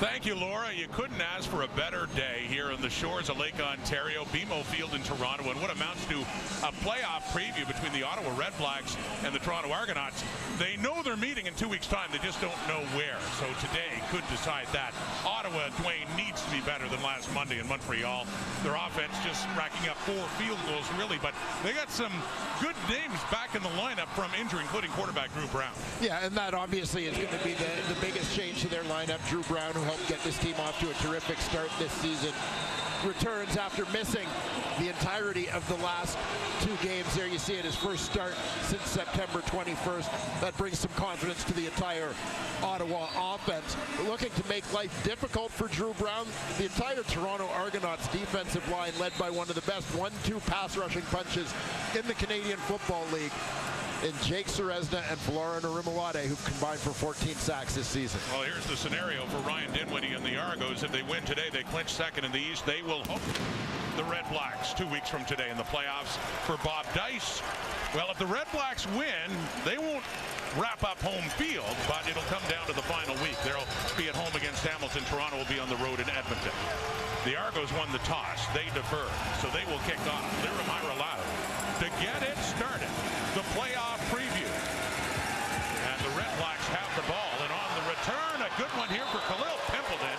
Thank you, Laura. You couldn't ask for a better day here on the shores of Lake Ontario, BMO Field in Toronto, and what amounts to a playoff preview between the Ottawa REDBLACKS and the Toronto Argonauts. They know they're meeting in 2 weeks' time. They just don't know where. So today could decide that. Ottawa, Dwayne, needs to be better than last Monday in Montreal. Their offense just racking up 4 field goals, really, but they got some good names back in the lineup from injury, including quarterback Drew Brown. Yeah, and that obviously is going to be the biggest change to their lineup. Drew Brown, who helped get this team off to a terrific start this season, returns after missing the entirety of the last 2 games. There you see it, his first start since September 21st. That brings some confidence to the entire Ottawa offense. Looking to make life difficult for Drew Brown, the entire Toronto Argonauts defensive line led by one of the best 1-2 pass rushing punches in the Canadian Football League in Jake Ceresna and Florian Orimolade, who've combined for 14 sacks this season. Well, here's the scenario for Ryan Dinwiddie and the Argos. If they win today, they clinch second in the East. They will host the REDBLACKS 2 weeks from today in the playoffs. For Bob Dice, well, if the REDBLACKS win, they won't wrap up home field, but it'll come down to the final week. They'll be at home against Hamilton. Toronto will be on the road in Edmonton. The Argos won the toss. They defer, so they will kick off. Lyra Myra Loud to get it started. The playoff preview. And the REDBLACKS have the ball. And on the return, a good one here for Khalil Pimpleton,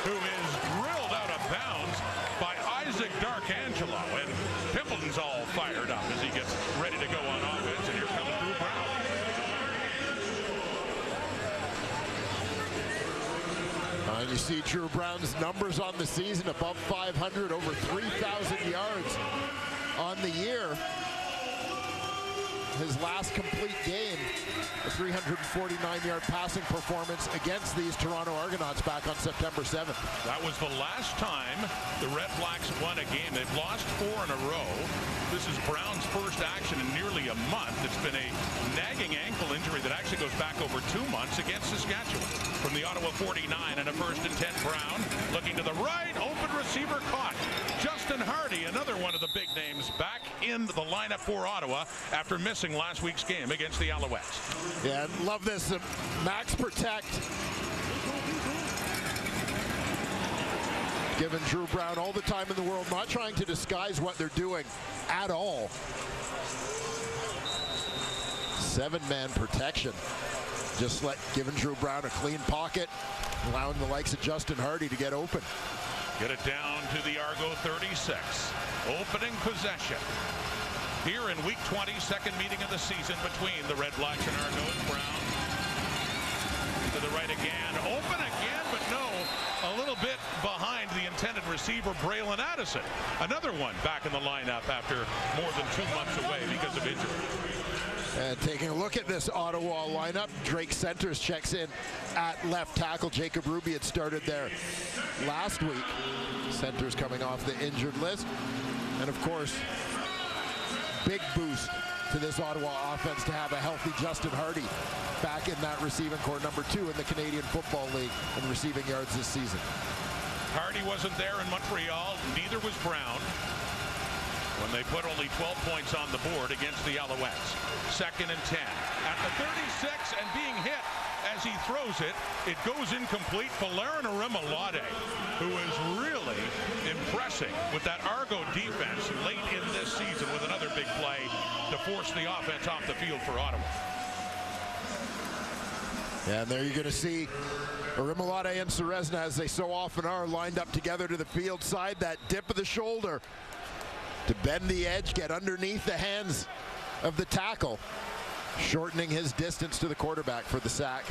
who is drilled out of bounds by Isaac Darkangelo. And Pimpleton's all fired up as he gets ready to go on offense. And here comes Drew Brown. And you see Drew Brown's numbers on the season, above 500, over 3,000 yards on the year. His last complete game, a 349-yard passing performance against these Toronto Argonauts back on September 7th. That was the last time the REDBLACKS won a game. They've lost 4 in a row. This is Brown's first action in nearly a month. It's been a nagging ankle injury that actually goes back over 2 months against Saskatchewan. From the Ottawa 49 and a 1st and 10, Brown looking to the right, open receiver caught. Justin Hardy, another one of the big names, back in the lineup for Ottawa after missing last week's game against the Alouettes. Yeah, love this. Max protect. Giving Drew Brown all the time in the world, not trying to disguise what they're doing at all. 7-man protection. Just giving Drew Brown a clean pocket, allowing the likes of Justin Hardy to get open. Get it down to the Argo 36. Opening possession. Here in week 20, second meeting of the season between the REDBLACKS and Argos. Brown to the right again. Open again, but no. A little bit behind the intended receiver, Braylon Addison. Another one back in the lineup after more than 2 months away because of injury. And taking a look at this Ottawa lineup, Drake Centers checks in at left tackle. Jacob Ruby had started there last week. Centers coming off the injured list. And of course, big boost to this Ottawa offense to have a healthy Justin Hardy back in that receiving core, number 2 in the Canadian Football League in receiving yards this season. Hardy wasn't there in Montreal, neither was Brown, when they put only 12 points on the board against the Alouettes. 2nd and 10. At the 36 and being hit as he throws it, it goes incomplete. Florian Orimolade, who is really impressing with that Argo defense late in this season with another big play to force the offense off the field for Ottawa. And there you're going to see Orimolade and Ceresna, as they so often are, lined up together to the field side. That dip of the shoulder to bend the edge, get underneath the hands of the tackle, shortening his distance to the quarterback for the sack.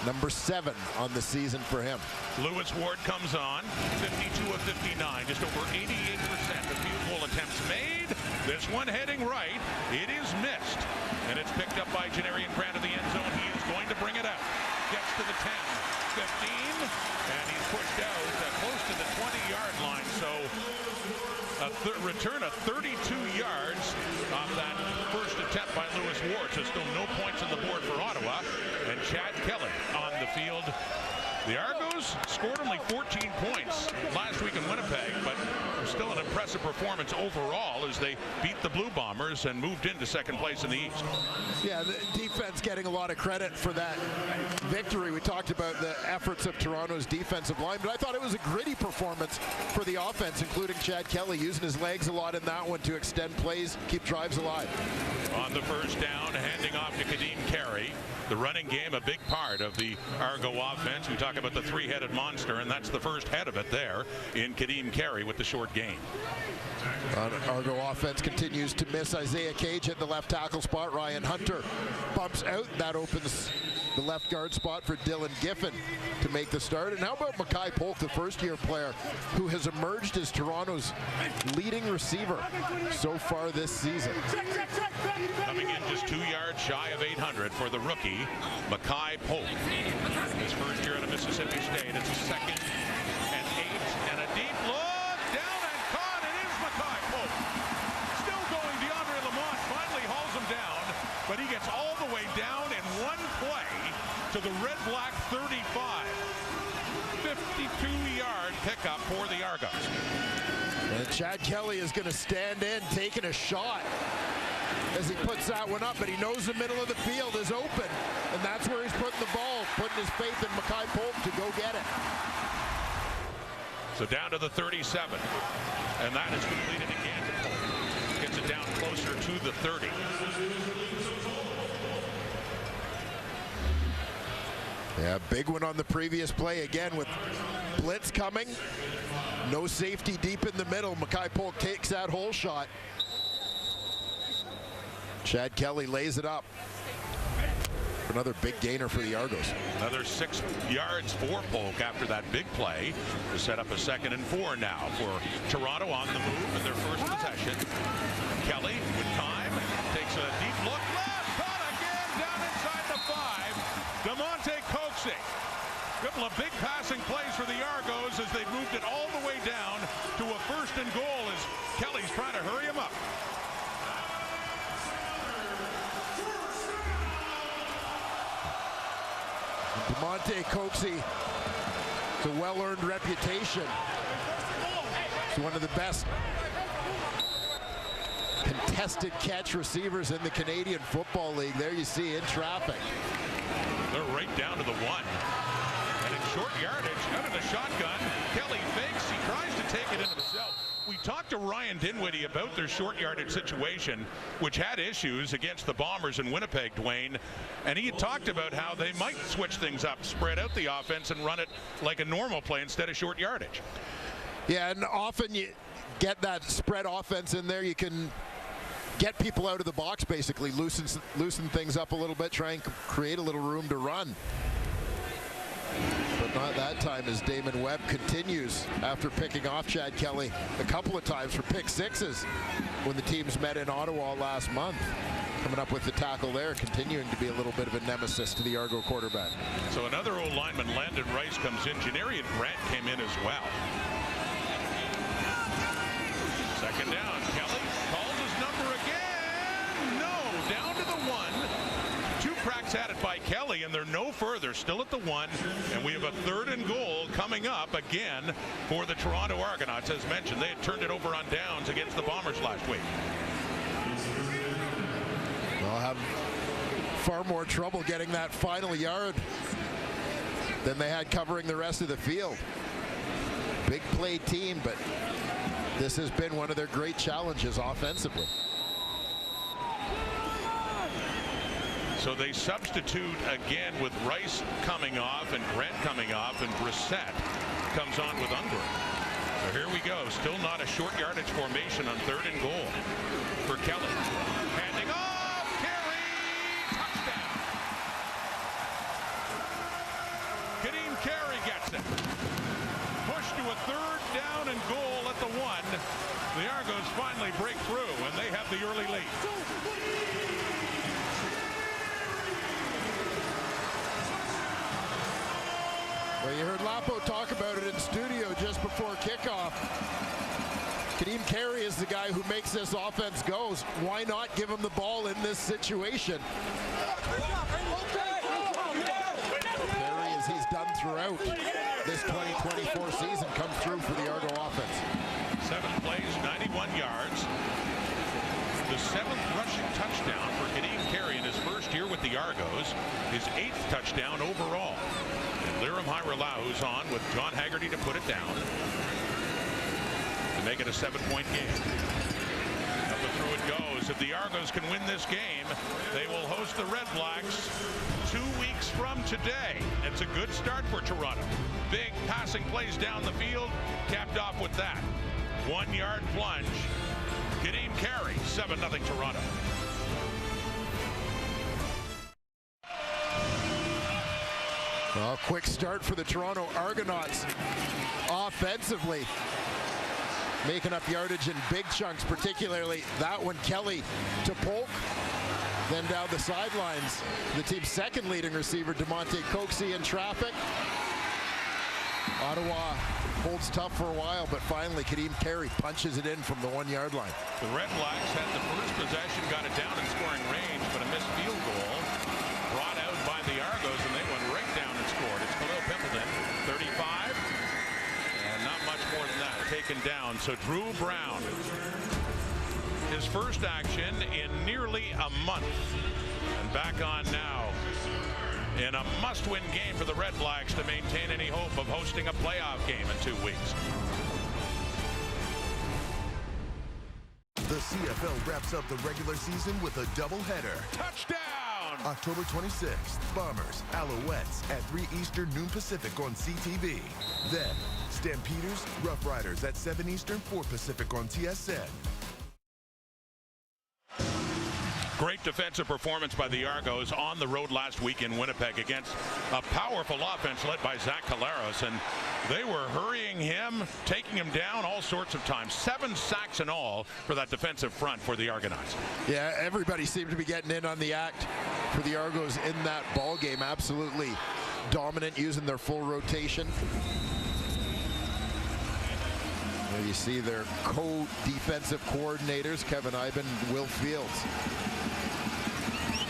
Number 7 on the season for him. Lewis Ward comes on, 52 of 59, just over 88% of field goal attempts made. This one heading right, it is missed, and it's picked up by Janarian Grant of the end zone. He is going to bring it out. Gets to the 10, 15, and he's pushed out close to the 20-yard line. So a return of 32 yards off that first attempt by Lewis Ward. So still no points on the board for Ottawa. And Chad Kelly on the field The Argos scored only 14 points last week in Winnipeg, but still an impressive performance overall as they beat the Blue Bombers and moved into second place in the East. Yeah, the defense getting a lot of credit for that victory. We talked about the efforts of Toronto's defensive line, but I thought it was a gritty performance for the offense, including Chad Kelly using his legs a lot in that one to extend plays, keep drives alive. On the first down, handing off to Kadeem Carey. The running game, a big part of the Argo offense. We talk about the three-headed monster, and that's the first head of it there in Kadeem Carey with the short gain. Argo offense continues to miss Isaiah Cage at the left tackle spot. Ryan Hunter bumps out. That opens the left guard spot for Dylan Giffen to make the start. And how about Mackay Polk, the first-year player who has emerged as Toronto's leading receiver so far this season. Coming in just 2 yards shy of 800 for the rookie, Mackay Polk. His first year at Mississippi State. It's a 2nd and 8 and a deep look. Down and caught. It is Mackay Polk. Still going. DeAndre Lamont finally hauls him down, but he gets all the way down in one play to the Red Black 35. 52-yard pickup for the Argos. And Chad Kelly is going to stand in, taking a shot as he puts that one up, but he knows the middle of the field is open, and that's where he's putting the ball, putting his faith in Mackay Polk to go get it. So down to the 37, and that is completed again to Polk. Gets it down closer to the 30. Yeah, big one on the previous play again with blitz coming. No safety deep in the middle. Mackay Polk takes that hole shot. Chad Kelly lays it up. Another big gainer for the Argos. Another 6 yards for Polk after that big play to set up a 2nd and 4 now for Toronto on the move in their first possession. Kelly with time takes a deep look left, caught again down inside the 5. DeMonte Coxey. Couple of big passing plays for the Argos as they've moved it all the way down to a 1st and goal as Kelly's trying to hurry him up. DeMonte Coxey, it's a well-earned reputation. He's one of the best contested catch receivers in the Canadian Football League. There you see in traffic. They're right down to the 1. And in short yardage, out of the shotgun, Kelly fakes. He tries to take it into himself. We talked to Ryan Dinwiddie about their short yardage situation, which had issues against the Bombers in Winnipeg, Dwayne. And he had talked about how they might switch things up, spread out the offense, and run it like a normal play instead of short yardage. Yeah, and often you get that spread offense in there. You can get people out of the box, basically, loosen things up a little bit, try and create a little room to run. But not that time as Damon Webb continues after picking off Chad Kelly a couple of times for pick sixes when the teams met in Ottawa last month. Coming up with the tackle there, continuing to be a little bit of a nemesis to the Argo quarterback. So another old lineman, Landon Rice, comes in. Janarian Grant came in as well. 2nd down. Kelly calls his number again. No, down to the 1. 2 cracks at it by Kelly, and they're no further, still at the 1, and we have a 3rd and goal coming up again for the Toronto Argonauts. As mentioned, they had turned it over on downs against the Bombers last week. They'll have far more trouble getting that final yard than they had covering the rest of the field. Big play team, but this has been one of their great challenges offensively. So they substitute again with Rice coming off and Grant coming off, and Brissett comes on with Unger. So here we go. Still not a short yardage formation on 3rd and goal for Kelly. Handing off. Carey. Touchdown. Kadeem Carey gets it. Push to a 3rd down and goal at the 1. The Argos finally break through, and they have the early lead. Well, you heard Lapo talk about it in studio just before kickoff. Kadeem Carey is the guy who makes this offense go. Why not give him the ball in this situation? Carey, as he's done throughout this 2024 season come through for the Argo offense. 7 plays, 91 yards. The 7th rushing touchdown for Kadeem Carey in his first year with the Argos. His 8th touchdown overall. And Liram Hairelau on with John Haggerty to put it down. To make it a 7-point game. Up and through it goes. If the Argos can win this game, they will host the Red Blacks 2 weeks from today. It's a good start for Toronto. Big passing plays down the field, capped off with that 1-yard plunge. Kadeem Carey, 7-0 Toronto. Well, quick start for the Toronto Argonauts offensively. Making up yardage in big chunks, particularly that one, Kelly to Polk. Then down the sidelines, the team's second leading receiver, DeMonte Coxie, in traffic. Ottawa holds tough for a while, but finally Kadeem Carey punches it in from the 1-yard line. The Red Blacks had the first possession, got it down in scoring range, but a missed field goal brought out by the Argos, and they went right down and scored. It's Khalil Pimpleton, 35, and not much more than that, taken down. So Drew Brown, his first action in nearly a month, and back on now in a must-win game for the Red Blacks to maintain any hope of hosting a playoff game in 2 weeks. The CFL wraps up the regular season with a doubleheader. Touchdown! October 26th, Bombers, Alouettes at 3 Eastern, noon Pacific on CTV. Then, Stampeders, Rough Riders at 7 Eastern, 4 Pacific on TSN. Great defensive performance by the Argos on the road last week in Winnipeg against a powerful offense led by Zach Collaros, and they were hurrying him, taking him down all sorts of times. 7 sacks in all for that defensive front for the Argonauts. Yeah, everybody seemed to be getting in on the act for the Argos in that ball game. Absolutely dominant, using their full rotation. There you see their co-defensive coordinators, Kevin Iben, Will Fields.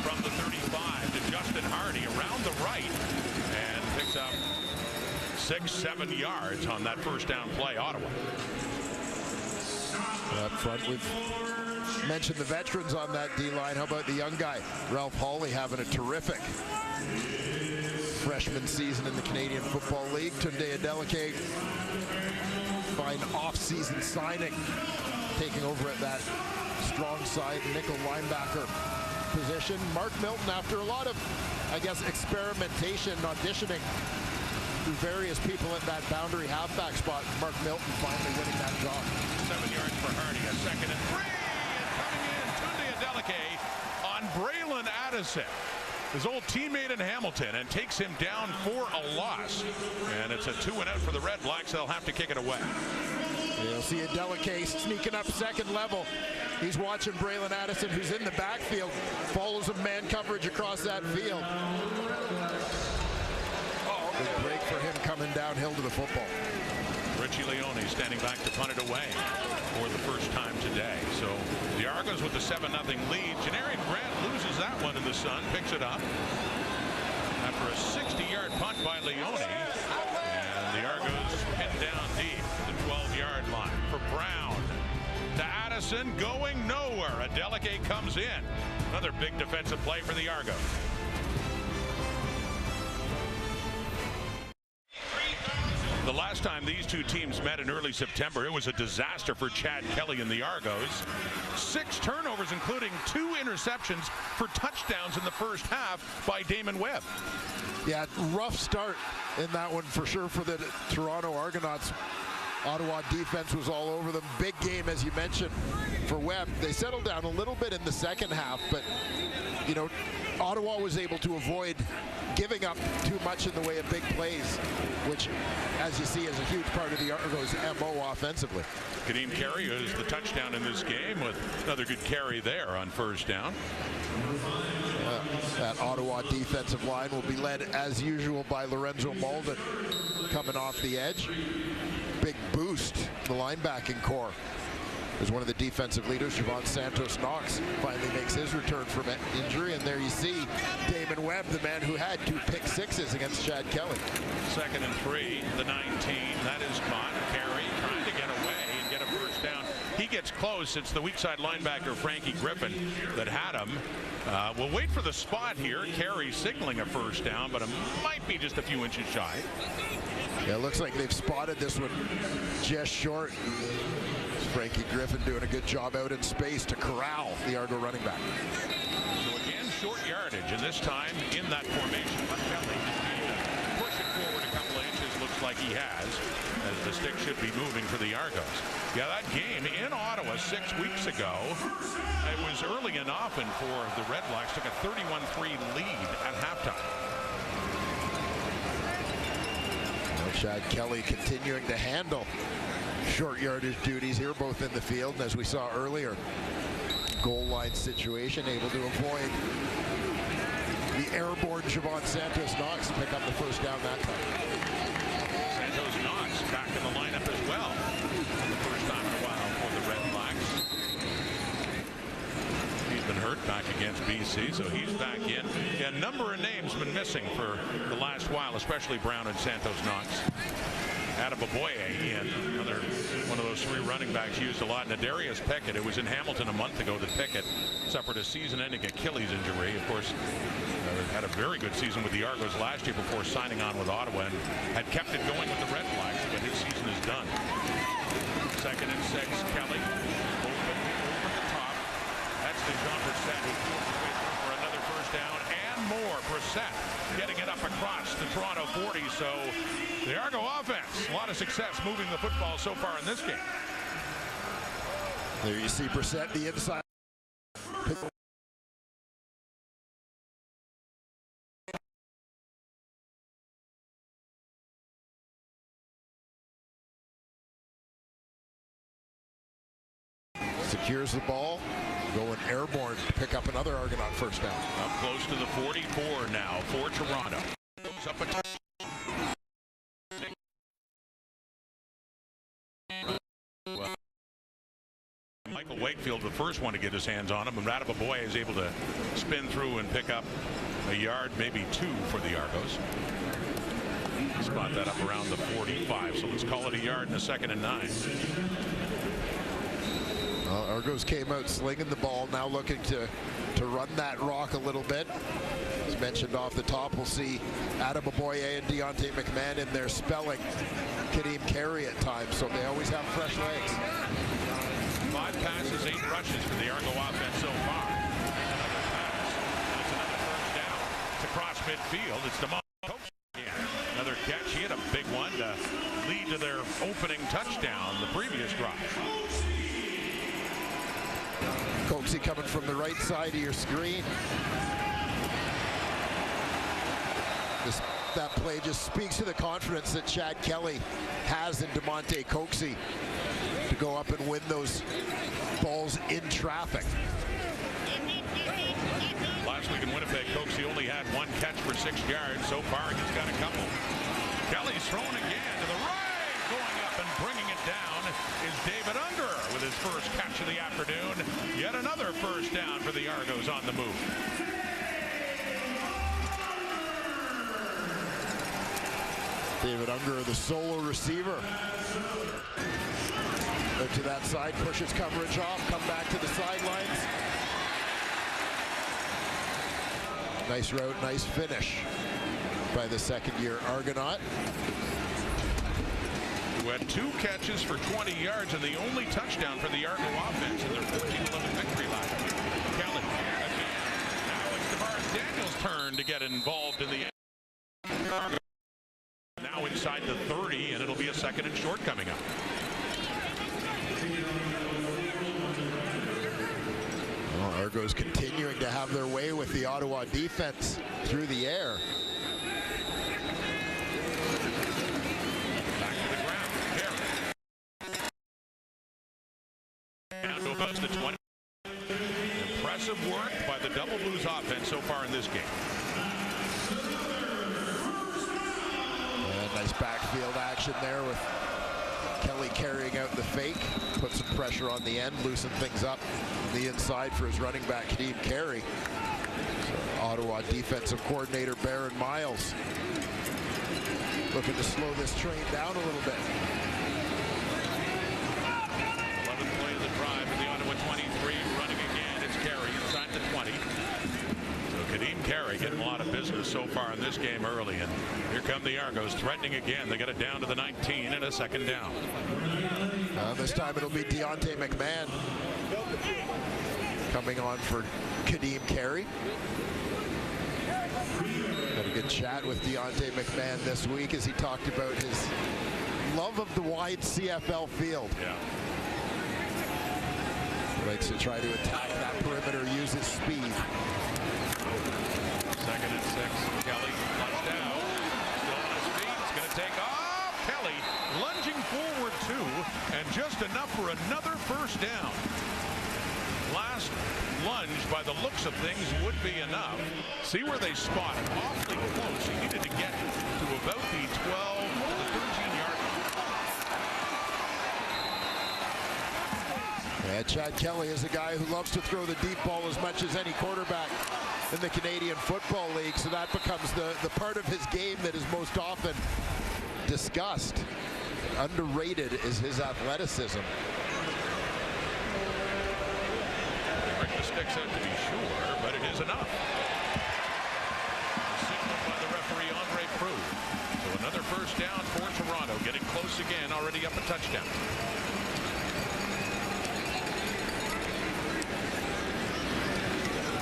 From the 35 to Justin Hardy around the right, and picks up 6-7 yards on that first down play. Ottawa. Up front, we've mentioned the veterans on that D-line. How about the young guy, Ralph Hawley, having a terrific freshman season in the Canadian Football League. Tunde Adeleke, fine off-season signing, taking over at that strong side nickel linebacker position. Mark Milton, after a lot of, I guess, experimentation, auditioning through various people at that boundary halfback spot, Mark Milton finally winning that job. 7 yards for Hardy, a 2nd and 3, and coming in, Tunde Adeleke on Braylon Addison, his old teammate in Hamilton, and takes him down for a loss. And it's a 2-and-out for the Red Blacks. They'll have to kick it away. You'll see Adeleke sneaking up second level. He's watching Braylon Addison, who's in the backfield, follows him man coverage across that field. Big break for him coming downhill to the football. Richie Leone standing back to punt it away for the first time today. So the Argos with the 7-0 lead. Janarian Grant loses that one in the sun, picks it up after a 60-yard punt by Leone. And the Argos pinned down deep at the 12-yard line for Brown. To Addison, going nowhere. Adeleke comes in. Another big defensive play for the Argos. The last time these two teams met in early September, it was a disaster for Chad Kelly and the Argos. 6 turnovers, including 2 interceptions for touchdowns in the first half by Damon Webb. Yeah, rough start in that one for sure for the Toronto Argonauts. Ottawa defense was all over them. Big game, as you mentioned, for Webb. They settled down a little bit in the second half, but, you know, Ottawa was able to avoid giving up too much in the way of big plays, which, as you see, is a huge part of the Argos' MO offensively. Kadeem Carey is the touchdown in this game with another good carry there on first down. That Ottawa defensive line will be led, as usual, by Lorenzo Malden coming off the edge. Big boost, the linebacking core. as one of the defensive leaders, Javon Santos-Knox, finally makes his return from injury. And there you see Damon Webb, the man who had 2 pick sixes against Chad Kelly. 2nd and 3, the 19. That is caught. Carey trying to get away and get a first down. He gets close. It's the weak side linebacker, Frankie Griffin, that had him. We'll wait for the spot here. Carey signaling a first down, but it might be just a few inches shy. Yeah, it looks like they've spotted this one just short. Frankie Griffin doing a good job out in space to corral the Argo running back. So again, short yardage, and this time in that formation for Kelly. Push it forward a couple of inches, looks like he has, as the stick should be moving for the Argos. Yeah, that game in Ottawa 6 weeks ago, it was early and often for the Red Blacks, took a 31-3 lead at halftime. Chad Kelly continuing to handle short yardage duties here, both in the field and, as we saw earlier, goal line situation, able to avoid the airborne Javon Santos-Knox to pick up the first down that time. Santos-Knox back in the lineup as well for the first time in a while for the Red Blacks. He's been hurt back against BC, so he's back in. Yeah, a number of names been missing for the last while, especially Brown and Santos-Knox. Adeboboye in, another one of those 3 running backs used a lot. And Darius Pickett, it was in Hamilton a month ago that Pickett suffered a season-ending Achilles injury. Of course, had a very good season with the Argos last year before signing on with Ottawa, and had kept it going with the Red Blacks, but his season is done. 2nd and 6, Kelly over the top. That's the Jean Brissett who for another first down and more. Brissett getting it up across the Toronto 40. So the Argo offense, a lot of success moving the football so far in this game. There you see Brissett, the inside. Secures the ball, going airborne to pick up another Argonaut first down. Up close to the 44 now for Toronto. Up a Michael Wakefield, the first one to get his hands on him, and Adeboboye is able to spin through and pick up a yard, maybe 2 for the Argos. Spot that up around the 45, so let's call it a yard in the 2nd and 9. Argos came out slinging the ball, now looking to run that rock a little bit. As mentioned off the top, we'll see Adeboboye and Deontay McMahon in there spelling Kadeem Carey at times, so they always have fresh legs. 5 passes, 8 rushes for the Argo offense so far. Another pass. That's another first down. It's across midfield. It's DeMont. Another catch. He had a big one to lead to their opening touchdown the previous drive. Coxie coming from the right side of your screen. That play just speaks to the confidence that Chad Kelly has in DeMonte Coxie to go up and win those balls in traffic. Last week in Winnipeg, Coxie only had 1 catch for 6 yards. So far, he's got a couple. Kelly's thrown again to the right. Going up and bringing it down is David Unger with his first catch of the afternoon. Yet another first down for the Argos on the move. David Unger, the solo receiver. Out to that side, pushes coverage off, come back to the sidelines. Nice route, nice finish by the 2nd-year Argonaut. Who had 2 catches for 20 yards and the only touchdown for the Argo offense in their 14-11 victory last week. Kelly again. Now it's DeMaris Daniels' turn to get involved in the end. Now inside the 30, and it'll be a 2nd and short coming up. Well, Argos continuing to have their way with the Ottawa defense through the air. Back to the ground. Carey. Down to about the 20. Impressive work by the Double Blues offense so far in this game. And nice backfield action there with Kelly carrying out the fake, put some pressure on the end, loosen things up on the inside for his running back, Kadeem Carey. So Ottawa defensive coordinator Baron Miles looking to slow this train down a little bit. 11th play of the drive for the Ottawa 23, running again. It's Carey inside the 20. So Kadeem Carey getting a lot of business so far in this game early, and here come the Argos threatening again. They got it down to the 19 and a second down. This time it'll be Deontay McMahon coming on for Kadeem Carey. Had a good chat with Deontay McMahon this week as he talked about his love of the wide CFL field. Yeah. Likes to try to attack that perimeter, use his speed. 2nd and 6. Kelly flushed out. Still on his feet. It's going to take off. Kelly lunging forward too, and just enough for another first down. Last lunge, by the looks of things, would be enough. See where they spot it. Awfully close. He needed to get to about the 12 to the 13-yard line. Yeah, Chad Kelly is a guy who loves to throw the deep ball as much as any quarterback in the Canadian Football League, so that becomes the part of his game that is most often discussed. Underrated is his athleticism. Break the sticks out to be sure, but it is enough. Signaled by the referee, Andre Proulx. So another first down for Toronto, getting close again, already up a touchdown.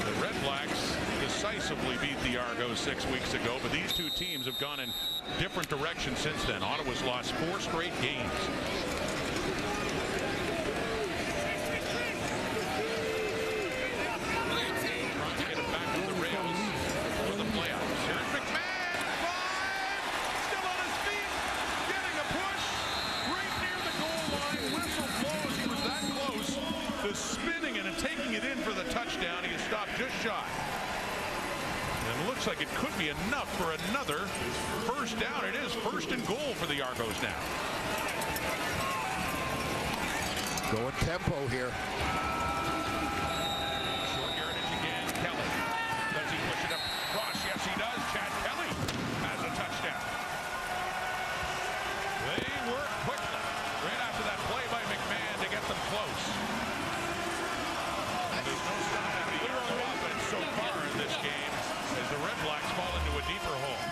The Red Blacks decisively beat the Argos 6 weeks ago, but these two teams have gone in different directions since then. Ottawa's lost 4 straight games. Trying to get it back on the rails for the playoffs. Here's McMahon, 5, still on his feet, getting a push right near the goal line. Whistle blows. He was that close to spinning and taking it in for the touchdown. He is stopped just shy. And it looks like it could be enough for another first down. It is 1st and goal for the Argos now. Going tempo here. Short yardage again. Kelly. Does he push it up across? Yes, he does. Chad Kelly has a touchdown. They work quickly right after that play by McMahon to get them close. And there's no stopping the Argo offense so far in this game as the Red Blacks fall into a deeper hole.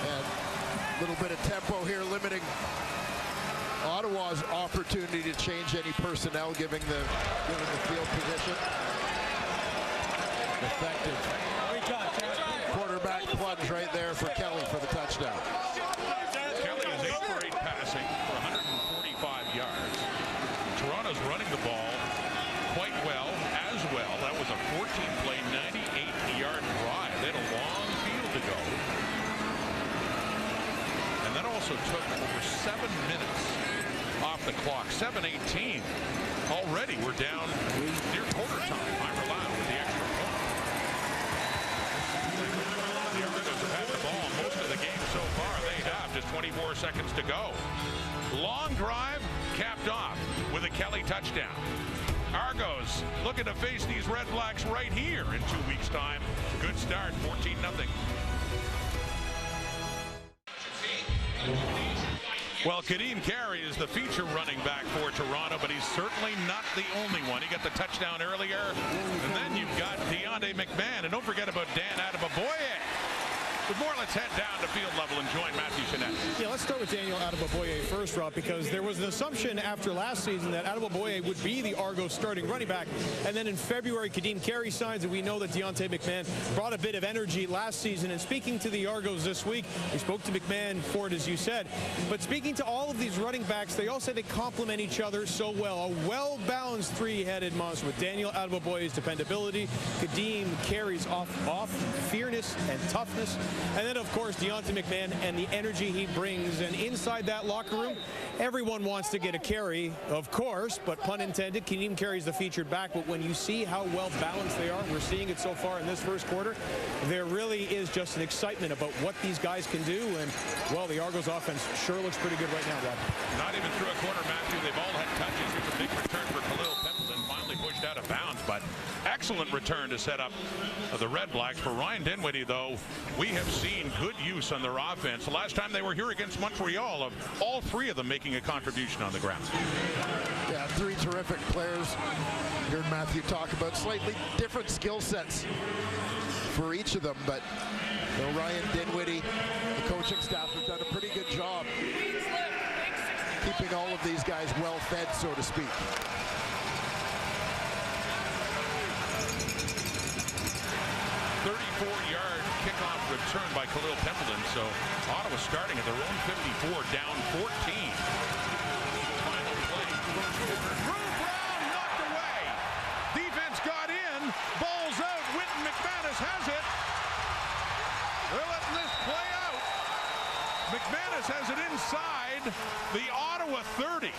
And a little bit of tempo here, limiting Ottawa's opportunity to change any personnel, giving the field position. Effective quarterback plunge right there for Kelly for the touchdown. Kelly is 8 for 8 passing for 145 yards. Toronto's running the ball quite well as well. That was a 14-play, 98-yard drive. They had a long field to go. And that also took over 7 minutes off the clock. 7:18. Already we're down near quarter time. I'm allowed with the extra point. The Argos have had the ball most of the game so far. They have just 24 seconds to go. Long drive capped off with a Kelly touchdown. Argos looking to face these Red Blacks right here in 2 weeks' time. Good start, 14-0. Well, Kadeem Carey is the feature running back for Toronto, but he's certainly not the only one. He got the touchdown earlier, and then you've got Deontay McMahon, and don't forget about Dan Adeboboye. With more, let's head down to field level and join Matthew Chanette. Yeah, let's start with Daniel Adeboboye first, Rob, because there was an assumption after last season that Adeboboye would be the Argos starting running back. And then in February, Kadeem Carey signs, and we know that Deontay McMahon brought a bit of energy last season. And speaking to the Argos this week, we spoke to McMahon for it, as you said. But speaking to all of these running backs, they all say they complement each other so well. A well-balanced three-headed monster with Daniel Adeboboye's dependability, Kadeem Carey's off fearness and toughness, And then, of course, Deonte McMahon and the energy he brings. And inside that locker room, everyone wants to get a carry, of course, but pun intended, Keenum carries the featured back. But when you see how well balanced they are, we're seeing it so far in this first quarter, there really is just an excitement about what these guys can do. And, well, the Argos offense sure looks pretty good right now, Rob. Not even through a quarter, Matthew. They've all had touches. It's a big return for Khalil Pendleton, finally pushed out of bounds, but excellent return to set up the Red Blacks. For Ryan Dinwiddie, though, we have seen good use on their offense. The last time they were here against Montreal, of all three of them making a contribution on the ground. Yeah, three terrific players. You heard Matthew talk about slightly different skill sets for each of them, but you know, Ryan Dinwiddie, the coaching staff have done a pretty good job keeping all of these guys well fed, so to speak. Yard kickoff return by Khalil Pendleton. So Ottawa starting at their own 54, down 14. Final play. Drew Brown knocked away. Defense got in. Ball's out. Wynton McManus has it. They're letting this play out. McManus has it inside the Ottawa 30.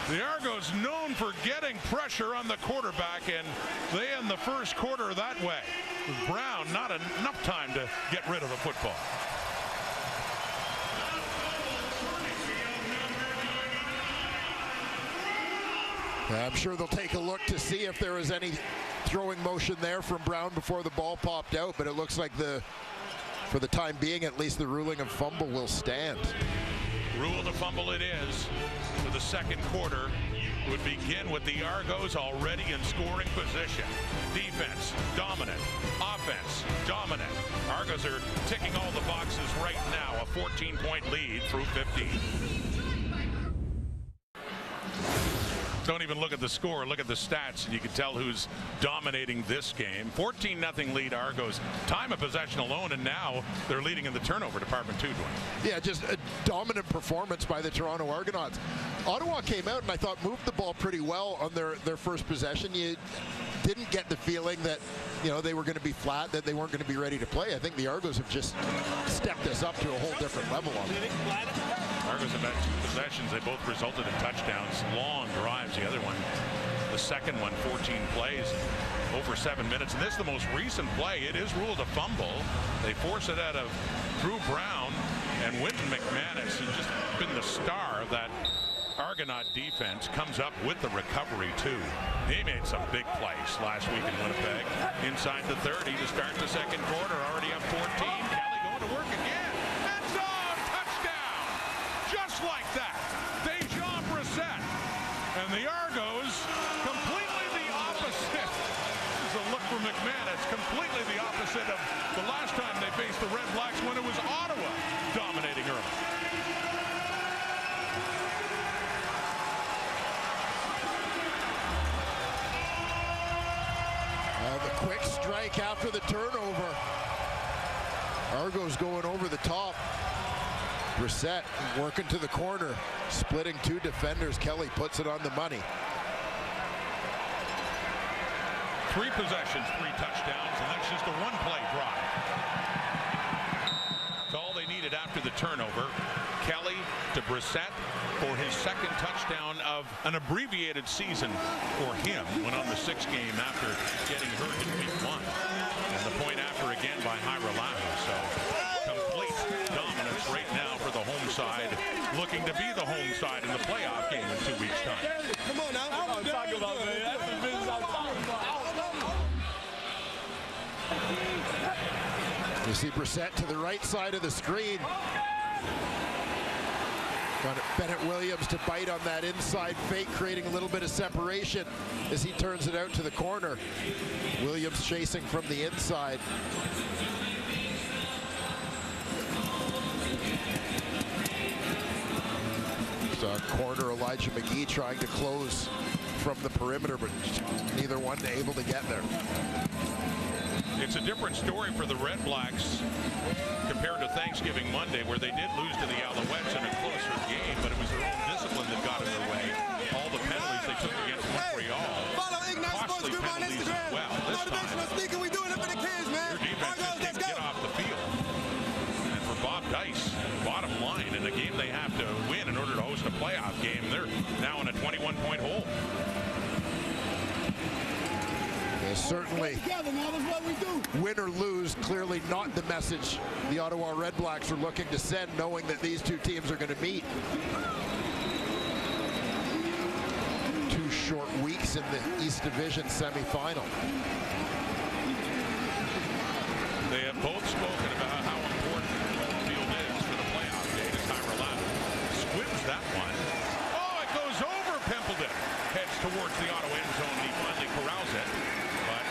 The Argos known for getting pressure on the quarterback, and they end the first quarter that way. With Brown, not enough time to get rid of the football. I'm sure they'll take a look to see if there was any throwing motion there from Brown before the ball popped out, but it looks like for the time being, at least the ruling of fumble will stand. Rule to fumble it is. For the second quarter would begin with the Argos already in scoring position. Defense dominant, offense dominant. Argos are ticking all the boxes right now. A 14-point lead through 15. Don't even look at the score, look at the stats, and you can tell who's dominating this game. 14-0 lead Argos. Time of possession alone, and now they're leading in the turnover department too, Dwayne. Yeah, just a dominant performance by the Toronto Argonauts. Ottawa came out and I thought moved the ball pretty well on their first possession. You didn't get the feeling that, you know, they were going to be flat, that they weren't going to be ready to play. I think the Argos have just stepped us up to a whole different level on it. Argos have had two possessions. They both resulted in touchdowns. Long drives. The other one, the second one, 14 plays, over 7 minutes. And this is the most recent play. It is ruled a fumble. They force it out of Drew Brown, and Wynton McManus, who's just been the star of that Argonaut defense, comes up with the recovery too. He made some big plays last week in Winnipeg. Inside the 30 to start the second quarter. Already up 14. Kelly going to work again. End zone touchdown. Just like that. Dejan Brissett. And the Argos completely the opposite. This is a look for McManus. Completely the opposite of the last time they faced the Red Blacks, when it was Ottawa dominating early. The quick strike after the turnover. Argos going over the top. Brissett working to the corner, splitting two defenders. Kelly puts it on the money. 3 possessions, 3 touchdowns, and that's just a one-play drive. It's all they needed after the turnover. Kelly to Brissett for his second touchdown of an abbreviated season for him. Went on the 6th game after getting hurt in week 1. And the point after again by Hyra-Lahu. So complete dominance right now for the home side, looking to be the home side in the playoff game in 2 weeks' time. Come on now. I'm talking about, man. That's the business I'm talking about. You see Brissett to the right side of the screen. Got Bennett Williams to bite on that inside fake, creating a little bit of separation as he turns it out to the corner. Williams chasing from the inside. So corner Elijah McGee trying to close from the perimeter, but neither one able to get there. It's a different story for the Red Blacks compared to Thanksgiving Monday, where they did lose to the Alouettes in a closer game, but it was their own discipline that got in their way. All the penalties they took against Montreal, Follow Ignite Sports costly Group on penalties Instagram. as well. This Motivational time, speaking, we doing it for the kids, man. your defense is playoff game. They're now in a 21-point hole. Certainly, win or lose, clearly not the message the Ottawa REDBLACKS are looking to send, knowing that these two teams are going to meet. 2 short weeks in the East Division semifinal. They have both spoken about how important home field is for the playoff day. As Tyra Ladd squibs that one. Oh, it goes over Pimpleton. Heads towards the Ottawa end zone. He finally corrals it, but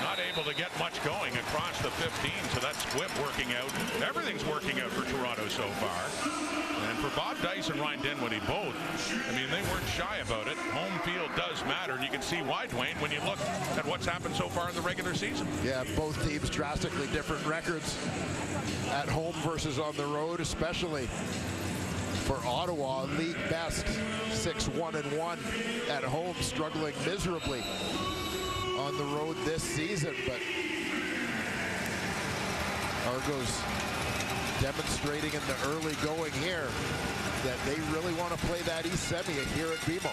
not able to get much going across the 15. So that squib working out. Everything's working out for Toronto so far. And for Bob Dice and Ryan Dinwiddie both, I mean, they weren't shy about it. Home field does matter, and you can see why, Dwayne, when you look at what's happened so far in the regular season. Yeah, both teams drastically different records at home versus on the road, especially for Ottawa, league best 6-1-1 at home, struggling miserably on the road this season. But Argos demonstrating in the early going here that they really want to play that East Semi here at BMO.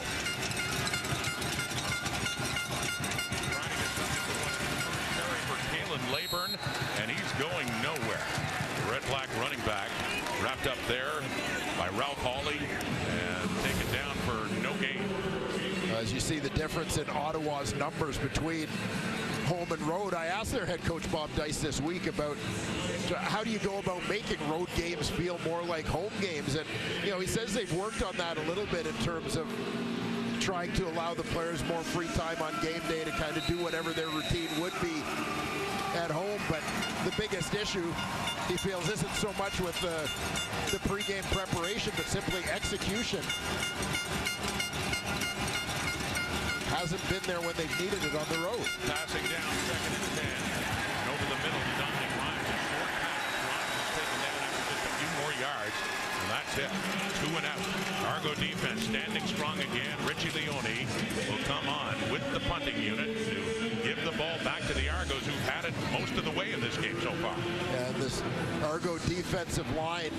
Leyburn, and he's going nowhere. Red Black running back wrapped up there by Ralph Hawley and taken down for no gain. As you see the difference in Ottawa's numbers between home and road, I asked their head coach Bob Dice this week about how do you go about making road games feel more like home games, and you know, he says they've worked on that a little bit in terms of trying to allow the players more free time on game day to kind of do whatever their routine would be at home. But the biggest issue he feels isn't so much with the pregame preparation, but simply execution. Hasn't been there when they've needed it on the road. Passing down 2nd and 10. And over the middle, Dominic Ryan. A short pass. Ryan's taken down after just a few more yards. And that's it. 2 and out. Argo defense standing strong again. Richie Leone will come on with the punting unit to give the ball back to the Argos, who've had it most of the way in this game so far. And this Argo defensive line,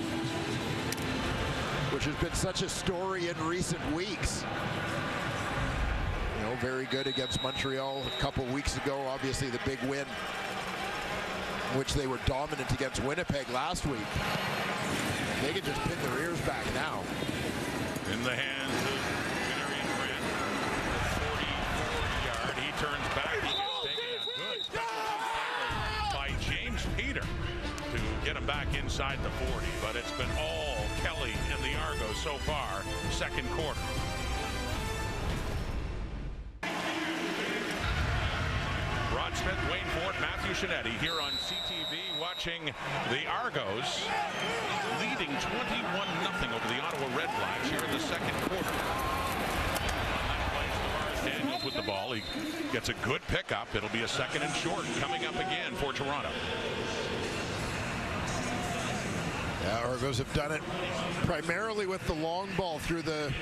which has been such a story in recent weeks. You know, very good against Montreal a couple weeks ago. Obviously the big win, which they were dominant against Winnipeg last week. They can just pin their ears back now. In the hands of Canarian Grant, the 44-yard. He turns back. He gets taken out. Good tackle by James Peter to get him back inside the 40. But it's been all Kelly and the Argos so far, 2nd quarter. Rod Smith, Wayne Ford, Matthew Shinetti here on CTV, watching the Argos leading 21-0 over the Ottawa REDBLACKS here in the 2nd quarter. Daniels with the ball. He gets a good pickup. It'll be a 2nd and short coming up again for Toronto. Yeah, Argos have done it primarily with the long ball through the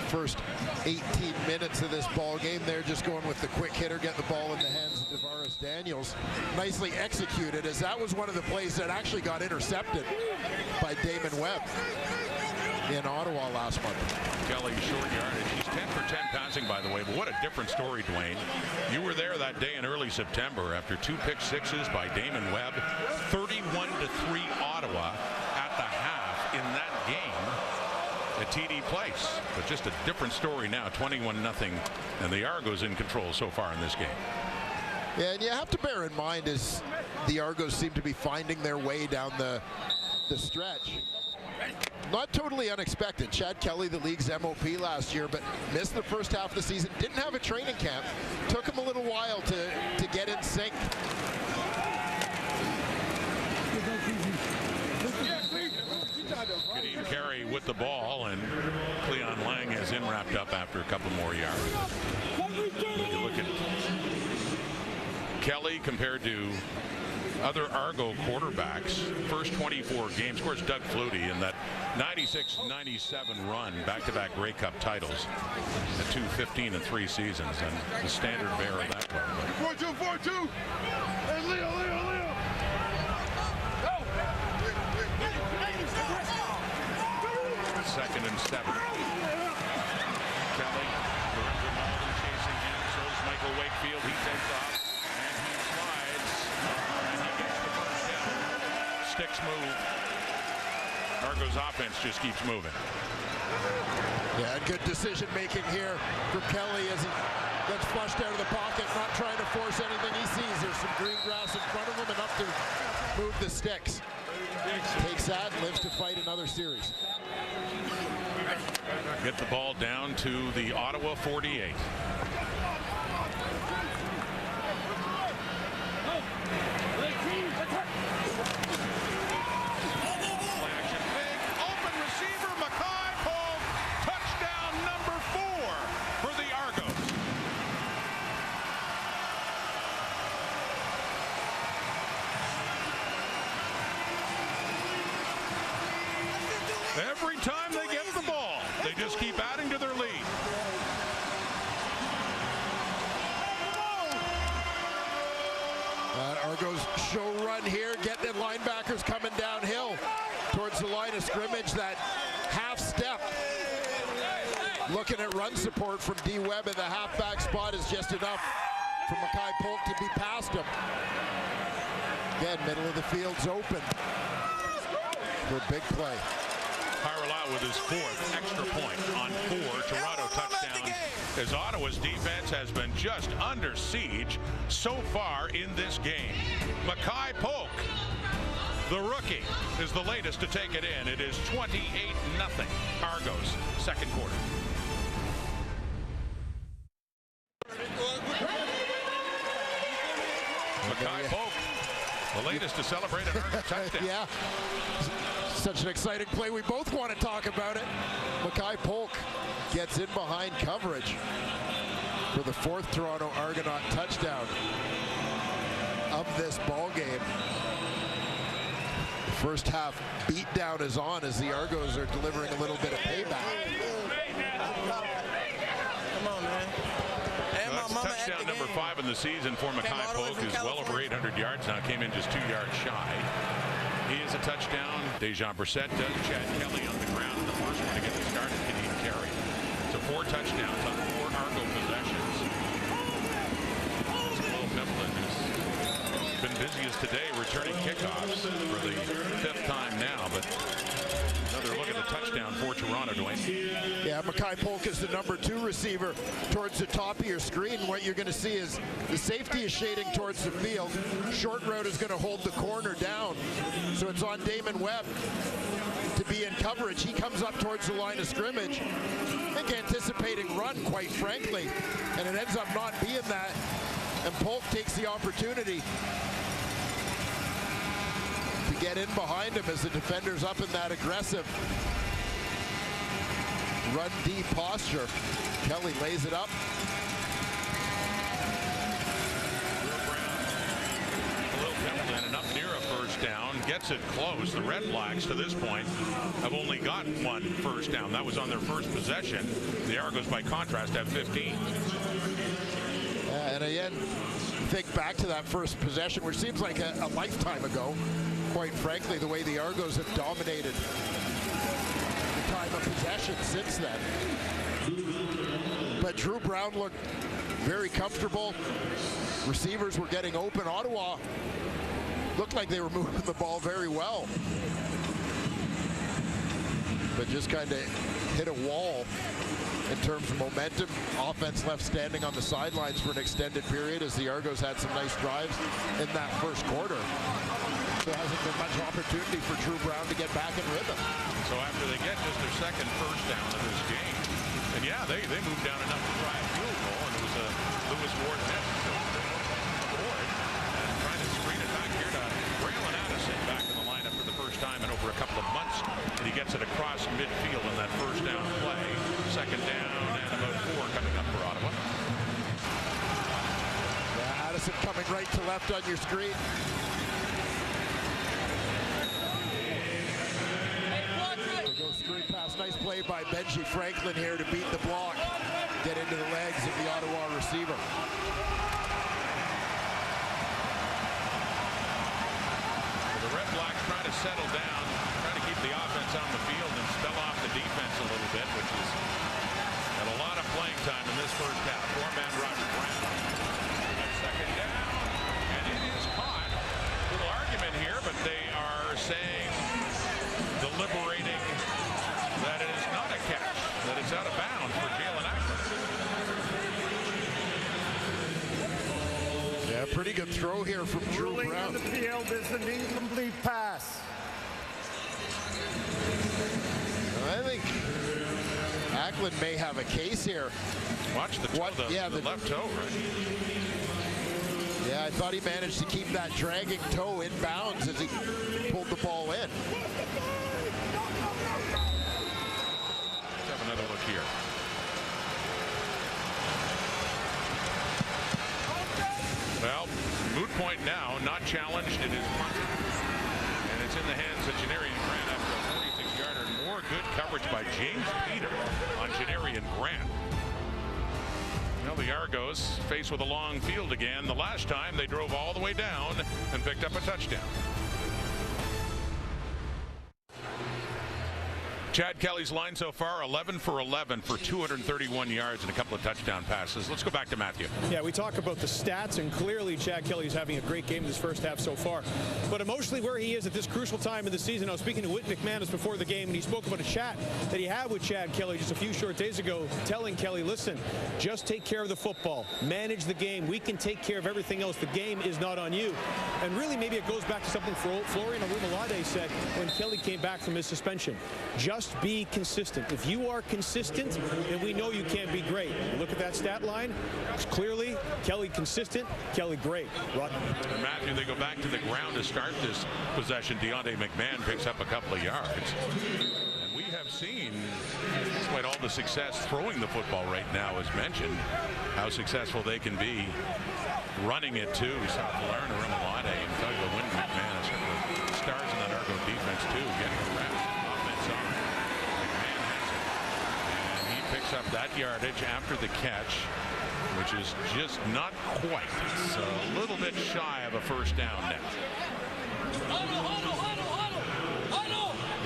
first 18 minutes of this ball game. They're just going with the quick hitter, get the ball in the hands of Tavares Daniels. Nicely executed, as that was one of the plays that actually got intercepted by Damon Webb in Ottawa last month. Kelly, short yardage. He's 10 for 10 passing, by the way, but what a different story, Dwayne. You were there that day in early September after 2 pick sixes by Damon Webb. 31-3 Ottawa at the half in that game at TD Place. But just a different story now, 21-0, and the Argos in control so far in this game. Yeah, and you have to bear in mind as the Argos seem to be finding their way down the stretch. Not totally unexpected. Chad Kelly, the league's MOP last year, but missed the first half of the season. Didn't have a training camp. Took him a little while to get in sync. Kadeem Carey with the ball, and Cleon Lang has in wrapped up after a couple more yards. You look at Kelly compared to other Argo quarterbacks, first 24 games. Of course, Doug Flutie in that 96-97 run, back-to-back Grey Cup titles at 2-15-3 seasons, and the standard bearer of that one. 4-2-4-2. Hey, Leo. Go. 2nd and 7. Kelly, Lorenzo Malden chasing him. Throws Michael Wakefield. He takes off and he slides and he gets the first down. Sticks move. Argos offense just keeps moving. Yeah, good decision making here from Kelly as he gets flushed out of the pocket, not trying to force anything. He sees there's some green grass in front of him, enough to move the sticks. Takes that and lives to fight another series. Get the ball down to the Ottawa 48. Every time they get the ball, they just keep adding to their lead. Argos show run here, get the linebackers coming downhill towards the line of scrimmage. That half step. Looking at run support from D. Webb at the halfback spot is just enough for Mackay Polk to be past him. Again, middle of the field's open for a big play. Harala with his 4th extra point on 4 Toronto touchdowns, as Ottawa's defense has been just under siege so far in this game. Mackay Polk, the rookie, is the latest to take it in. It is 28-0 Argos, 2nd quarter. Mackay Polk, the latest to celebrate an Argos touchdown. Yeah. Such an exciting play. We both want to talk about it. Mackay Polk gets in behind coverage for the 4th Toronto Argonaut touchdown of this ball game. The first half beatdown is on as the Argos are delivering a little bit of payback. Come on, man. Touchdown number 5 in the season for Mackay Polk is well over 800 yards now. Came in just 2 yards shy. He is a touchdown. Dejan Brissett does. Chad Kelly on the ground in the first one to get the start at Canadian Carry. So 4 touchdowns on 4 Argo possessions. Will Pemberton has been busy as today returning kickoffs for the 5th time now, but another look at the touchdown for Toronto, Dwayne. Yeah, Mackay Polk is the number 2 receiver towards the top of your screen. What you're going to see is the safety is shading towards the field. Short route is going to hold the corner down. So it's on Damon Webb to be in coverage. He comes up towards the line of scrimmage. I think anticipating run, quite frankly. And it ends up not being that. And Polk takes the opportunity to get in behind him as the defender's up in that aggressive run deep posture. Kelly lays it up. And up near a first down, gets it close. The REDBLACKS to this point have only got 1 first down. That was on their first possession. The Argos, by contrast, have 15. And again, think back to that first possession, which seems like a lifetime ago. Quite frankly, the way the Argos have dominated the time of possession since then. But Drew Brown looked very comfortable. Receivers were getting open. Ottawa looked like they were moving the ball very well, but just kind of hit a wall in terms of momentum. Offense left standing on the sidelines for an extended period as the Argos had some nice drives in that first quarter. There hasn't been much opportunity for Drew Brown to get back in rhythm. So after they get just their 2nd first down of this game, and yeah, they moved down enough to try a field goal, and it was a Lewis Ward miss. So Ward trying to screen it back here to Braylon Addison, back in the lineup for the first time in over a couple of months, and he gets it across midfield in that first down play. 2nd down and about 4 coming up for Ottawa. Yeah, Addison coming right to left on your screen. Screen pass, nice play by Benji Franklin here to beat the block, get into the legs of the Ottawa receiver. The REDBLACKS trying to settle down, trying to keep the offense gets on the field and spell off the defense a little bit, which is got a lot of playing time in this first half. Four-man rush. Second down, and it is caught. Little argument here, but they are saying, deliberating, that it is not a catch, that it's out of bounds for Jalen Ackland. Yeah, pretty good throw here from Drew Ruling Brown. on the field is an incomplete pass. I think Ackland may have a case here. Watch the toe, the left toe, right? Yeah, I thought he managed to keep that dragging toe in bounds as he pulled the ball in. Let's have another look here. Well, moot point now, not challenged. It is punted. And it's in the hands of Janarian Grant after a 46-yarder. More good coverage by James Peter on Janarian Grant. Well, the Argos faced with a long field again. The last time they drove all the way down and picked up a touchdown. Chad Kelly's line so far, 11 for 11 for 231 yards and a couple of touchdown passes. Let's go back to Matthew. Yeah, we talk about the stats, and clearly Chad Kelly's having a great game in this first half so far. But emotionally, where he is at this crucial time in the season, I was speaking to Whit McManus before the game, and he spoke about a chat that he had with Chad Kelly just a few short days ago, telling Kelly, listen, just take care of the football, manage the game. We can take care of everything else. The game is not on you. And really, maybe it goes back to something Florian Arumalade said when Kelly came back from his suspension. Just be consistent. If you are consistent, then we know you can be great. Look at that stat line. It's clearly Kelly consistent, Kelly great. And Matthew, they go back to the ground to start this possession. Deontay McMahon picks up a couple of yards. And we have seen, despite all the success throwing the football right now, as mentioned, how successful they can be running it too. We saw Florian Arumalade and Doug McMahon, stars in that Argo defense too, getting around offense on. Picks up that yardage after the catch, which is just not quite. It's a little bit shy of a first down net.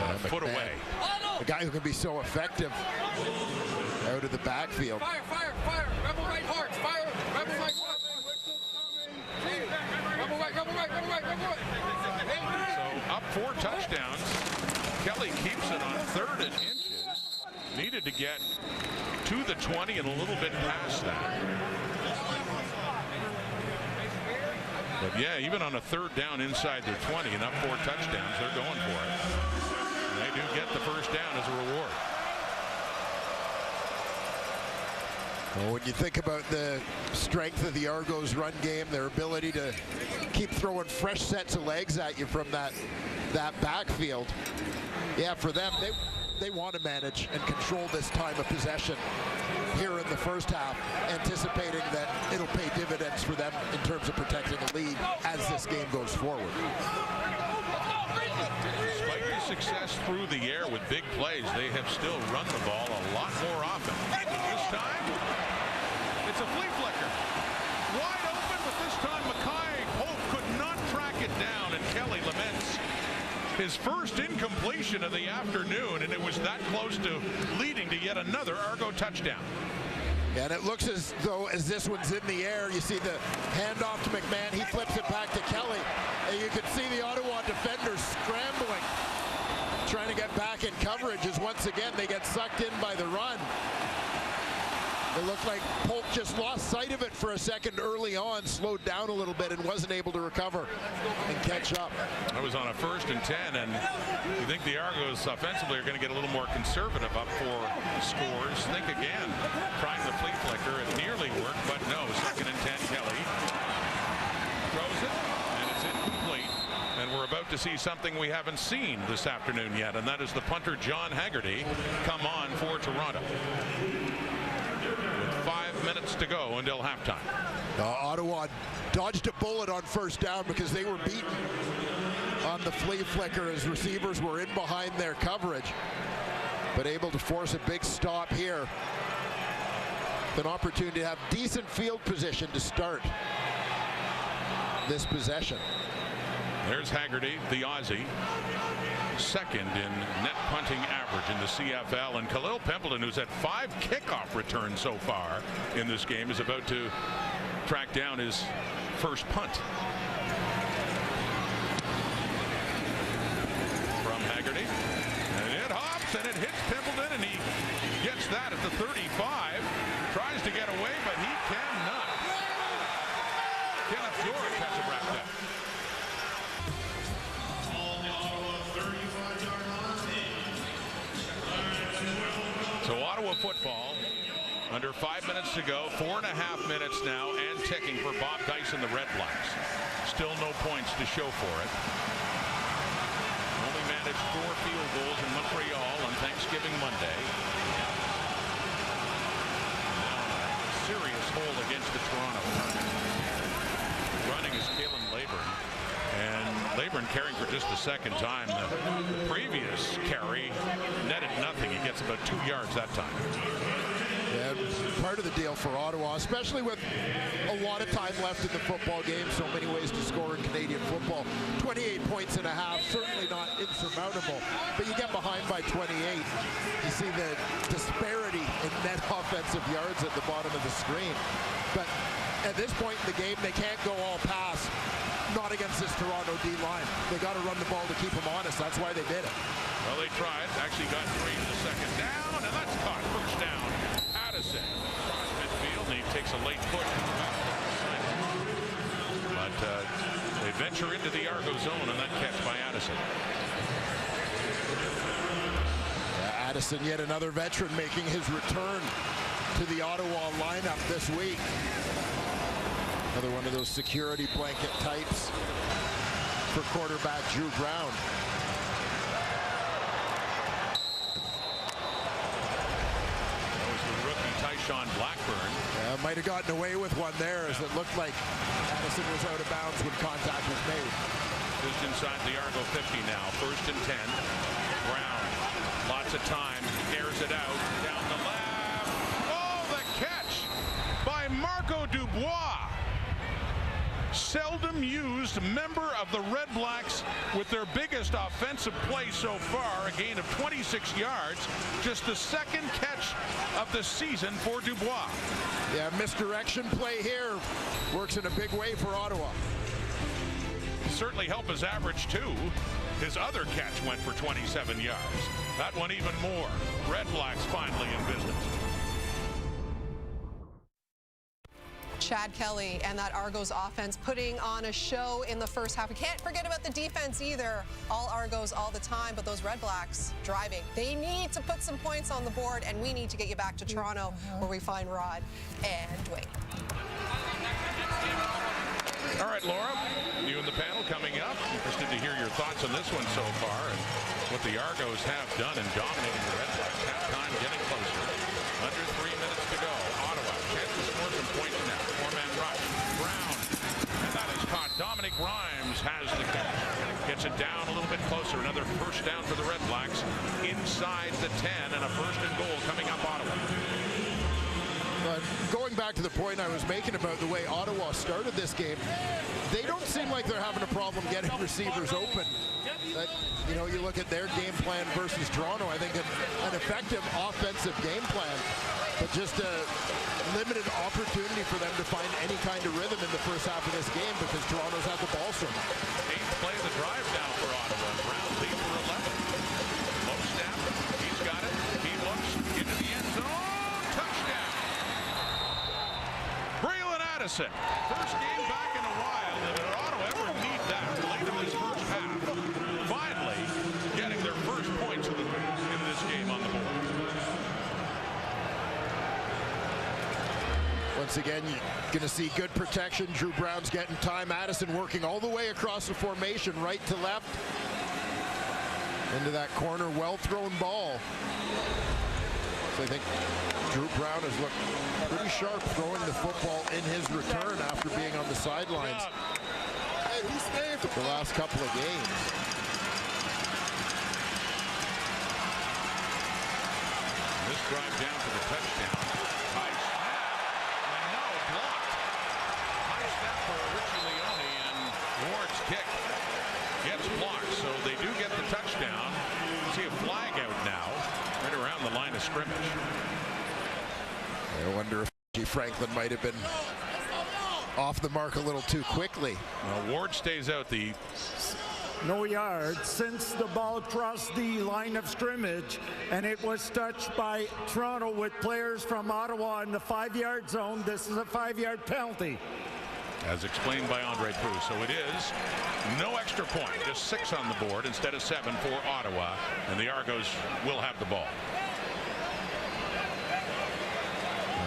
A foot away. A guy who can be so effective out of the backfield. Fire, fire, fire. Rebel right hearts. Fire. Rebel right hearts. Rebel right, rebel right, rebel right, rebel right. So up 4 touchdowns. Kelly keeps it on 3rd and inches. Needed to get to the 20 and a little bit past that. But yeah, even on a 3rd down inside their 20 and up 4 touchdowns, they're going for it. And they do get the first down as a reward. Well, when you think about the strength of the Argos run game, their ability to keep throwing fresh sets of legs at you from that backfield, yeah, for them, they want to manage and control this time of possession here in the first half, anticipating that it'll pay dividends for them in terms of protecting the lead as this game goes forward. Despite the success through the air with big plays, they have still run the ball a lot more often. This time, it's a flea flicker. Wide open, but this time Mackay Hope could not track it down, and Kelly laments his first incompletion of the afternoon, and it was that close to leading to yet another Argo touchdown. And it looks as though as this one's in the air, you see the handoff to McMahon, he flips it back to Kelly, and you can see the Ottawa defenders scrambling, trying to get back in coverage as once again they get sucked in by the run. It looked like Polk just lost sight of it for a second early on, slowed down a little bit and wasn't able to recover and catch up. That was on a 1st and 10, and you think the Argos offensively are going to get a little more conservative up for scores. Think again, trying the flea flicker. It nearly worked, but no. 2nd and 10, Kelly throws it, and it's incomplete. And we're about to see something we haven't seen this afternoon yet, and that is the punter John Haggerty come on for Toronto. 5 minutes to go until halftime. Ottawa dodged a bullet on 1st down because they were beaten on the flea flicker as receivers were in behind their coverage, but able to force a big stop here. An opportunity to have decent field position to start this possession. There's Haggerty, the Aussie, second in net punting average in the CFL, and Khalil Pimpleton, who's had 5 kickoff returns so far in this game, is about to track down his first punt. From Haggerty, and it hops and it hits Pimpleton, and he gets that at the 35. Tries to get away, but he cannot. Kenneth George has it wrapped up. So Ottawa football, under 5 minutes to go, 4.5 minutes now, and ticking for Bob Dice and the Red Blacks. Still no points to show for it. Only managed 4 field goals in Montreal on Thanksgiving Monday. Serious hole against the Toronto Argonauts. Running is Kalen Leyburn, and Leyburn carrying for just the second time. The previous carry netted nothing. He gets about 2 yards that time. Yeah, part of the deal for Ottawa, especially with a lot of time left in the football game, so many ways to score in Canadian football. 28 points and a half, certainly not insurmountable, but you get behind by 28. You see the disparity in net offensive yards at the bottom of the screen. But at this point in the game, they can't go all pass, not against this Toronto D-line. They got to run the ball to keep them honest. That's why they did it. Well, they tried. Actually got 3 in the second down, and that's caught. First down. Addison across midfield, and he takes a late push. But they venture into the Argo zone on that catch by Addison. Addison, yet another veteran, making his return to the Ottawa lineup this week. Another one of those security blanket types for quarterback Drew Brown. That was the rookie Tyshawn Blackburn. Might have gotten away with one there, as it looked like Addison was out of bounds when contact was made. Just inside the Argo 50 now. 1st and 10. Brown, lots of time, airs it out down the left. Oh, the catch by Marco Dubois. Seldom used member of the Red Blacks with their biggest offensive play so far, a gain of 26 yards, just the 2nd catch of the season for Dubois. Yeah, misdirection play here works in a big way for Ottawa. Certainly help his average too. His other catch went for 27 yards. That one even more. Red Blacks finally in business. Chad Kelly and that Argos offense putting on a show in the first half. We can't forget about the defense either. All Argos all the time, but those Red Blacks driving. They need to put some points on the board, and we need to get you back to Toronto where we find Rod and Dwayne. All right, Laura, you and the panel coming up. Interested to hear your thoughts on this one so far and what the Argos have done in dominating the Red Blacks. Halftime getting closer. Under 3 minutes to go. Ottawa chance to score some points now. 4-man rush. Brown. And that is caught. Dominic Rhymes has the catch. Gets it down a little bit closer. Another first down for the Red Blacks. Inside the 10 and a 1st and goal coming up Ottawa. But going back to the point I was making about the way Ottawa started this game, they don't seem like they're having a problem getting receivers open. But, you know, you look at their game plan versus Toronto, I think an effective offensive game plan, but just a limited opportunity for them to find any kind of rhythm in the first half of this game because Toronto's had the ball so much. 8th play of the drive now for Ottawa. Brown lead for 11. Low snap. He's got it. He looks into the end zone. Touchdown. Braylon Addison. First game back in a while. And did Ottawa ever need that late in this first half? Finally getting their first points in this game on the board. Once again, you're going to see good protection. Drew Brown's getting time. Addison working all the way across the formation, right to left. Into that corner, well-thrown ball. So I think Drew Brown has looked pretty sharp throwing the football in his return after being on the sidelines the last couple of games. This drive down for the touchdown. High snap. And no, blocked. High snap for Richie Leone, and Ward's kick gets blocked, so they do get the touchdown. See a flag out now, right around the line of scrimmage. I wonder if Franklin might have been off the mark a little too quickly. Well, Ward stays out. The No yards since the ball crossed the line of scrimmage, and it was touched by Toronto with players from Ottawa in the 5-yard zone. This is a 5-yard penalty. As explained by Andre Proulx. So it is no extra point, just 6 on the board instead of 7 for Ottawa, and the Argos will have the ball.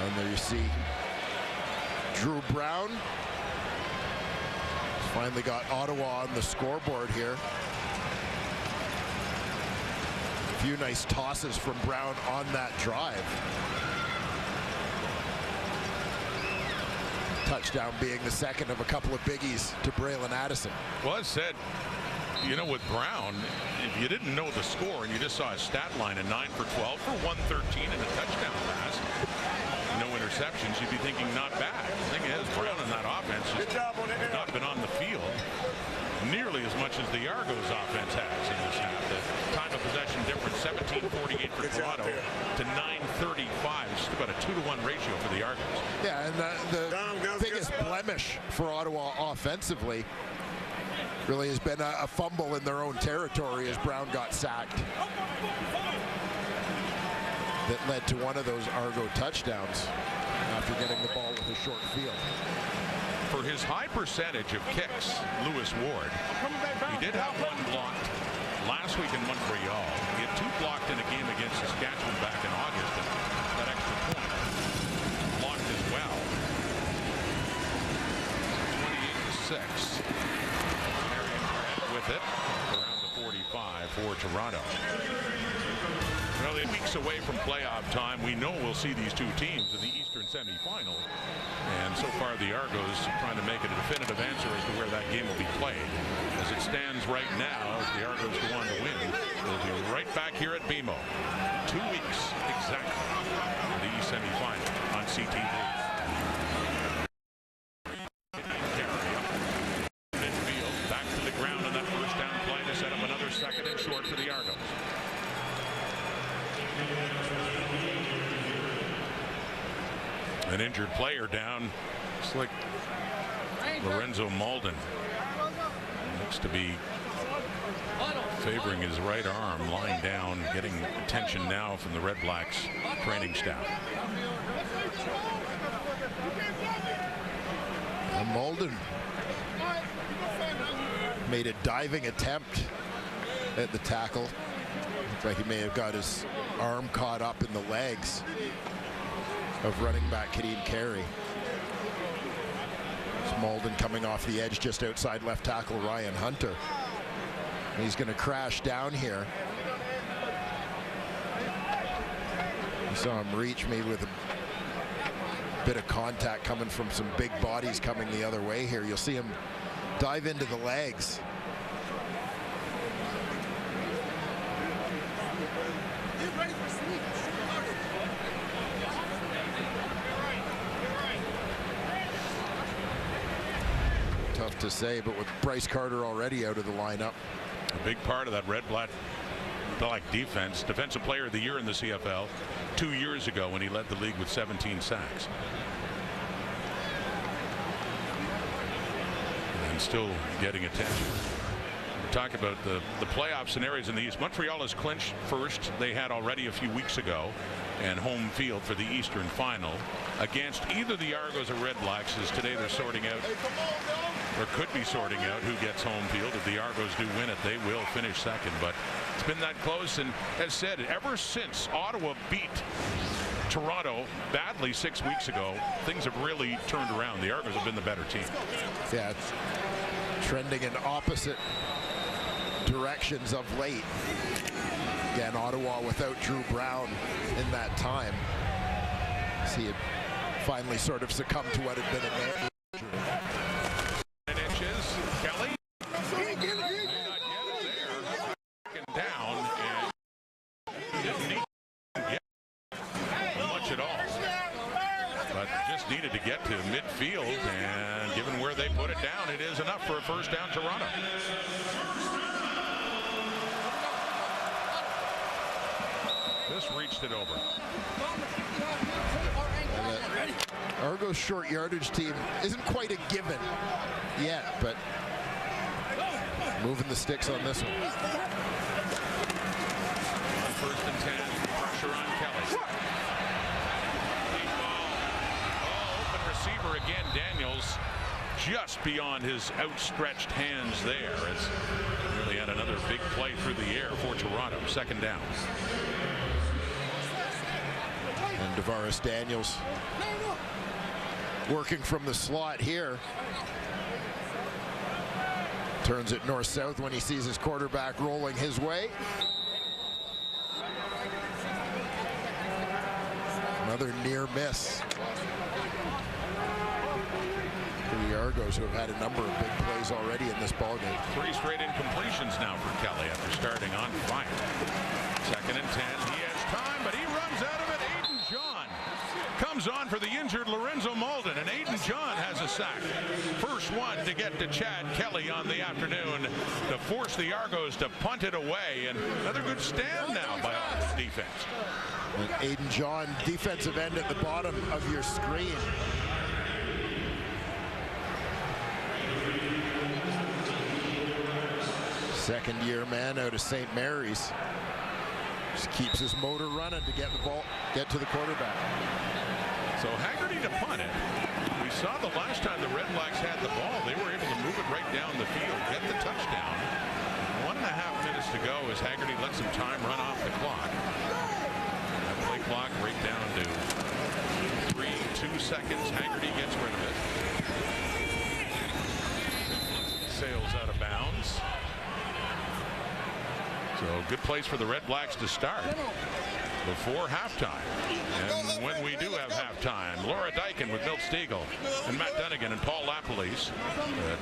And there you see Drew Brown finally got Ottawa on the scoreboard here. A few nice tosses from Brown on that drive. Touchdown being the second of a couple of biggies to Braylon Addison. Well, as said, you know, with Brown, if you didn't know the score and you just saw his stat line of 9 for 12 for 113 and a touchdown pass, no interceptions, you'd be thinking not bad. The thing is, Brown in that offense has not been on the field nearly as much as the Argos offense has in this half. The time of possession difference, 17:48 for Toronto to 9:35. It's just about a 2-to-1 ratio for the Argos. Yeah, and the biggest blemish for Ottawa offensively really has been a fumble in their own territory as Brown got sacked. That led to one of those Argo touchdowns after getting the ball with a short field. For his high percentage of kicks, Lewis Ward, he did have 1 blocked last week in Montreal. He had 2 blocked in a game against Saskatchewan back in August, and that extra point blocked as well. 28-6. With it around the 45 for Toronto. Well, 8 weeks away from playoff time, we know we'll see these two teams in the Eastern semifinal. And so far, the Argos trying to make it a definitive answer as to where that game will be played. As it stands right now, if the Argos go on to win, they'll be right back here at BMO. 2 weeks exactly for the East semifinal on CTV. Midfield, back to the ground on that first down play to set up another 2nd and short for the Argos. An injured player down. It's like Lorenzo Malden. Looks to be favoring his right arm, lying down, getting attention now from the Red Blacks training staff. And Malden made a diving attempt at the tackle. Looks like he may have got his arm caught up in the legs of running back Kadeem Carey. It's Malden coming off the edge just outside left tackle Ryan Hunter. He's going to crash down here. You saw him reach me with a bit of contact coming from some big bodies coming the other way here. You'll see him dive into the legs. Tough to say, but with Bryce Carter already out of the lineup. A big part of that Red Black defense. Defensive Player of the Year in the CFL 2 years ago when he led the league with 17 sacks. And still getting attention. We talk about the playoff scenarios in the East. Montreal has clinched first. They had already a few weeks ago, and home field for the Eastern final against either the Argos or Red Blacks, as today they're sorting out, or could be sorting out, who gets home field. If the Argos do win it, they will finish second. But it's been that close, and as said, ever since Ottawa beat Toronto badly 6 weeks ago, things have really turned around. The Argos have been the better team. Yeah, it's trending in opposite directions of late. Again, Ottawa without Drew Brown in that time. He had finally sort of succumbed to what had been a man. 10 inches, Kelly. May not get it there. Second down, and didn't need to get much at all. But just needed to get to midfield, and given where they put it down, it is enough for a first down, Toronto. Just reached it over. Argo's short yardage team isn't quite a given yet, but moving the sticks on this one. First and 10, pressure on Kelly. Deep ball. Oh, open receiver again, Daniels. Just beyond his outstretched hands there. As really had another big play through the air for Toronto. Second down. And Devaris Daniels working from the slot here. Turns it north-south when he sees his quarterback rolling his way. Another near miss. The Argos, who have had a number of big plays already in this ballgame. 3 straight incompletions now for Kelly after starting on fire. Second and 10. He has time, but he runs out of it. Aiden John comes on for the injured Lorenzo Malden, and Aiden John has a sack. First one to get to Chad Kelly on the afternoon to force the Argos to punt it away. And another good stand now by Ottawa's defense. And Aiden John, defensive end at the bottom of your screen. Second-year man out of St. Mary's. Just keeps his motor running to get the ball, get to the quarterback. So Haggerty to punt it. We saw the last time the REDBLACKS had the ball, they were able to move it right down the field, get the touchdown. 1.5 minutes to go as Haggerty lets some time run off the clock. That play clock right down to 2 seconds. Haggerty gets rid of it. Sails out of bounds. So good place for the REDBLACKS to start before halftime. And when we do have halftime, Laura Dykin with Milt Stegall and Matt Dunnigan and Paul Lapalisse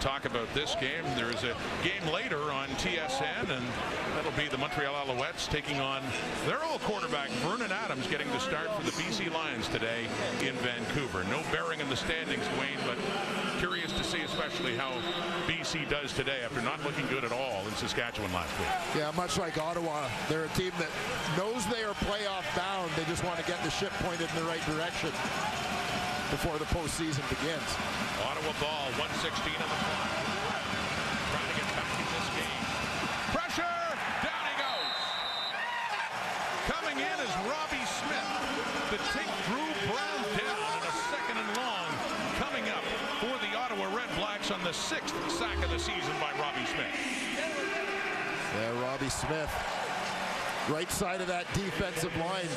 talk about this game. There is a game later on TSN, and that'll be the Montreal Alouettes taking on their old quarterback, Vernon Adams, getting the start for the BC Lions today in Vancouver. No bearing in the standings, Wayne, but curious to see especially how BC does today after not looking good at all in Saskatchewan last week. Yeah, much like Ottawa, they're a team that knows they are playoff bound. They just want to get the ship pointed in the right direction before the postseason begins. Ottawa ball, 1:16 on the clock. Trying to get back in this game. Pressure! Down he goes! Coming in is Robbie Smith to take Drew Brown down in a second and long. Coming up for the Ottawa REDBLACKS on the 6th sack of the season by Robbie Smith. Yeah, Robbie Smith, right side of that defensive line,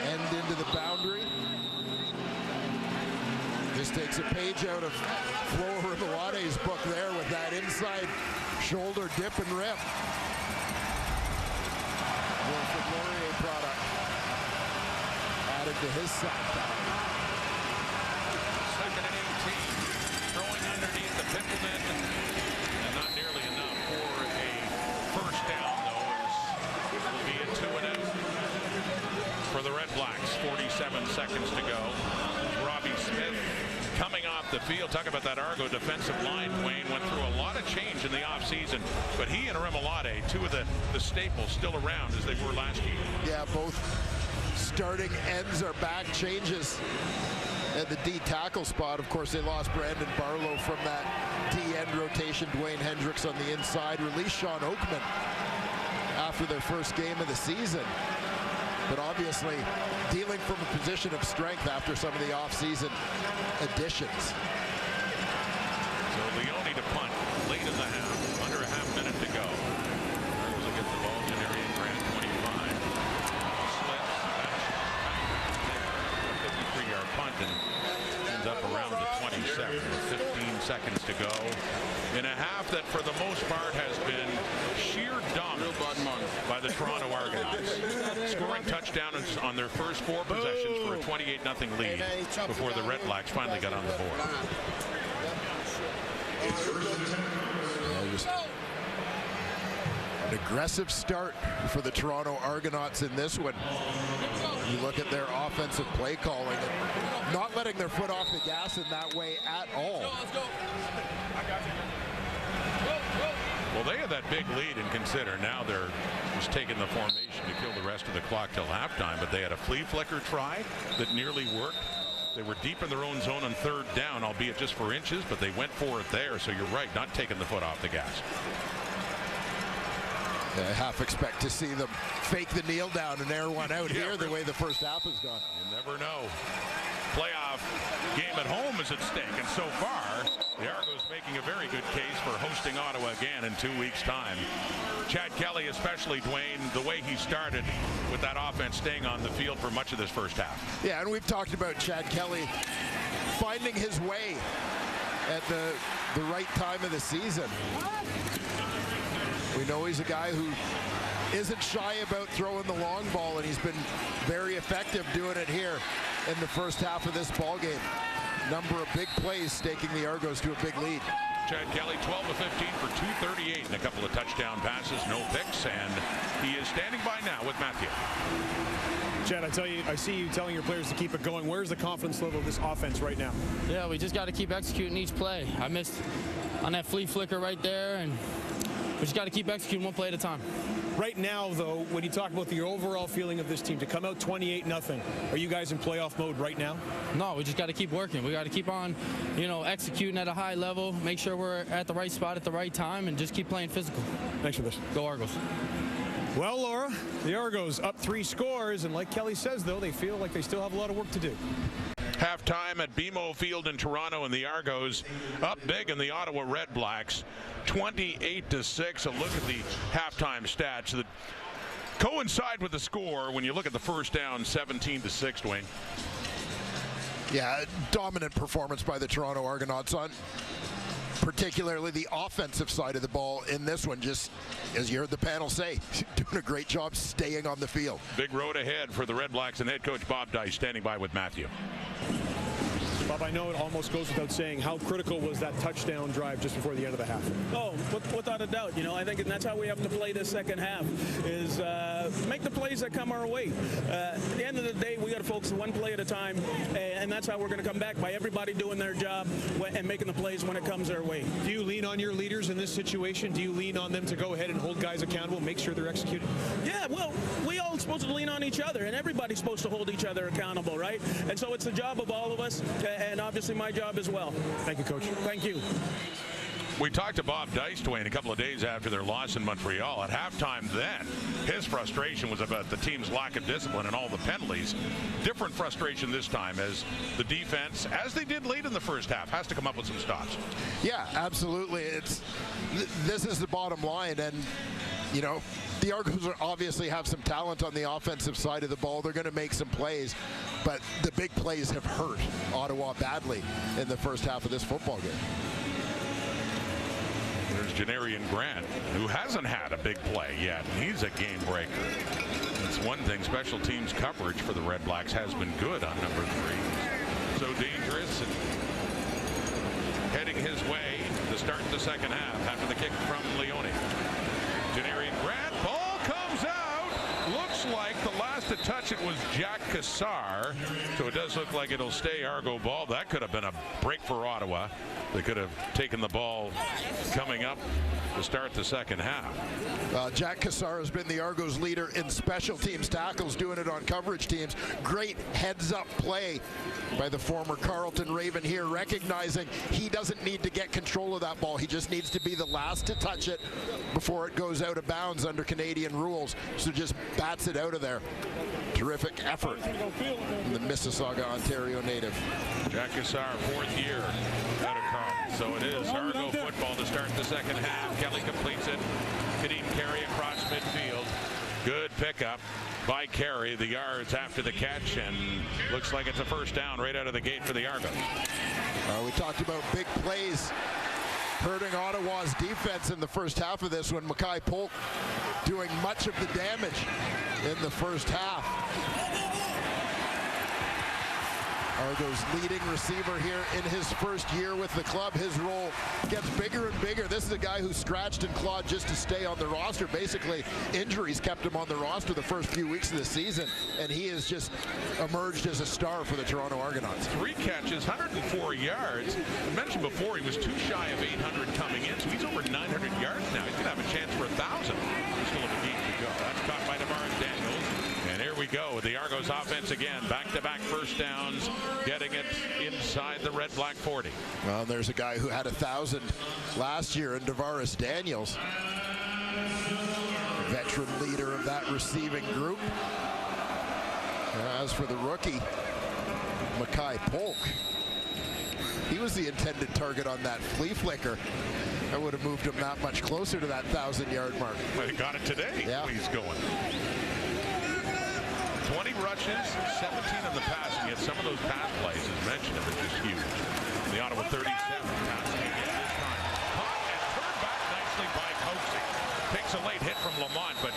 end into the boundary. Just takes a page out of Flo Rivalade's book there with that inside shoulder dip and rip. Wilfred Laurier product added to his sack count. Second and 18, throwing underneath the Pimpleton, and not nearly enough for a first down, though, as it will be a 2-and-out for the REDBLACKS. 47 seconds to go. Robbie Smith coming off the field. Talk about that Argo defensive line. Wayne went through a lot of change in the offseason, but he and Remalade, two of the staples, still around as they were last year. Yeah, both starting ends are back. Changes at the D tackle spot. Of course, they lost Brandon Barlow from that D end rotation. Dwayne Hendricks on the inside. Released Sean Oakman after their first game of the season. But obviously dealing from a position of strength after some of the off-season additions. So Leone to punt late in the half. Under a half minute to go. Argos will get the ball to Arian Grant, 25. Slips. A 53-yard punt and ends up around the 27 with 15 seconds to go. In a half that for the most part has been sheer dominance by the Toronto Argonauts. Scoring touchdowns on their first 4 possessions for a 28-0 lead before the REDBLACKS finally got on the board. An aggressive start for the Toronto Argonauts in this one. You look at their offensive play calling, and not letting their foot off the gas in that way at all. Well, they had that big lead, and consider now they're just taking the formation to kill the rest of the clock till halftime. But they had a flea flicker try that nearly worked. They were deep in their own zone on third down, albeit just for inches, but they went for it there. So you're right, not taking the foot off the gas. I half expect to see them fake the kneel down and air one out here the way the first half has gone. You never know. Playoff game at home is at stake, and so far the Argos making a very good case for hosting Ottawa again in 2 weeks' time. Chad Kelly especially, Dwayne, the way he started with that offense staying on the field for much of this first half. Yeah, and we've talked about Chad Kelly finding his way at the right time of the season. We know he's a guy who isn't shy about throwing the long ball, and he's been very effective doing it here in the first half of this ball game. Number of big plays staking the Argos to a big lead. Chad Kelly 12 of 15 for 238 and a couple of touchdown passes, no picks, and he is standing by now with Matthew. Chad, I see you telling your players to keep it going. Where's the confidence level of this offense right now? Yeah, we just got to keep executing each play. I missed on that flea flicker right there, and we just got to keep executing one play at a time. Right now, though, when you talk about the overall feeling of this team, to come out 28-0, are you guys in playoff mode right now? No, we just got to keep working. We got to keep on, executing at a high level, make sure we're at the right spot at the right time, and just keep playing physical. Thanks for this. Go Argos. Well, Laura, the Argos up 3 scores, and like Kelly says, though, they feel like they still have a lot of work to do. Halftime at BMO Field in Toronto, and the Argos up big in the Ottawa REDBLACKS, 28-6. A look at the halftime stats that coincide with the score when you look at the first down, 17-6, Dwayne. Yeah, dominant performance by the Toronto Argonauts on particularly the offensive side of the ball in this one. Just as you heard the panel say, doing a great job staying on the field. Big road ahead for the REDBLACKS, and head coach Bob Dice standing by with Matthew. Bob, I know it almost goes without saying, how critical was that touchdown drive just before the end of the half? Oh, without a doubt. I think that's how we have to play this second half, is make the plays that come our way. At the end of the day, we got to focus one play at a time, and that's how we're going to come back, by everybody doing their job and making the plays when it comes our way. Do you lean on your leaders in this situation? Do you lean on them to go ahead and hold guys accountable, make sure they're executing? Yeah, well, we all supposed to lean on each other, and everybody's supposed to hold each other accountable, right? And so it's the job of all of us, and obviously my job as well. Thank you, Coach. Thank you. We talked to Bob Dice, Dwayne, a couple of days after their loss in Montreal. At halftime then, his frustration was about the team's lack of discipline and all the penalties. Different frustration this time, as the defense, as they did late in the first half, has to come up with some stops. Yeah, absolutely. This is the bottom line, and the Argos obviously have some talent on the offensive side of the ball. They're going to make some plays, but the big plays have hurt Ottawa badly in the first half of this football game. There's Janarian Grant, who hasn't had a big play yet. He's a game breaker. It's one thing, special teams coverage for the REDBLACKS has been good on number 3. So dangerous, and heading his way to start the second half after the kick from Leone. Janarian Grant, ball comes out. Looks like the last to touch it was Jack Cassar. So it does look like it'll stay Argo ball. That could have been a break for Ottawa. They could have taken the ball coming up to start the second half. Jack Cassar has been the Argos leader in special teams tackles, doing it on coverage teams. Great heads-up play by the former Carleton Raven here, recognizing he doesn't need to get control of that ball. He just needs to be the last to touch it before it goes out of bounds under Canadian rules. So just bats it out of there. Terrific effort from the Mississauga, Ontario native. Jack Cassar, 4th year out of Carleton. So it is Argo football to start the second half. Kelly completes it. Kadeem Carey across midfield. Good pickup by Carey, the yards after the catch, and looks like it's a first down right out of the gate for the Argos. We talked about big plays hurting Ottawa's defense in the first half of this one. Mackay Polk doing much of the damage in the first half. Argo's leading receiver here in his first year with the club. His role gets bigger and bigger. This is a guy who scratched and clawed just to stay on the roster. Basically, injuries kept him on the roster the first few weeks of the season, and he has just emerged as a star for the Toronto Argonauts. 3 catches, 104 yards. I mentioned before he was too shy of 800 coming in, so he's over 900 yards now. He's going to have a chance for 1,000. There's still a game to go. That's caught by Daniels. And here we go. The Argos offense again. Back-to-back first downs, getting it inside the Red Black 40. Well, there's a guy who had 1,000 last year in Daniels, veteran leader of that receiving group. As for the rookie, Mackay Polk, he was the intended target on that flea flicker. I would have moved him that much closer to that 1,000-yard mark. Well, he got it today. Yeah. He's going. 20 rushes, 17 on the passing, yet some of those pass plays, as mentioned, have been just huge. The Ottawa 37 passing again this time. Caught and turned back nicely by Coxie. Takes a late hit from Lamont, but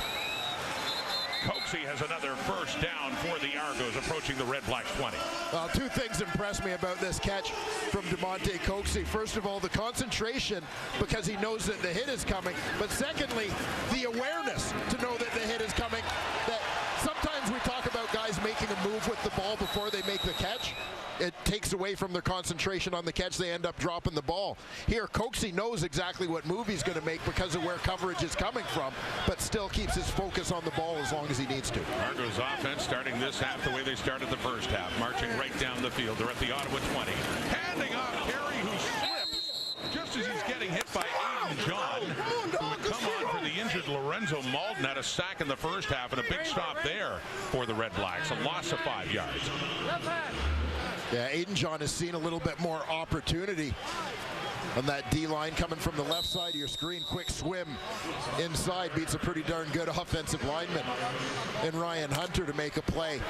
Coxie has another first down for the Argos, approaching the Red Blacks 20. Well, 2 things impressed me about this catch from DeMonte Coxie. First of all, the concentration, because he knows that the hit is coming. But secondly, the awareness to know that the hit is coming. That sometimes we talk about guys making a move with the ball before they make the catch. It takes away from their concentration on the catch. They end up dropping the ball. Here, Coxie knows exactly what move he's going to make because of where coverage is coming from, but still keeps his focus on the ball as long as he needs to. Argos offense starting this half the way they started the first half, marching right down the field. They're at the Ottawa 20. Handing off Carey, who slips just as he's getting hit by Aiden John, who would come on for the injured Lorenzo Malden. Had a sack in the first half and a big stop there for the Red Blacks. A loss of 5 yards. Yeah, Aiden John has seen a little bit more opportunity on that D-line coming from the left side of your screen. Quick swim inside, beats a pretty darn good offensive lineman in Ryan Hunter to make a play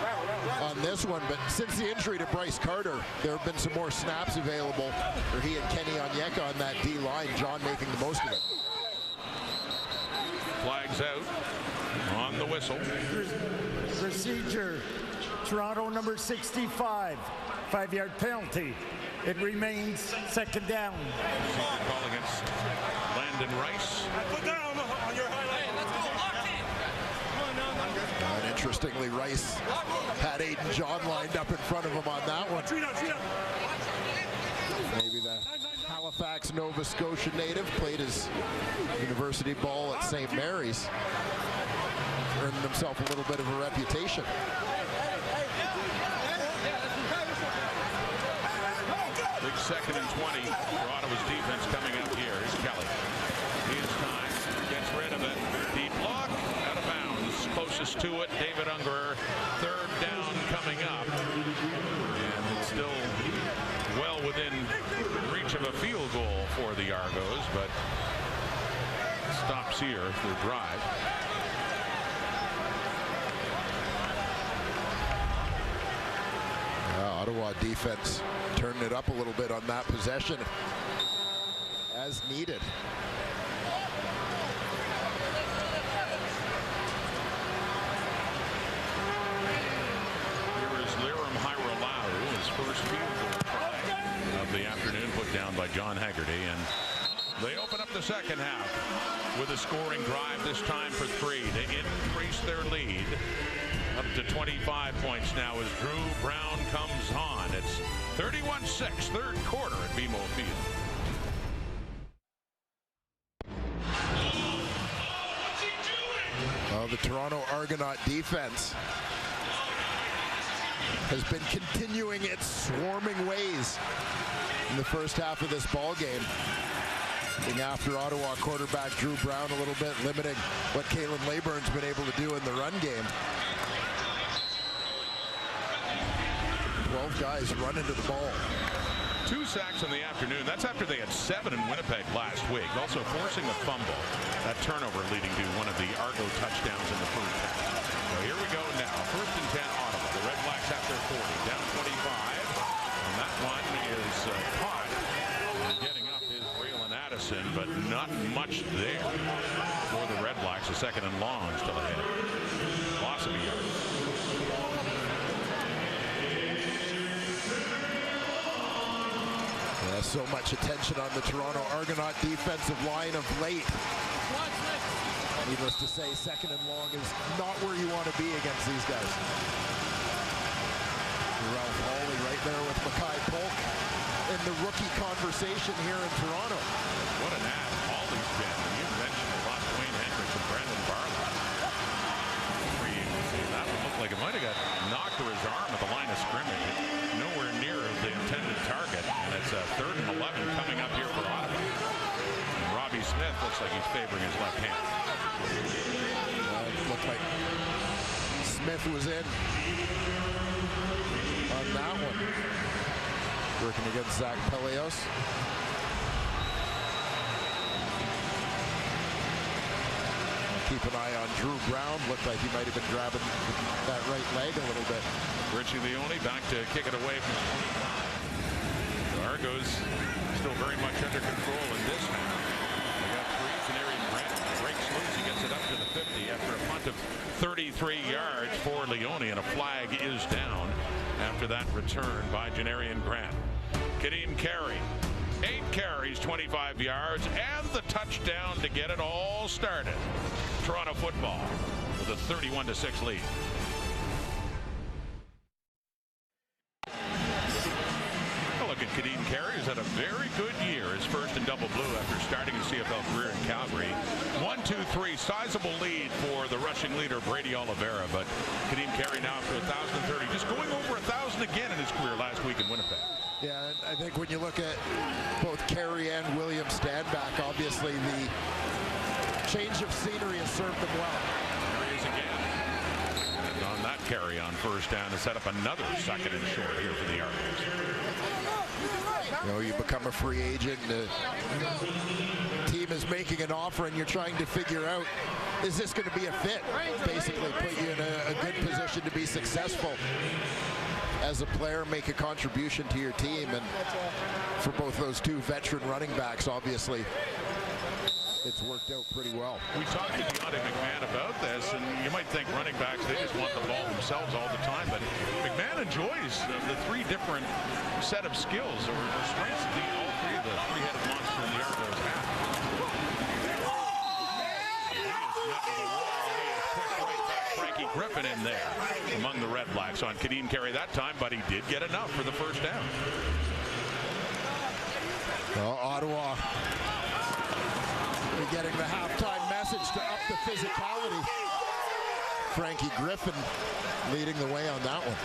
on this one. But since the injury to Bryce Carter, there have been some more snaps available for he and Kenny Onyeka on that D-line. John making the most of it. Flags out on the whistle. Procedure, Toronto number 65. 5-yard penalty. It remains second down. Procedure call against Landon Rice. Put that on your highlight. Let's go. Lock in. And interestingly, Rice had Aiden John lined up in front of him on that one. Maybe the Halifax, Nova Scotia native played his university ball at St. Mary's. Earned himself a little bit of a reputation. Big 2nd and 20 for Ottawa's defense coming up here. Here's Kelly. He has time. Gets rid of it. Deep block. Out of bounds. Closest to it, David Ungerer. 3rd down coming up. And it's still well within reach of a field goal for the Argos, but stops here for the drive. Ottawa defense turning it up a little bit on that possession as needed. Here is Liram Hairolau, his first field goal try of the afternoon, put down by John Haggerty, and they open up the second half with a scoring drive, this time for 3 to increase their lead up to 25 points now as Drew Brown comes on. It's 31-6, 3rd quarter at BMO Field. Well, the Toronto Argonaut defense has been continuing its swarming ways in the first half of this ball game. Getting after Ottawa quarterback Drew Brown a little bit, limiting what Kalen Layburn's been able to do in the run game. 12 guys run into the ball. 2 sacks in the afternoon. That's after they had 7 in Winnipeg last week. Also forcing a fumble. That turnover leading to one of the Argo touchdowns in the first half. So here we go now. 1st and 10 Ottawa. The Red Blacks have their 40. Down 25. And that one is caught. And getting up is Braylon Addison, but not much there for the Red Blacks. A 2nd and long still ahead. Loss of a yard. So much attention on the Toronto Argonaut defensive line of late. Needless to say, second and long is not where you want to be against these guys. Ralph Hawley right there with Mackay Polk in the rookie conversation here in Toronto. What an ad Hawley's been. You mentioned the lost Wayne Hendricks and Brandon Barlow. That would look like it might have got knocked or his arm at the line of scrimmage. Nowhere near the intended target. And it's a 3rd and 11 coming up here for Ottawa. And Robbie Smith looks like he's favoring his left hand. It looked like Smith was in on that one. Working against Zach Peleos. Keep an eye on Drew Brown. Looked like he might have been grabbing that right leg a little bit. Richie Leone back to kick it away from the Argos. Still very much under control in this half. They got 3. Janarian Grant breaks loose. He gets it up to the 50 after a punt of 33 yards for Leone, and a flag is down after that return by Janarian Grant. Kadeem Carey, 8 carries, 25 yards, and the touchdown to get it all started. Toronto football with a 31-6 lead. Look at Kadeem Carey, who's had a very good year. His first in double blue after starting his CFL career in Calgary. 1-2-3, sizable lead for the rushing leader Brady Oliveira, but Kadeem Carey now up to 1,030, just going over 1,000 again in his career last week in Winnipeg. Yeah, I think when you look at both Carey and William Stanback, obviously the change of scenery has served them well. There he is again. And on that carry on first down to set up another 2nd and short here for the Argos. You know, you become a free agent, the team is making an offer and you're trying to figure out, is this going to be a fit? Basically put you in a good position to be successful as a player, make a contribution to your team. And for both those 2 veteran running backs, obviously it's worked out pretty well. We talked to Deontay McMahon about this, and you might think running backs, they just want the ball themselves all the time, but McMahon enjoys the 3 different set of skills or strengths that all 3 of the 3-headed monster in the Argos have. Frankie Griffin in there among the Red Blacks on Kadeem Carey that time, but he did get enough for the first down. Well, Ottawa getting the halftime message to up the physicality. Frankie Griffin leading the way on that one.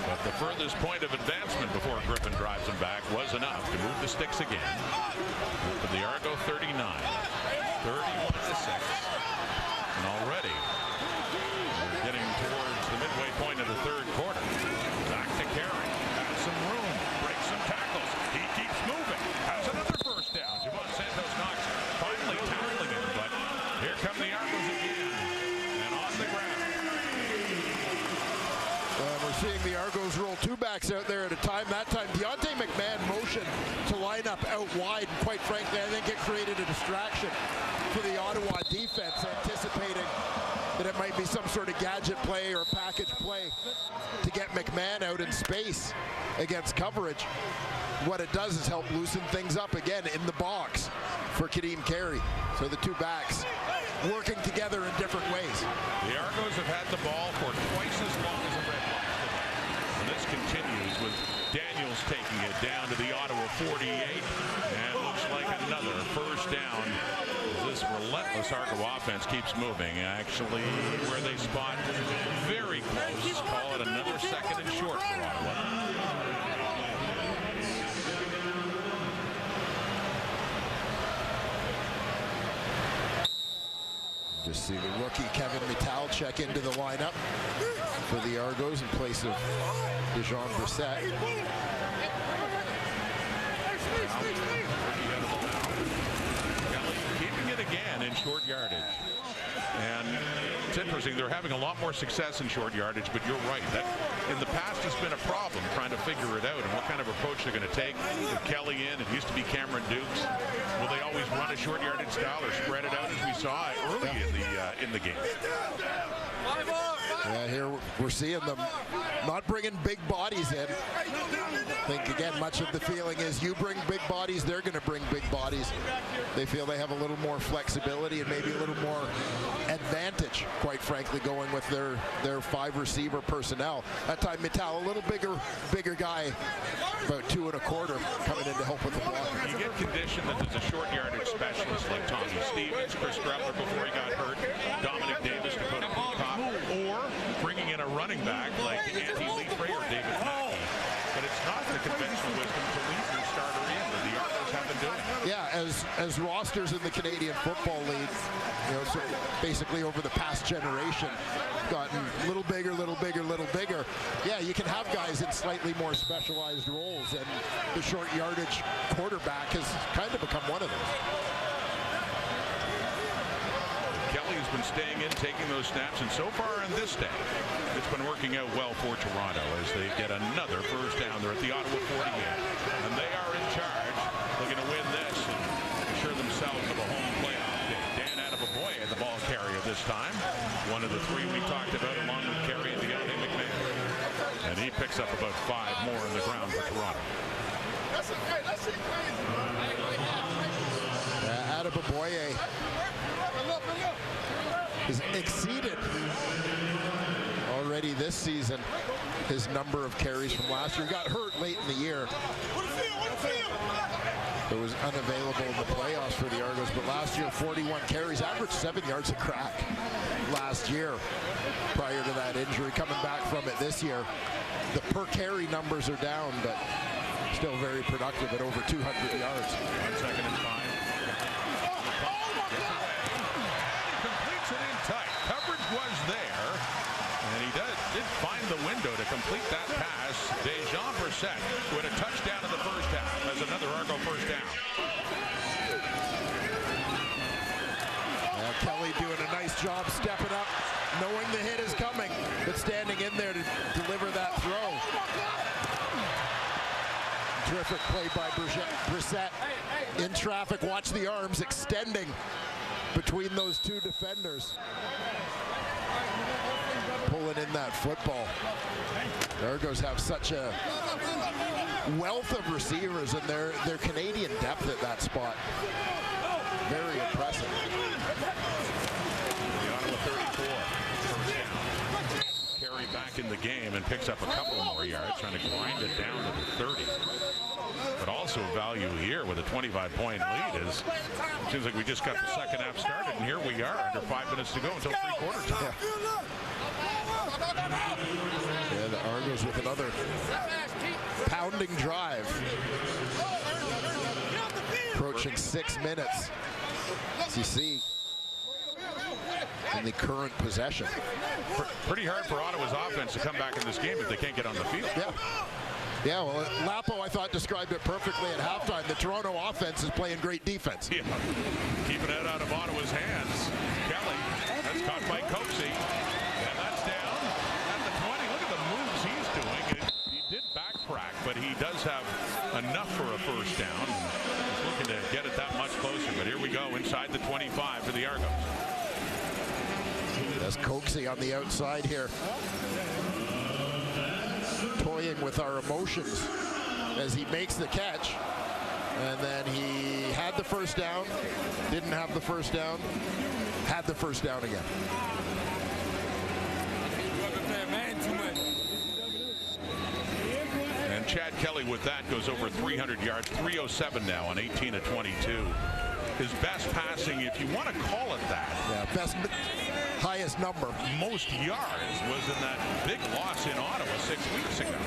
But the furthest point of advancement before Griffin drives him back was enough to move the sticks again. For the Argo 39, 31-6. And already we're getting towards the midway point of the 3rd quarter. Back to Carey. Has some room. Breaks some tackles. He keeps moving. Has another first down. Javon Santos Knox finally tackling him. But here come the Argos again. And on the ground. We're seeing the Argos roll 2 backs out there at a time. That time, Deontay McMahon motioned to line up out wide. And quite frankly, I think it created a distraction for the Ottawa defense, anticipating that it might be some sort of gadget play or package play to get McMahon out in space against coverage. What it does is help loosen things up again in the box for Kadeem Carey. So the 2 backs working together in different ways. The Argos have had the ball for twice as long as the Red Blacks today. And this continues with Daniels taking it down to the Ottawa 48. And looks like another first down. This relentless Argo offense keeps moving. Actually, where they spot very close. Call it another 2nd and short for Ottawa. Just see the rookie Kevin Mittal check into the lineup for the Argos in place of Dejon Brissett. Keeping it again in short yardage. And it's interesting, they're having a lot more success in short yardage, but you're right. That in the past has been a problem trying to figure it out and what kind of approach they're going to take with Kelly in. It used to be Cameron Dukes. Will they always run a short yardage style or spread it out as we saw early in the game? Yeah, here we're seeing them not bringing big bodies in. I think, again, much of the feeling is you bring big bodies, they're going to bring big bodies. They feel they have a little more flexibility and maybe a little more advantage, quite frankly, going with their 5 receiver personnel. That time, Mittal, a little bigger guy, about 2 1/4, coming in to help with the block. You get conditioned that there's a short yardage specialist like Tommy Stevens, Chris Greppler before he got hurt, Dominic Davis to put a top, or bringing in a running back like Andy Leafrey or David Mackey. But it's not the conventional wisdom to leave your starter in that the Argos have been doing. Yeah, as rosters in the Canadian Football League, you know, so basically over the past generation, gotten a little bigger. Yeah, you can have guys in slightly more specialized roles, and the short yardage quarterback has kind of become one of those. Kelly's been staying in, taking those snaps, and so far in this day, it's been working out well for Toronto as they get another first down. They're at the Ottawa 48, and they are in charge, looking to win this and assure themselves of a home playoff day. Dan Adebaboye, the ball carrier this time, one of the 3 we talked about, along with Carey and Deontay McMahon, and he picks up about 5 more on the ground for Toronto. Adebaboye has exceeded already this season his number of carries from last year. He got hurt late in the year. It was unavailable in the playoffs for the Argos, but last year 41 carries, averaged 7 yards a crack last year prior to that injury. Coming back from it this year, the per carry numbers are down, but still very productive at over 200 yards. 1 second and 5. Completes it in tight. Coverage was there, and he did find the window to complete that pass. Dejan Brissett with a touchdown in the first half as another Argo first down. Kelly doing a nice job stepping up, knowing the hit is coming, but standing in there to deliver that throw. Terrific play by Brissett in traffic. Watch the arms extending between those 2 defenders. Pulling in that football. The Argos have such a wealth of receivers, and their Canadian depth at that spot. Very impressive. The Ottawa 34, first down. Carey back in the game and picks up a couple more yards, trying to grind it down to the 30. But also value here with a 25-point lead is, it seems like we just got the second half started, and here we are under 5 minutes to go until 3/4 time. Yeah, the Argos with another pounding drive. Approaching 6 minutes. As you see in the current possession. Pretty hard for Ottawa's offense to come back in this game if they can't get on the field. Yeah, well, Lapo, I thought, described it perfectly at halftime. The Toronto offense is playing great defense. Yeah, keeping it out of Ottawa's hands. Kelly, that's caught by Coxie. And that's down at the 20. Look at the moves he's doing. He did backtrack, but he does have enough for a first down. He's looking to get it that much closer. But here we go, inside the 25 for the Argos. That's Coxie on the outside here, toying with our emotions as he makes the catch. And then he had the first down, didn't have the first down, had the first down again. And Chad Kelly with that goes over 300 yards, 307 now on 18 of 22. His best passing, if you want to call it that. Yeah, best, highest number. Most yards was in that big loss in Ottawa 6 weeks ago.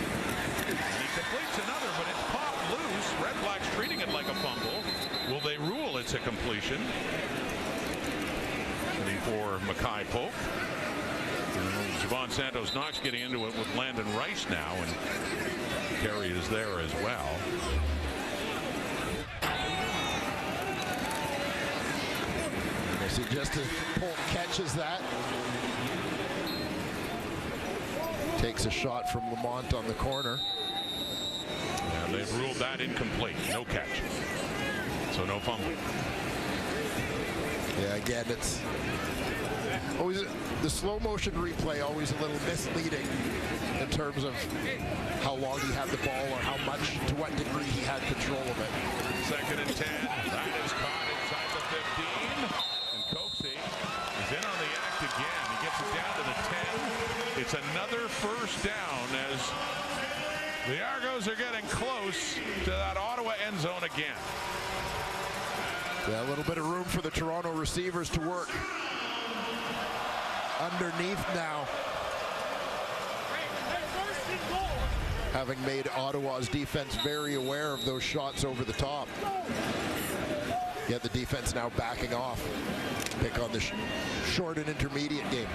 He completes another, but it's popped loose. REDBLACKS treating it like a fumble. Will they rule it's a completion? For Mackay Polk. Javon Santos Knox getting into it with Landon Rice now, and Carey is there as well. So just as Polk catches that, takes a shot from Lamont on the corner. And they've ruled that incomplete. No catch. So no fumble. Yeah, again, it's always the slow motion replay, always a little misleading in terms of how long he had the ball or how much, to what degree he had control of it. 2nd and 10. That is caught inside the 15. And Coxey is in on the act again. He gets it down to the 10. It's another first down as the Argos are getting close to that Ottawa end zone again. Yeah, a little bit of room for the Toronto receivers to work underneath now, having made Ottawa's defense very aware of those shots over the top. Yet the defense now backing off. Pick on the short and intermediate game.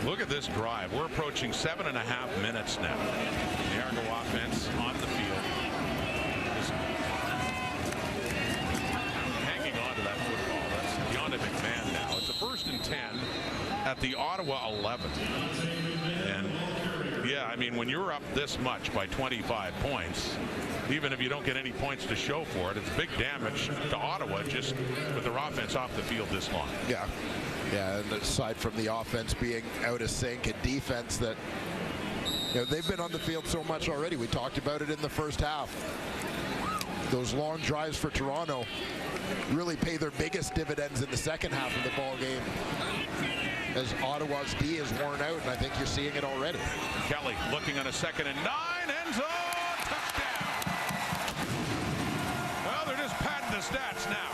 Look at this drive. We're approaching 7.5 minutes now. The Argo offense on the field. Just hanging on to that football. That's Deontay McMahon now. It's a 1st and 10 at the Ottawa 11. And yeah, I mean, when you're up this much by 25 points, even if you don't get any points to show for it, it's big damage to Ottawa just with their offense off the field this long. Yeah. Yeah, and aside from the offense being out of sync and defense that, you know, they've been on the field so much already. We talked about it in the first half. Those long drives for Toronto really pay their biggest dividends in the second half of the ball game, as Ottawa's D is worn out, and I think you're seeing it already. Kelly looking on a 2nd and 9, end zone, touchdown. Well, they're just padding the stats now.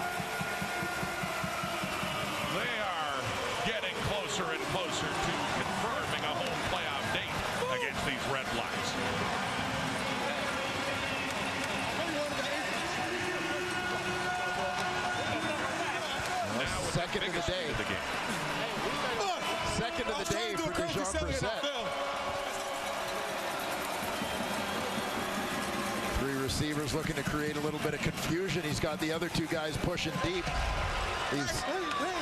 They are getting closer and closer to confirming a home playoff date against these Red Blacks. Now second of the day. Second of the day for Jean Brissett. 3 receivers looking to create a little bit of confusion. He's got the other 2 guys pushing deep. He's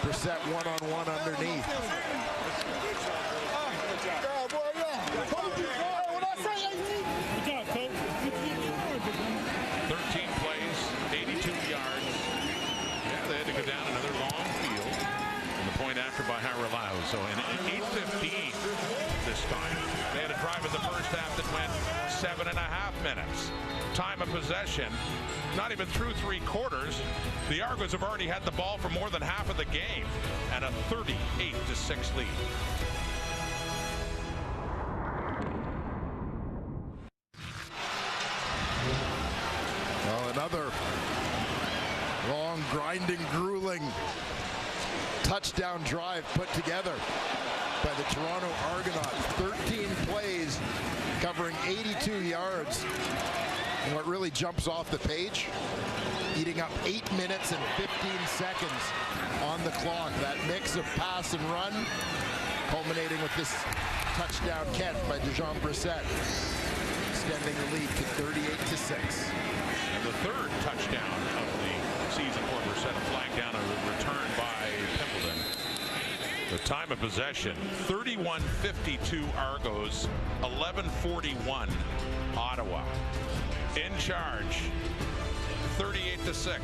Brissett one-on-one underneath. 13 plays, 82 yards. Yeah, they had to go down another long field. And the point after by Haralao. So in 8:15 this time. They had a drive in the first half that went 7.5 minutes. Time of possession, not even through 3 quarters. The Argos have already had the ball for more than half of the game and a 38-6 lead. Well, another long, grinding, grueling touchdown drive put together by the Toronto Argonauts. 13 plays covering 82 yards. And what really jumps off the page, eating up 8 minutes and 15 seconds on the clock. That mix of pass and run, culminating with this touchdown catch by Jean Brissett, extending the lead to 38-6. And the 3rd touchdown of the season for Brissett, a flag down, a return by Pimpleton. The time of possession, 31:52 Argos, 11:41 Ottawa. In charge, 38-6.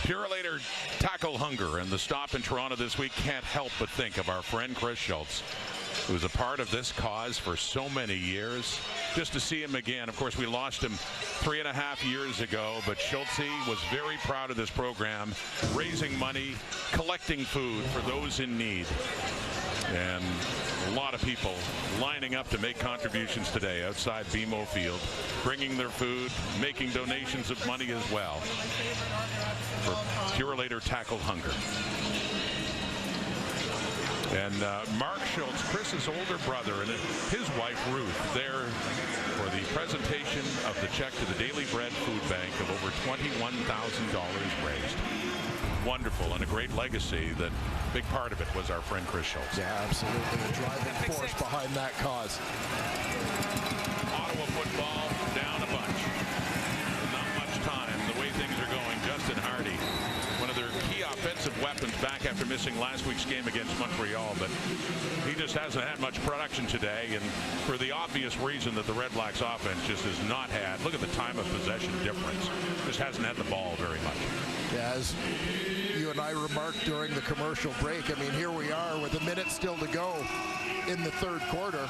Purelator tackle hunger and the stop in Toronto this week. Can't help but think of our friend Chris Schultz, who was a part of this cause for so many years. Just to see him again. Of course, we lost him 3.5 years ago, but Schultz was very proud of this program, raising money, collecting food for those in need. And a lot of people lining up to make contributions today outside BMO Field, bringing their food, making donations of money as well for Purelator Tackle Hunger. And Mark Schultz, Chris's older brother, and his wife Ruth, there for the presentation of the check to the Daily Bread Food Bank of over $21,000 raised. Wonderful, and a great legacy. That big part of it was our friend Chris Schultz. Yeah, absolutely. The driving force behind that cause. Ottawa football down a bunch. Not much time. The way things are going, Justin Hardy, one of their key offensive weapons back after missing last week's game against Montreal, but he just hasn't had much production today, and for the obvious reason that the Red Blacks offense just has not had. Look at the time of possession difference. Just hasn't had the ball very much. Yeah, as you and I remarked during the commercial break, I mean, here we are with a minute still to go in the third quarter.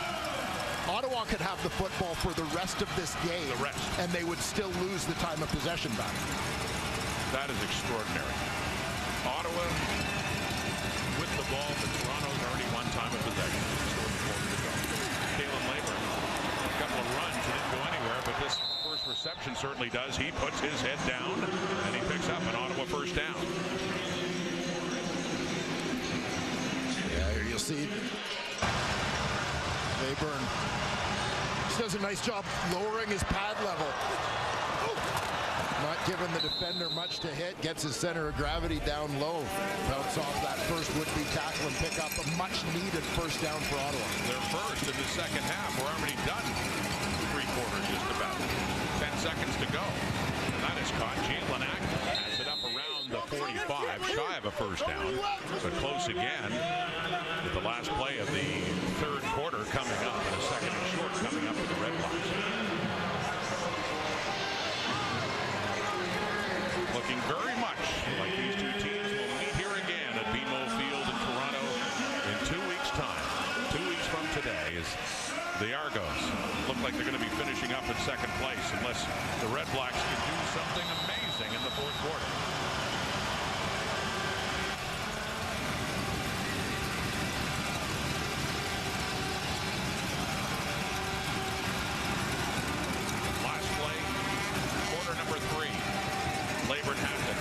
Ottawa could have the football for the rest of this game, and they would still lose the time of possession back. That is extraordinary. Ottawa with the ball, but Toronto's already won time of possession. Kalen Laber, a couple of runs, he didn't go anywhere, but this first reception certainly does. He puts his head down, and he picks up an Ottawa first down. Yeah, here you'll see Leyburn does a nice job lowering his pad level. Not giving the defender much to hit, gets his center of gravity down low. Bounce off that first would-be tackle and pick up a much-needed first down for Ottawa. They're first in the second half. We're already done. 3 quarters just about. 10 seconds to go. And that is caught. Jalen Ackman has it up around the 45, shy of a first down, but close again with the last play of the third quarter coming up, and a second and short coming up for the Red Blacks. Looking very much like these two teams will meet here again at BMO Field in Toronto in 2 weeks' time. 2 weeks from today, as the Argos look like they're going to be finishing up in second place unless the Red Blacks can do something amazing in the fourth quarter. Last play, quarter number 3. Leyburn has it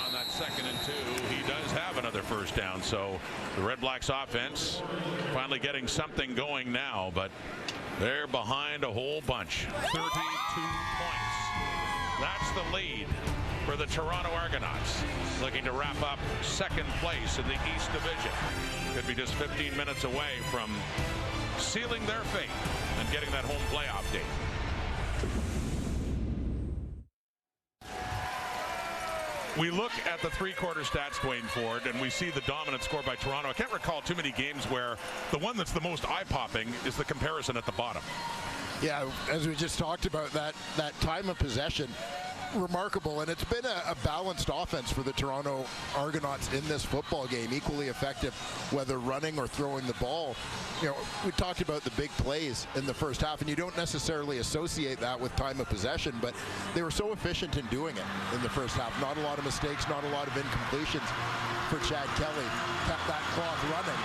on that 2nd and 2. He does have another first down, so the Red Blacks offense finally getting something going now, but they're behind a whole bunch. 32 points. That's the lead for the Toronto Argonauts, looking to wrap up second place in the East Division. Could be just 15 minutes away from sealing their fate and getting that home playoff date. We look at the three-quarter stats, Dwayne Ford, and we see the dominant score by Toronto. I can't recall too many games where the one that's the most eye-popping is the comparison at the bottom. Yeah, as we just talked about, that time of possession, remarkable, and it's been a balanced offense for the Toronto Argonauts in this football game, equally effective whether running or throwing the ball. You know, we talked about the big plays in the first half, and you don't necessarily associate that with time of possession, but they were so efficient in doing it in the first half. Not a lot of mistakes, not a lot of incompletions for Chad Kelly. Kept that clock running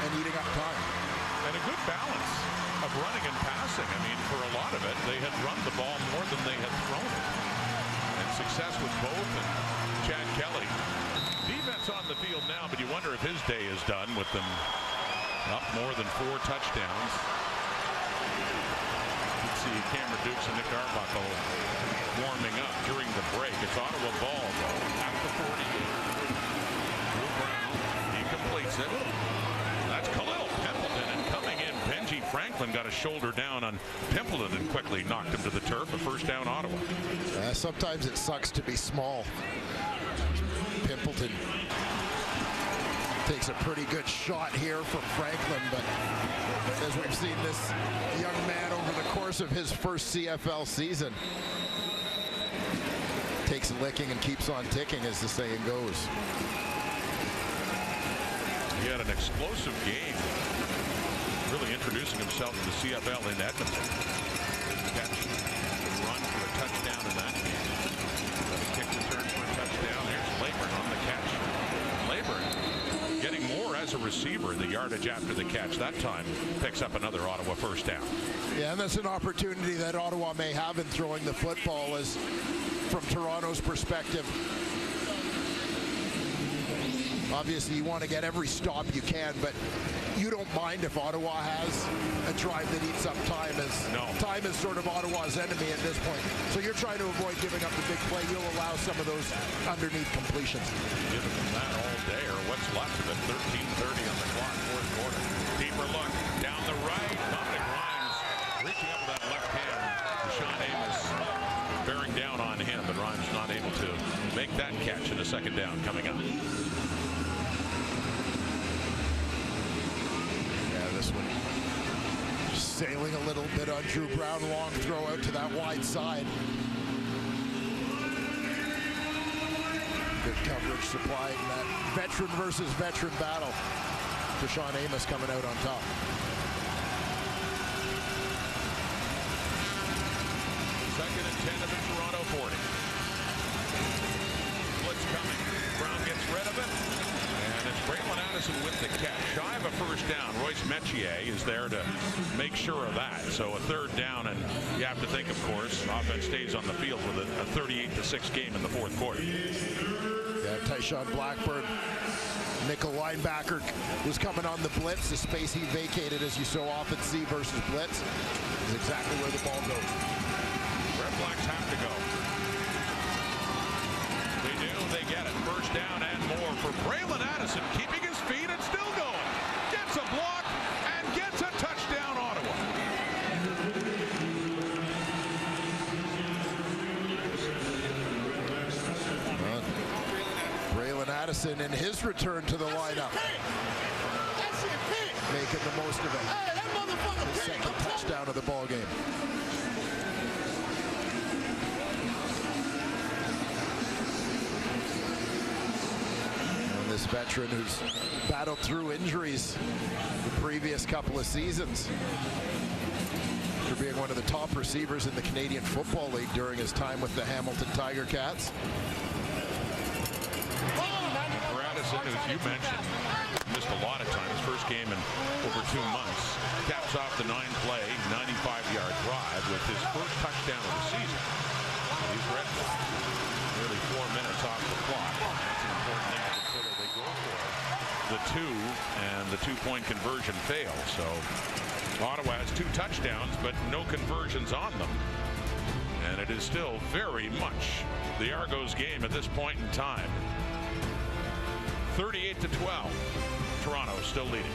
and eating up time. And a good balance of running and passing. I mean, for a lot of it, they had run the ball more than they had thrown it. And success with both, and Chad Kelly. Defense on the field now, but you wonder if his day is done with them up more than 4 touchdowns. You can see Cameron Dukes and Nick Arbuckle warming up during the break. It's Ottawa ball, though, at the 48. Drew Brown, he completes it. That's Khalil Pimpleton, and coming in, Benji Franklin got a shoulder down on Pimpleton and quickly knocked him to the turf. A first down, Ottawa. Sometimes it sucks to be small. Pimpleton takes a pretty good shot here from Franklin, but as we've seen this young man over the course of his first CFL season, takes a licking and keeps on ticking, as the saying goes. He had an explosive game, really introducing himself to the CFL in Edmonton. Catch and run for a touchdown in that game. Kick return for a touchdown. There's Leyburn on the catch. Leyburn getting more as a receiver, the yardage after the catch. That time picks up another Ottawa first down. Yeah, and that's an opportunity that Ottawa may have in throwing the football, as from Toronto's perspective, obviously you want to get every stop you can, but you don't mind if Ottawa has a drive that eats up time, as time is sort of Ottawa's enemy at this point. So you're trying to avoid giving up the big play. You'll allow some of those underneath completions. Giving them that all day, or what's left of it. 13:30 on the clock, fourth quarter. Deeper look down the right. Dominic Rhymes reaching up with that left hand. Sean Amos bearing down on him, but Rhymes not able to make that catch. pitch and a second down coming up. Yeah, this one just sailing a little bit on Drew Brown. Long throw out to that wide side. Good coverage supplying that veteran versus veteran battle. Deshaun Amos coming out on top. Second and 10 of the Toronto 40. Blitz coming. Brown gets rid of it. And it's Braylon Addison with the catch. Shy of a first down. Royce Metier is there to make sure of that. So a third down, and you have to think, of course, offense stays on the field with a 38-6 game in the fourth quarter. Yeah, Tyshawn Blackburn, nickel linebacker, was coming on the blitz. The space he vacated, as you so often see versus blitz, is exactly where the ball goes. Redblacks have to go. They do. They get it. First down and more for Braylon Addison, keeping his feet and still going. Gets a block and gets a touchdown, Ottawa. Braylon Addison in his return to the lineup, making the most of it. His second touchdown of the ball game. And this veteran who's battled through injuries the previous couple of seasons, for being one of the top receivers in the Canadian Football League during his time with the Hamilton Tiger Cats. Addison, as you mentioned, missed a lot of time. His first game in over 2 months. Caps off the 9-play, 95-yard drive with his first touchdown of the season. These Redblacks, nearly 4 minutes off the clock. That's an important thing to consider. They go for the 2, and the 2-point conversion fails. So Ottawa has 2 touchdowns, but no conversions on them. And it is still very much the Argos game at this point in time. 38-12. Toronto still leading.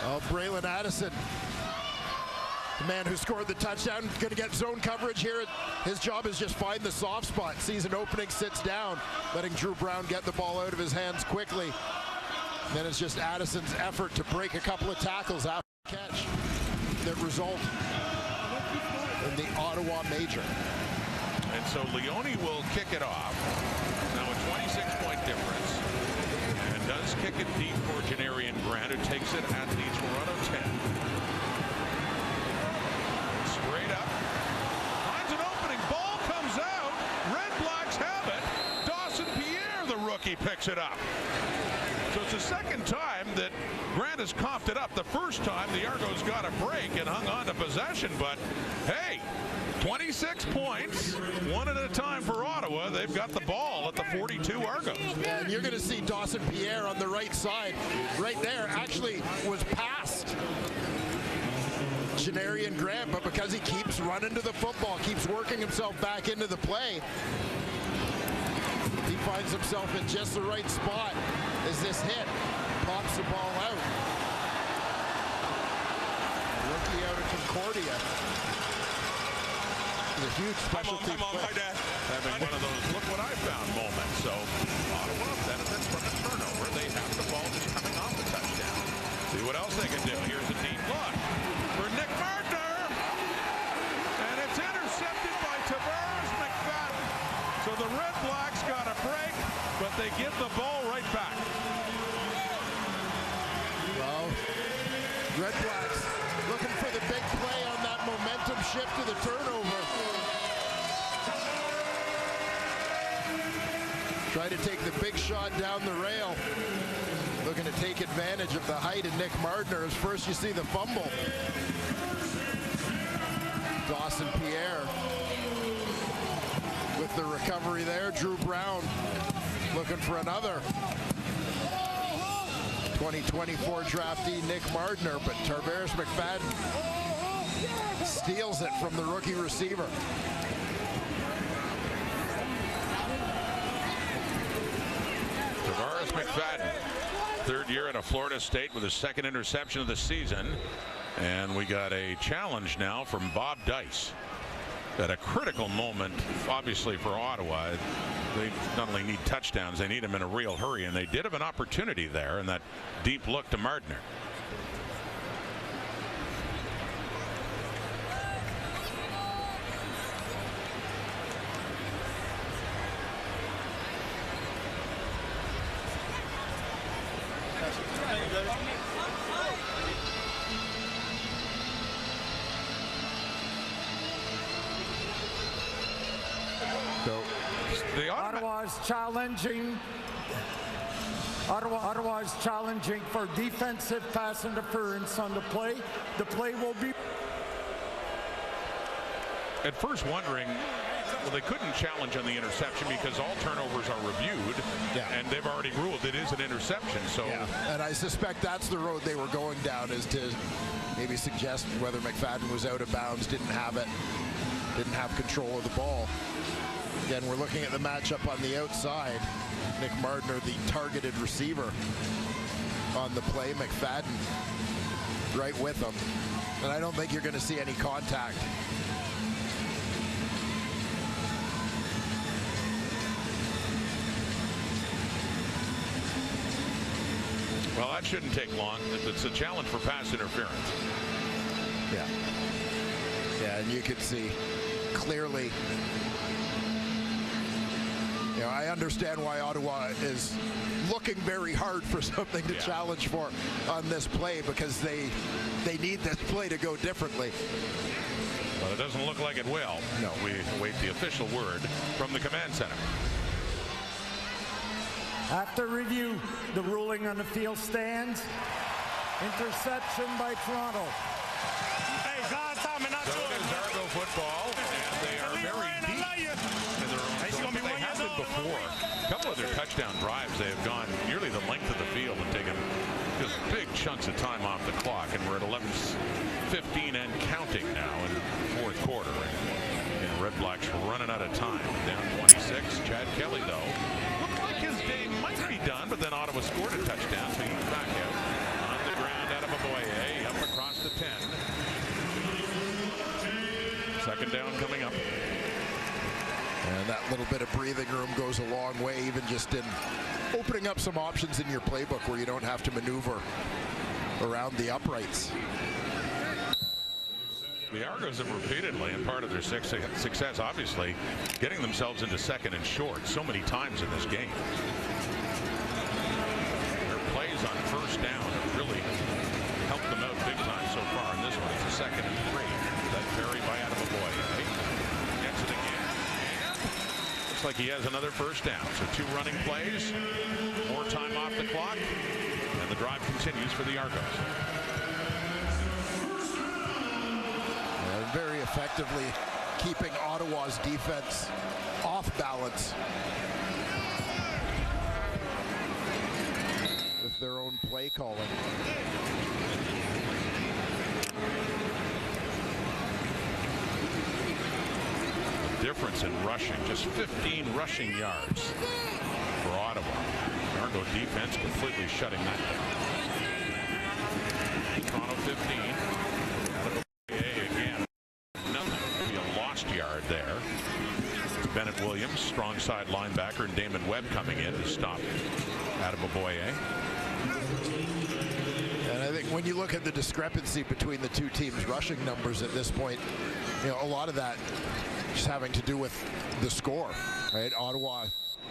Oh, Braylon Addison, the man who scored the touchdown, going to get zone coverage here. His job is just find the soft spot. Sees an opening, sits down, letting Drew Brown get the ball out of his hands quickly. And then it's just Addison's effort to break a couple of tackles after the catch that result in the Ottawa major. And so Leone will kick it off. Now a 26-point difference. And does kick it deep for Janarian Grant, who takes it at the Toronto 10. Straight up. Finds an opening. Ball comes out. Redblacks have it. Dawson Pierre, the rookie, picks it up. So it's the second time that Grant has coughed it up. The first time the Argos got a break and hung on to possession, but hey, 26 points, one at a time for Ottawa. They've got the ball at the 42 Argos. And you're going to see Dawson Pierre on the right side, right there, actually was past Janarian Grant, but because he keeps running to the football, keeps working himself back into the play, he finds himself in just the right spot as this hit pops the ball out. Rookie out of Concordia. It's a huge specialty play. Having one of those look what I found moments. So Ottawa benefits from a turnover. They have the ball just coming off the touchdown. See what else they can do. Here's a deep look for Nick Mardner. And it's intercepted by Tavares McFadden. So the Redblacks got a break, but they give the ball right back. Well, Redblacks looking for the big play on that momentum shift to the turnover. Try to take the big shot down the rail. Looking to take advantage of the height of Nick Mardner. As first you see the fumble. Dawson Pierre with the recovery there. Drew Brown looking for another 2024 draftee Nick Mardner, but Tavares McFadden steals it from the rookie receiver. Tavares McFadden, third year at Florida State with his second interception of the season. And we got a challenge now from Bob Dice at a critical moment, obviously, for Ottawa. They not only need touchdowns, they need them in a real hurry, and they did have an opportunity there in that deep look to Martner. Ottawa's challenging for defensive pass interference on the play. The play will be. At first wondering, well, they couldn't challenge on the interception because all turnovers are reviewed, and they've already ruled it is an interception. So, and I suspect that's the road they were going down, is to maybe suggest whether McFadden was out of bounds, didn't have it, didn't have control of the ball. Again, we're looking at the matchup on the outside. Nick Martner, the targeted receiver on the play. McFadden right with him. And I don't think you're going to see any contact. Well, that shouldn't take long. It's a challenge for pass interference. Yeah, and you can see clearly. You know, I understand why Ottawa is looking very hard for something to challenge for on this play, because they need this play to go differently. But it doesn't look like it will. No. We await the official word from the command center. After review, the ruling on the field stands. Interception by Toronto. Hey, God, Tommy, not so it is Argo football, and they are very deep in their own zone. They have been before. A couple of their touchdown drives, they have gone nearly the length of the field and taken just big chunks of time off the clock, and we're at 11:15 and counting now in the fourth quarter. And Red Blacks running out of time. Down 26. Chad Kelly, though, looked like his day might be done, but then Ottawa scored a touchdown, so he's back out on the ground. Out of Aboye, up across the 10. Second down coming up. And that little bit of breathing room goes a long way, even just in opening up some options in your playbook where you don't have to maneuver around the uprights. The Argos have repeatedly, and part of their success, obviously, getting themselves into second and short so many times in this game. Their plays on first down have really helped them out big time so far. In this one, it's a 2nd and 3. That carry by Aboye. Gets it again. And looks like he has another first down. So 2 running plays, more time off the clock, and the drive continues for the Argos. Very effectively keeping Ottawa's defense off balance with their own play calling. Difference in rushing, just 15 rushing yards for Ottawa. Argo defense completely shutting that down. Toronto 15. Again, nothing. Be a lost yard there. Bennett Williams, strong side linebacker, and Damon Webb coming in to stop Aboye. And I think when you look at the discrepancy between the two teams' rushing numbers at this point, you know, a lot of that just having to do with the score, right? Ottawa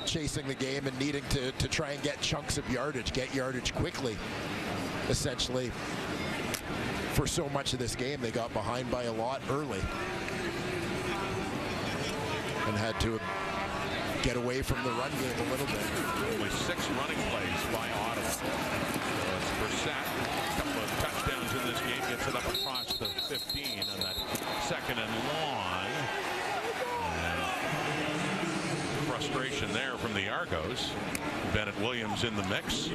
chasing the game and needing to try and get chunks of yardage, get yardage quickly. Essentially, for so much of this game, they got behind by a lot early and had to get away from the run game a little bit. Only 6 running plays by Ottawa. So it's Brissett. A couple of touchdowns in this game, gets it up across the 15 on that 2nd and long. And frustration there from the Argos. Bennett Williams in the mix,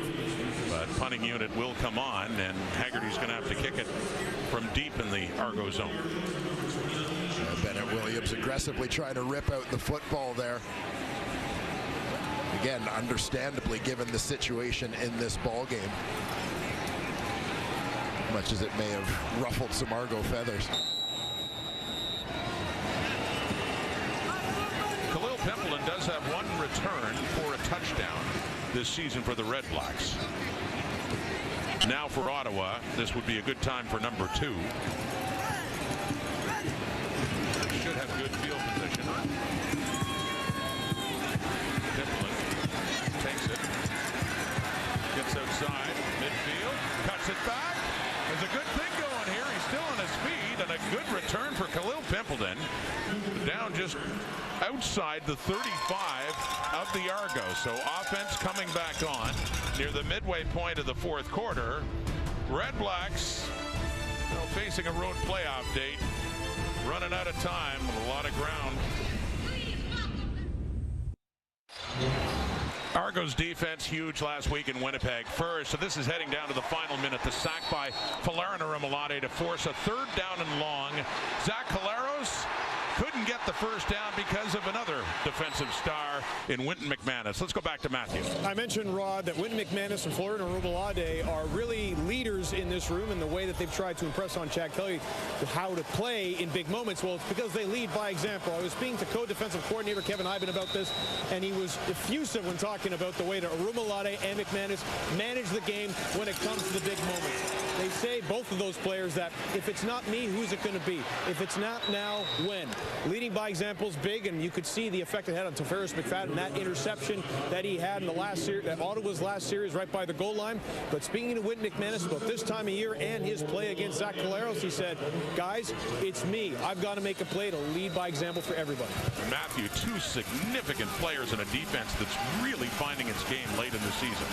but punting unit will come on, and Haggerty's going to have to kick it from deep in the Argo zone. Bennett Williams aggressively trying to rip out the football there. Again, understandably, given the situation in this ball game. much as it may have ruffled some Argo feathers. Khalil Pimpleton does have one return for a touchdown this season for the Red Blacks. Now for Ottawa, this would be a good time for number 2. Should have good field position. Pimpleton takes it, gets outside midfield, cuts it back. There's a good thing going here. He's still on his feet, and a good return for Khalil Pimpleton. Down just outside the 35 of the Argos. So offense coming back on near the midway point of the 4th quarter. Red Blacks facing a road playoff date, running out of time with a lot of ground. Argos defense huge last week in Winnipeg. First, so this is heading down to the final minute. The sack by Falarina-Rimolade to force a 3rd down and long. Zach Collaros couldn't get the first down because of another defensive star in Wynton McManus. Let's go back to Matthew. I mentioned, Rod, that Wynton McManus and Falarina-Rimolade are really leaders in this room in the way that they've tried to impress on Chad Kelly how to play in big moments. Well, it's because they lead by example. I was speaking to co-defensive coordinator Kevin Iben about this, and he was effusive when talking about the way that Rimolade and McManus manage the game when it comes to the big moments. They say, both of those players, that if it's not me, who's it going to be? If it's not now, when? Leading by example is big, and you could see the effect it had on Tavares McFadden, that interception that he had in the last series, that Ottawa's last series right by the goal line. But speaking to Wynton McManus about this time of year and his play against Zach Collaros, he said, guys, it's me. I've got to make a play to lead by example for everybody. Matthew, 2 significant players in a defense that's really finding its game late in the season.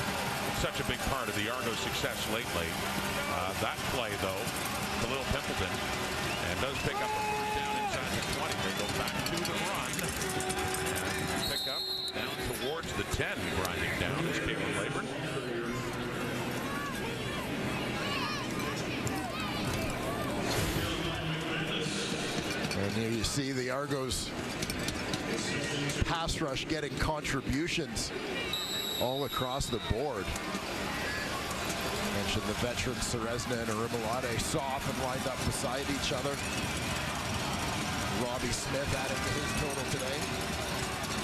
Such a big part of the Argos' success lately. That play, though, Khalil Pimpleton, and does pick up a first down inside the 20. They go back to the run. And pick up down towards the 10, grinding down is Caitlin Laburn. And here you see the Argos pass rush getting contributions all across the board. Mentioned the veterans Serezna and Rimolade soft and lined up beside each other. Robbie Smith added to his total today.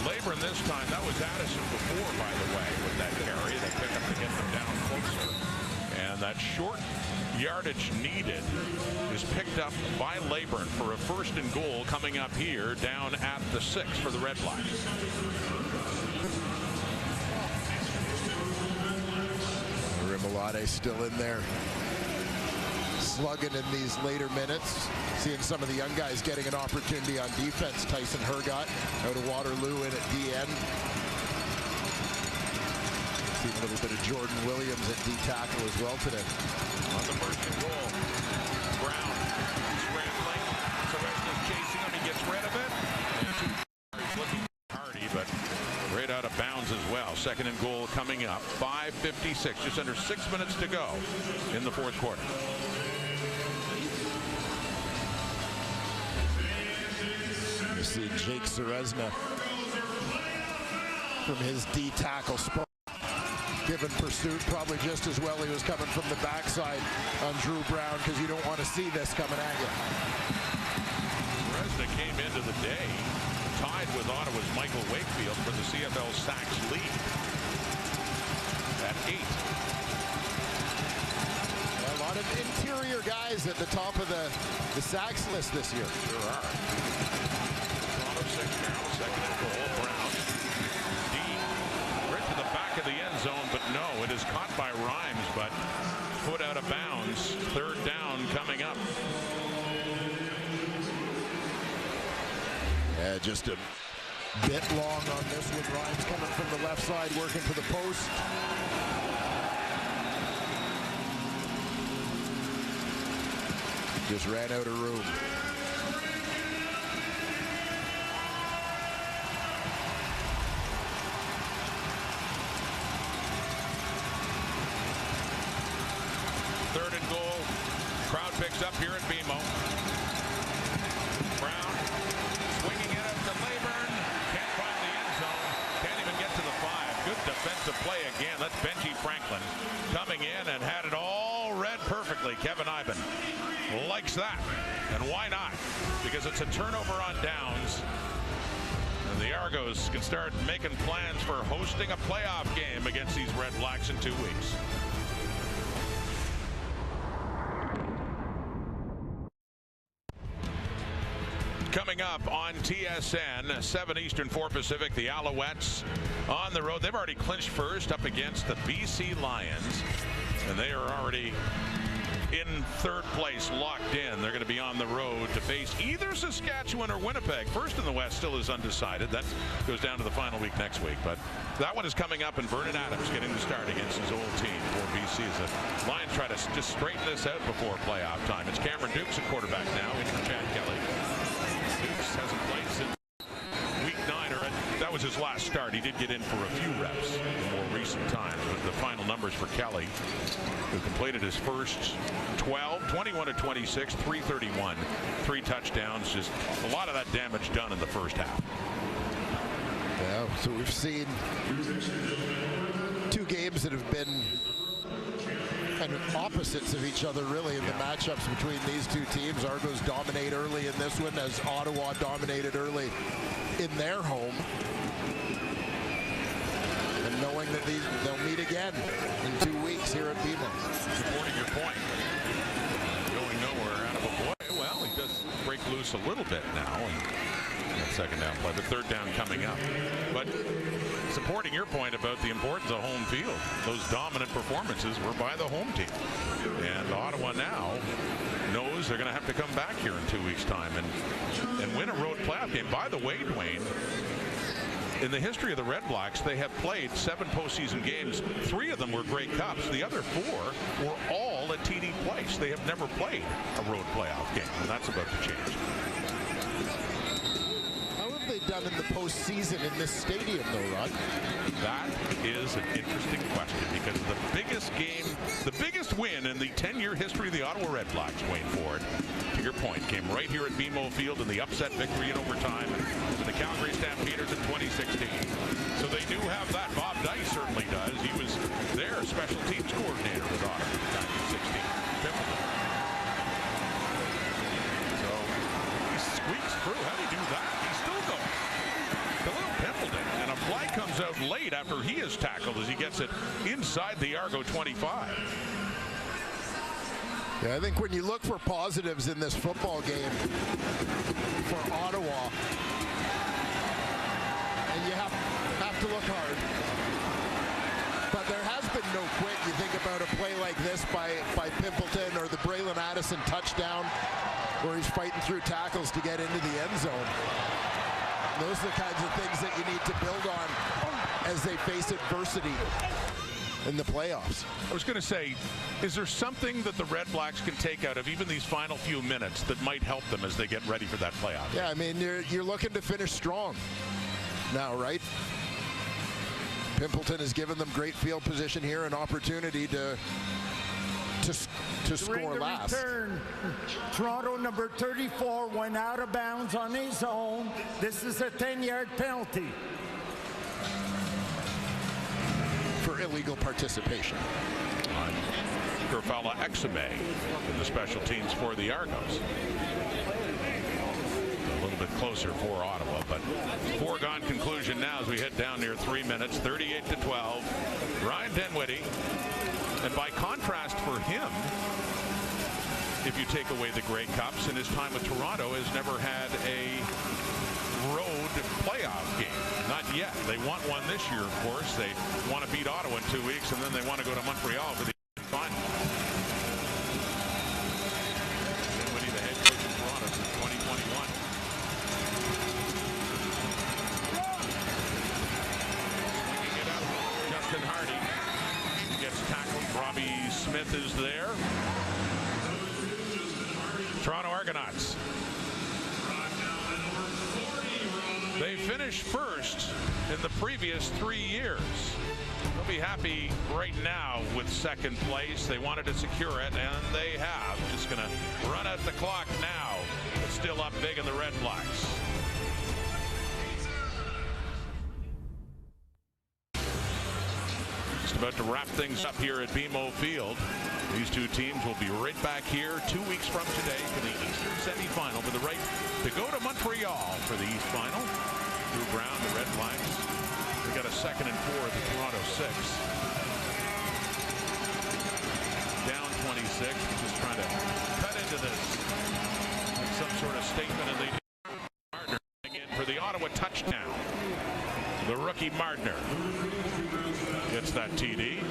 Laburn this time, that was Addison before, by the way, with that carry. They pick up to get them down closer. And that short yardage needed is picked up by Laburn for a 1st and goal coming up here down at the 6 for the Red Blacks. Rimolade still in there, slugging in these later minutes. Seeing some of the young guys getting an opportunity on defense. Tyson Hergott out of Waterloo in at DN. Seen a little bit of Jordan Williams at D tackle as well today. On the 1st and goal, Brown scrambling. Serezna's chasing him. He gets rid of it. He's looking hardy, but right out of bounds as well. 2nd and goal coming up. 5:56, just under 6 minutes to go in the 4th quarter. You see Jake Serezna from his D tackle spot. Given pursuit probably just as well. He was coming from the backside on Drew Brown, because you don't want to see this coming at you. Serezna came into the day tied with Ottawa's Michael Wakefield for the CFL sacks lead at 8. A lot of interior guys at the top of the sacks list this year. There are. Toronto 6 now, 2nd and goal. Brown deep, right to the back of the end zone, but no, it is caught by Rhymes, but put out of bounds. 3rd down coming up. Just a bit long on this with Rhymes coming from the left side, working for the post. Just ran out of room. Third and goal. Crowd picks up here at BMO. Brown swinging it up to Laburn. Can't find the end zone. Can't even get to the 5. Good defensive play again. That's Benji Franklin coming in and had it all ready read perfectly. Kevin Iben likes that. And why not? Because it's a turnover on downs. And the Argos can start making plans for hosting a playoff game against these Red Blacks in 2 weeks. Coming up on TSN, 7 Eastern, 4 Pacific, the Alouettes on the road. They've already clinched first up against the BC Lions, and they are already in third place, locked in. They're going to be on the road to face either Saskatchewan or Winnipeg. First in the West still is undecided. That goes down to the final week next week. But that one is coming up, and Vernon Adams getting the start against his old team for BC as the Lions try to just straighten this out before playoff time. It's Cameron Dukes at quarterback now, in for Chad Kelly. Dukes hasn't played since week 9, or that was his last start. He did get in for a few reps in more recent times, but the final numbers for Kelly, who completed his first 21 to 26, 331, 3 touchdowns, just a lot of that damage done in the first half. Yeah, so we've seen 2 games that have been kind of opposites of each other, really, in the matchups between these 2 teams. Argos dominate early in this one, as Ottawa dominated early in their home. And knowing that they'll meet again in 2 weeks here at BMO. Supporting your point. Going nowhere out of a boy. Well, he does break loose a little bit now in that second down play, but third down coming up. But supporting your point about the importance of home field, those dominant performances were by the home team. And Ottawa now knows they're going to have to come back here in 2 weeks' time and win a road playoff game. By the way, Dwayne, in the history of the Red Blacks, they have played 7 postseason games. 3 of them were Grey Cups. The other 4 were all at TD Place. They have never played a road playoff game, and that's about to change. Done in the postseason in this stadium, though, Rod? That is an interesting question, because the biggest game, the biggest win in the 10-year history of the Ottawa Red Blacks, Wayne Ford, to your point, came right here at BMO Field in the upset victory in overtime to the Calgary Stampeders in 2016. So they do have that. Bob Dice certainly does. He was their special teams coordinator with Ottawa back in 16. Pimpleton. So he squeaks through. How do you do that? He's still going. And a flag comes out late after he is tackled as he gets it inside the Argo 25. Yeah, I think when you look for positives in this football game for Ottawa, and you have to look hard, but there has been no quit. You think about a play like this by Pimpleton, or the Braylon Addison touchdown where he's fighting through tackles to get into the end zone. Those are the kinds of things that you need to build on as they face adversity in the playoffs. I was going to say, is there something that the Red Blacks can take out of even these final few minutes that might help them as they get ready for that playoff? Yeah, I mean, you're looking to finish strong now, right? Pimpleton has given them great field position here, an opportunity to score last. Return, Toronto number 34 went out of bounds on his own. This is a 10-yard penalty for illegal participation. Gerfala Exame in the special teams for the Argos. A little bit closer for Ottawa, but foregone conclusion now as we hit down near 3 minutes, 38-12. Ryan Dinwiddie. And by contrast for him, if you take away the Grey Cups, in his time with Toronto, has never had a road playoff game. Not yet. They want one this year, of course. They want to beat Ottawa in 2 weeks, and then they want to go to Montreal for the final. Dinwiddie, the head coach of Toronto since 2021. Swinging it up, Justin Hardy. Tackled. Robbie Smith is there. Toronto Argonauts. They finished first in the previous 3 years. They'll be happy right now with second place. They wanted to secure it, and they have. Just going to run out the clock now. It's still up big in the Red Blacks. About to wrap things up here at BMO Field. These two teams will be right back here 2 weeks from today for the Eastern semifinal for the right to go to Montreal for the East final. Drew Brown, the Red Blacks. They got a 2nd and 4 at the Toronto 6. Down 26, just trying to cut into this. Like some sort of statement, and they do. Martner in for the Ottawa touchdown. The rookie Martner gets that TD.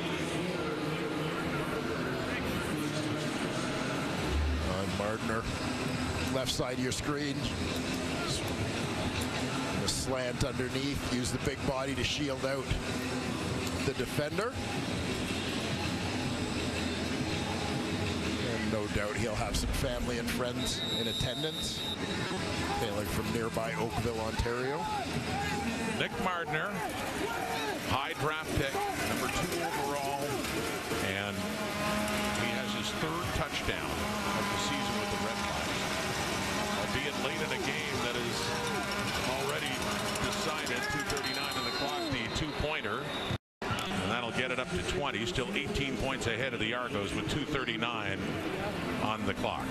Martner, left side of your screen. The slant underneath. Use the big body to shield out the defender. And no doubt he'll have some family and friends in attendance, hailing from nearby Oakville, Ontario. Nick Martner, high draft pick, number 2 overall, and he has his 3rd touchdown of the season with the Red Blacks, albeit late in a game that is already decided. 2:39 on the clock, the 2-pointer, and that'll get it up to 20. Still 18 points ahead of the Argos with 2:39 on the clock.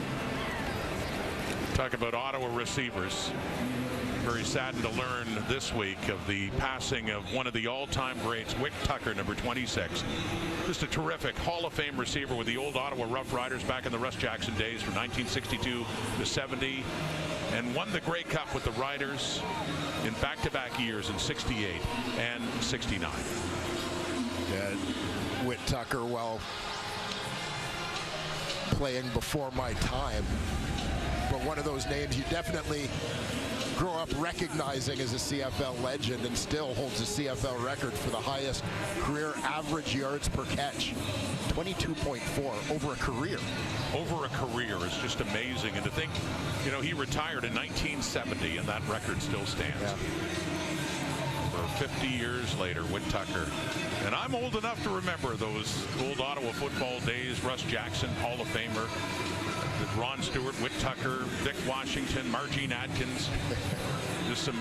Talk about Ottawa receivers. Very saddened to learn this week of the passing of one of the all-time greats, Wick Tucker, number 26. Just a terrific Hall of Fame receiver with the old Ottawa Rough Riders back in the Russ Jackson days from 1962 to 70, and won the Grey Cup with the Riders in back-to-back years in 68 and 69. Yeah, Wick Tucker, well, playing before my time, but one of those names you definitely grow up recognizing as a CFL legend, and still holds a CFL record for the highest career average yards per catch, 22.4 over a career. Over a career is just amazing, and to think, you know, he retired in 1970 and that record still stands. Yeah. For 50 years later, Wick Tucker. And I'm old enough to remember those old Ottawa football days. Russ Jackson, Hall of Famer. Ron Stewart, Wick Tucker, Dick Washington, Margene Atkins. Just some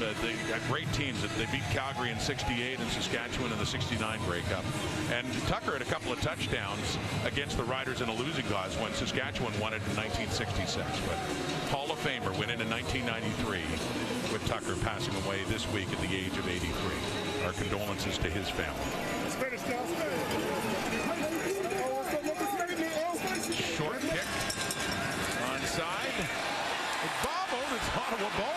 great teams. They beat Calgary in 68 and Saskatchewan in the 69 Grey Cup. And Tucker had a couple of touchdowns against the Riders in a losing cause when Saskatchewan won it in 1966. But Hall of Famer went in 1993 with Tucker passing away this week at the age of 83. Our condolences to his family. Short kick. Onside. Bobbled. It's Ottawa ball.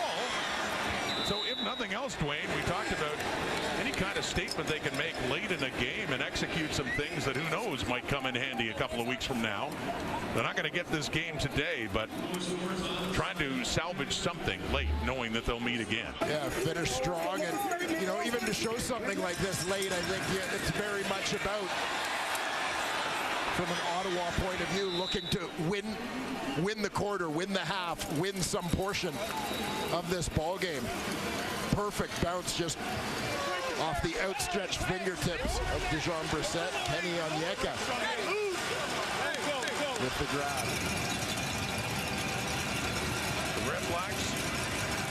So if nothing else, Dwayne, we talked about any kind of statement they can make late in a game and execute some things that who knows might come in handy a couple of weeks from now. They're not going to get this game today, but trying to salvage something late, knowing that they'll meet again. Yeah, finish strong, and you know, even to show something like this late, I think it's very much about, from an Ottawa point of view, looking to win the quarter, win the half, win some portion of this ball game. Perfect bounce just off the outstretched fingertips of Dejon Brissett. Kenny Onyeka with the grab. The Red Blacks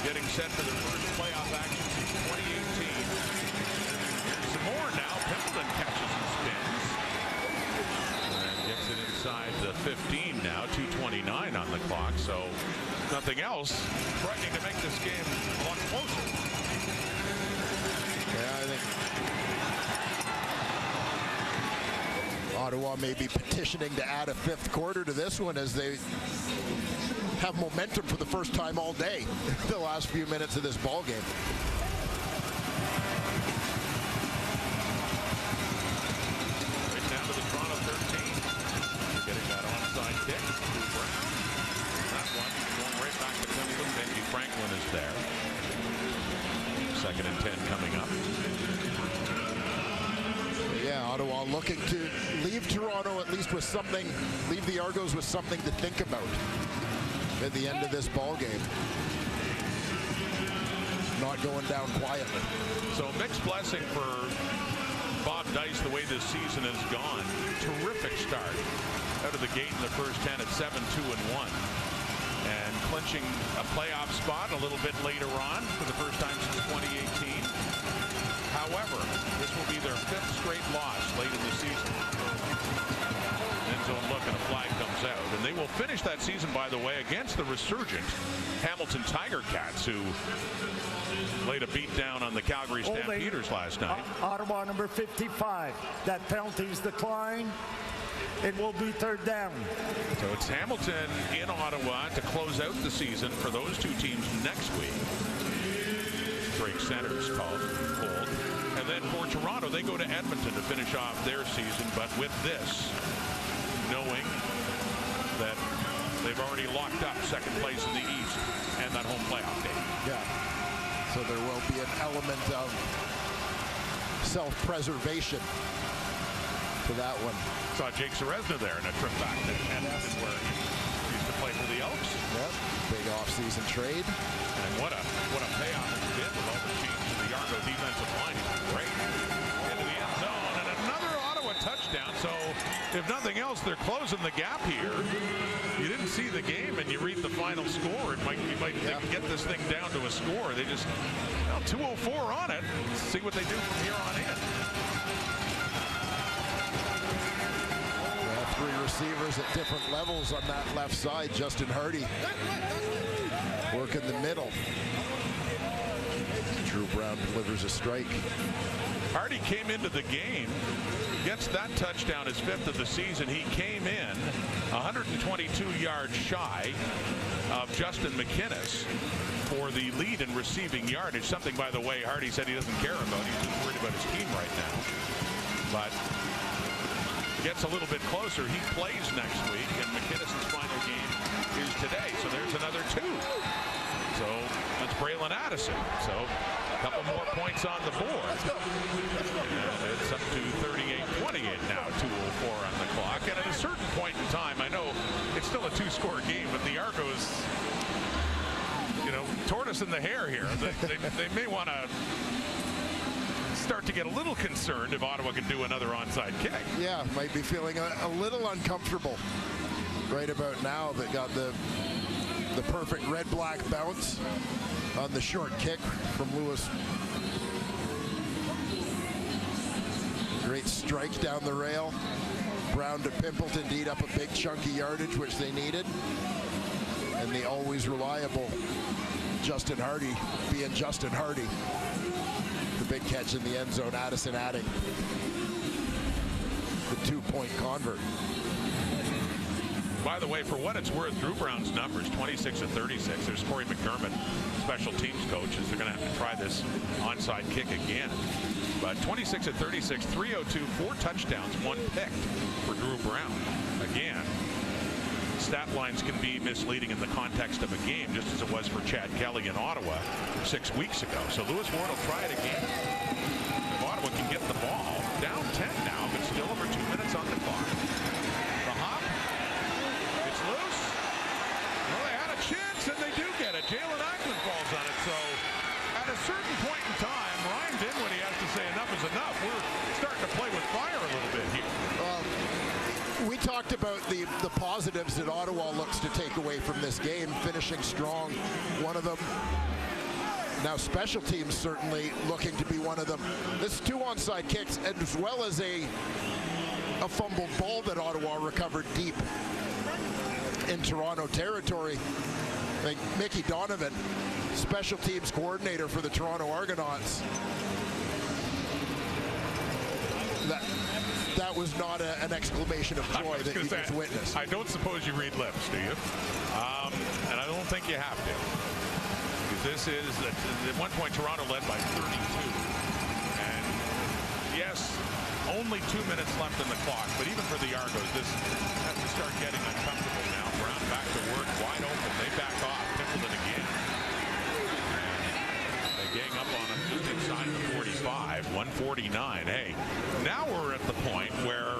getting set for their first playoff action since 2018. Here's some more now. Pimpleton catches and spins. And gets it inside the 15 now. 2:29 on the clock. So nothing else threatening to make this game a lot closer. Yeah, I think Ottawa may be petitioning to add a 5th quarter to this one, as they have momentum for the first time all day the last few minutes of this ball game. Right down to the Toronto 13. Getting that onside kick to Brown. That one going right back to Cleveland. Benji Franklin is there. 2nd and 10 coming up. Yeah, Ottawa looking to leave Toronto at least with something, leave the Argos with something to think about at the end of this ball game. Not going down quietly. So mixed blessing for Bob Dice, the way this season has gone. Terrific start out of the gate in the first 10 at 7-2-1. And clinching a playoff spot a little bit later on for the first time since 2018. However, this will be their 5th straight loss late in the season. And to zone look, and a flag comes out. And they will finish that season, by the way, against the resurgent Hamilton Tiger Cats, who laid a beat down on the Calgary Stampeders last night. Ottawa number 55. That penalty's declined. It will be third down. So it's Hamilton in Ottawa to close out the season for those two teams next week. Drake Center's called. And then for Toronto, they go to Edmonton to finish off their season. But with this, knowing that they've already locked up second place in the East and that home playoff game. Yeah. So there will be an element of self-preservation to that one. Saw Jake Serezna there in a trip back to Edmonton, where he used to play for the Elks. Yep. Big off-season trade. And what a payoff it's been with all the changes to the Argo defensive line. Great. Into the end zone, and another Ottawa touchdown. So if nothing else, they're closing the gap here. You didn't see the game and you read the final score, you might get this thing down to a score. They just, 2:04 on it. Let's see what they do from here on in. Three receivers at different levels on that left side. Justin Hardy work in the middle. Drew Brown delivers a strike. Hardy came into the game, gets that touchdown, his 5th of the season. He came in 122 yards shy of Justin McInnes for the lead in receiving yardage. Something, by the way, Hardy said he doesn't care about. He's just worried about his team right now. But gets a little bit closer. He plays next week, and McInnes' final game is today. So there's another 2. So that's Braylon Addison. So a couple more points on the board. And it's up to 38-28 now, 2:04 on the clock. And at a certain point in time, I know it's still a 2-score game, but the Argos, tortoise in the hare here. They may want to start to get a little concerned if Ottawa can do another onside kick. Yeah, might be feeling a little uncomfortable right about now. They got the perfect red-black bounce on the short kick from Lewis. Great strike down the rail. Brown to Pimpleton to eat up a big chunky yardage, which they needed. And the always reliable Justin Hardy being Justin Hardy. The big catch in the end zone, Addison adding the 2-point convert. By the way, for what it's worth, Drew Brown's numbers, 26 of 36. There's Corey McDermott, special teams coach, as they're going to have to try this onside kick again. But 26 of 36, 302, 4 touchdowns, 1 picked for Drew Brown. Again, stat lines can be misleading in the context of a game, just as it was for Chad Kelly in Ottawa 6 weeks ago. So Lewis Ward will try it again. If Ottawa can get the ball, down 10 now, but still over 2 minutes on the clock. The hop, it's loose. Well, they had a chance, and they do get it. Jalen Ackman falls on it. So at a certain point in time, Ryan Dinwiddie has to say enough is enough. We're starting to play with fire a little bit here. We talked about the positives that Ottawa looks to take away from this game, finishing strong, one of them. Now special teams certainly looking to be one of them. This 2 onside kicks, as well as a fumbled ball that Ottawa recovered deep in Toronto territory. I think Mickey Donovan, special teams coordinator for the Toronto Argonauts, that was not an exclamation of joy that you just witnessed. I don't suppose you read lips, do you? And I don't think you have to. Because this is, at one point, Toronto led by 32. And yes, only 2 minutes left in the clock. But even for the Argos, this has to start getting uncomfortable now. Brown back to work, wide open. They back off. Pimpleton again. They gang up on him just inside the 45. 149. Hey, now we're at the point where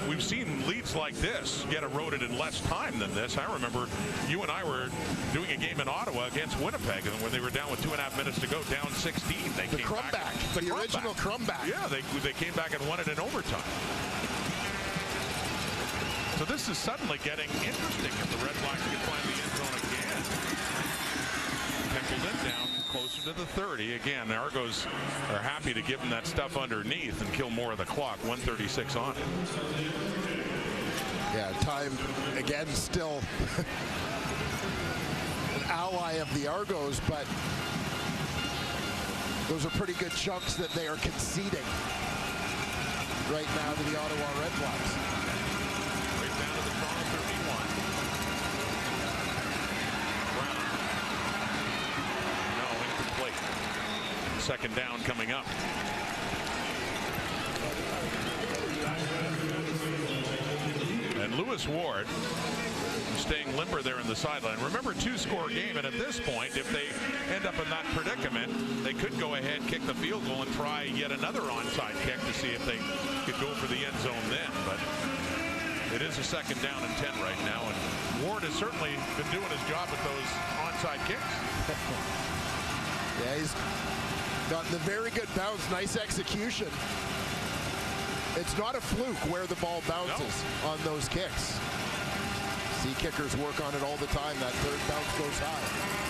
we've seen leads like this get eroded in less time than this. I remember you and I were doing a game in Ottawa against Winnipeg, and when they were down with 2.5 minutes to go, down 16, they came back. The original Crumback. Yeah, they came back and won it in overtime. So this is suddenly getting interesting if the Redblacks can find the end zone again. Pimpleton down closer to the 30. Again, the Argos are happy to give them that stuff underneath and kill more of the clock. 1:36 on it. Yeah, time again still an ally of the Argos, but those are pretty good chunks that they are conceding right now to the Ottawa REDBLACKS. Right down to the Toronto 31. Brown. No, incomplete. Second down coming up. And Lewis Ward staying limber there in the sideline. Remember, 2-score game, and at this point, if they end up in that predicament, they could go ahead, kick the field goal, and try yet another onside kick to see if they could go for the end zone then. But it is a second down and 10 right now, and Ward has certainly been doing his job with those onside kicks. Yeah, he's gotten the very good bounce, nice execution. It's not a fluke where the ball bounces on those kicks. See kickers work on it all the time. That third bounce goes high.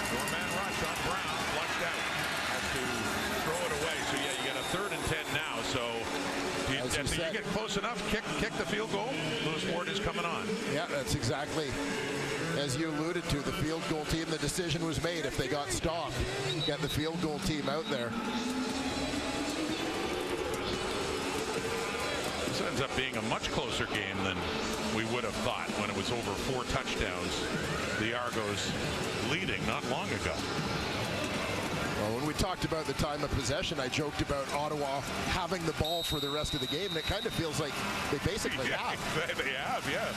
Four-man rush on Brown, flushed out. Has to throw it away. So yeah, you got a 3rd and 10 now. So if you get close enough, kick the field goal. Lewis Ward is coming on. Yeah, that's exactly as you alluded to. The field goal team, the decision was made. If they got stopped, get the field goal team out there. This ends up being a much closer game than we would have thought when it was over 4 touchdowns. The Argos leading not long ago. Well, when we talked about the time of possession, I joked about Ottawa having the ball for the rest of the game, and it kind of feels like they basically have. They have, yeah.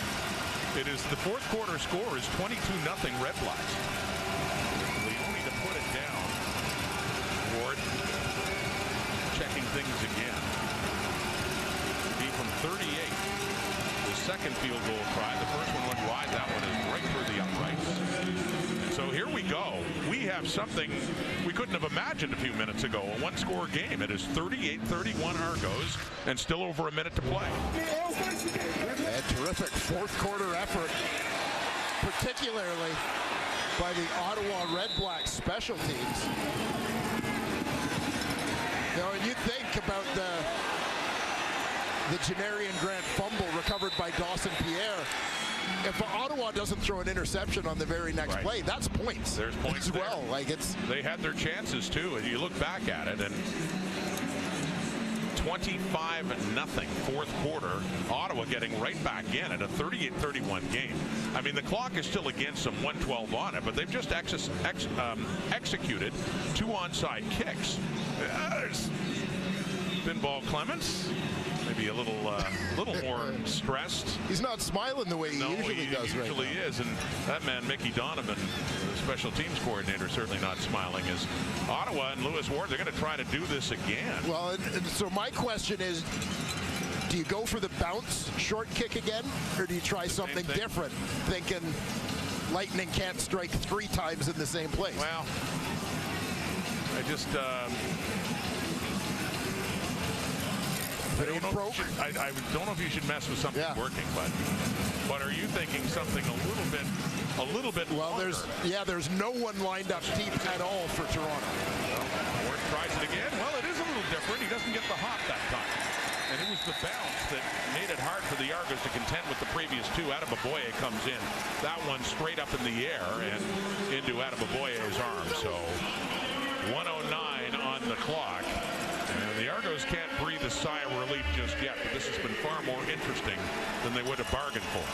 It is the 4th quarter score is 22-0 REDBLACKS. Leone to put it down. Ward checking things again. From 38, the second field goal try. The first one went wide. That one is right through the uprights. And so here we go. We have something we couldn't have imagined a few minutes ago. A 1-score game. It is 38-31 Argos, and still over a minute to play. A terrific 4th quarter effort, particularly by the Ottawa REDBLACKS special teams. Now, when you think about the Janarian Grant fumble recovered by Dawson Pierre, if Ottawa doesn't throw an interception on the very next play, that's points. There's points as well. There. Like they had their chances too, and you look back at it, and 25-0 4th quarter. Ottawa getting right back in at a 38-31 game. I mean, the clock is still against them, 1:12 on it, but they've just executed 2 onside kicks. There's Pinball Clements. Maybe a little more stressed. He's not smiling the way he usually does right now. He usually is, and that man, Mickey Donovan, the special teams coordinator, certainly not smiling. As Ottawa and Lewis Ward, they're going to try to do this again. Well, and so my question is, do you go for the bounce short kick again, or do you try something different, thinking Lightning can't strike 3 times in the same place? Well, I just... I don't know if you should mess with something working, but are you thinking something a little bit well, longer? there's no one lined up deep at all for Toronto. Ward tries it again. Well, it is a little different. He doesn't get the hop that time. And it was the bounce that made it hard for the Argos to contend with the previous 2. Adeboboye comes in. That one straight up in the air and into Adeboboye's arm. So 1:09 on the clock. And the Argos can't breathe a sigh of relief just yet, but this has been far more interesting than they would have bargained for.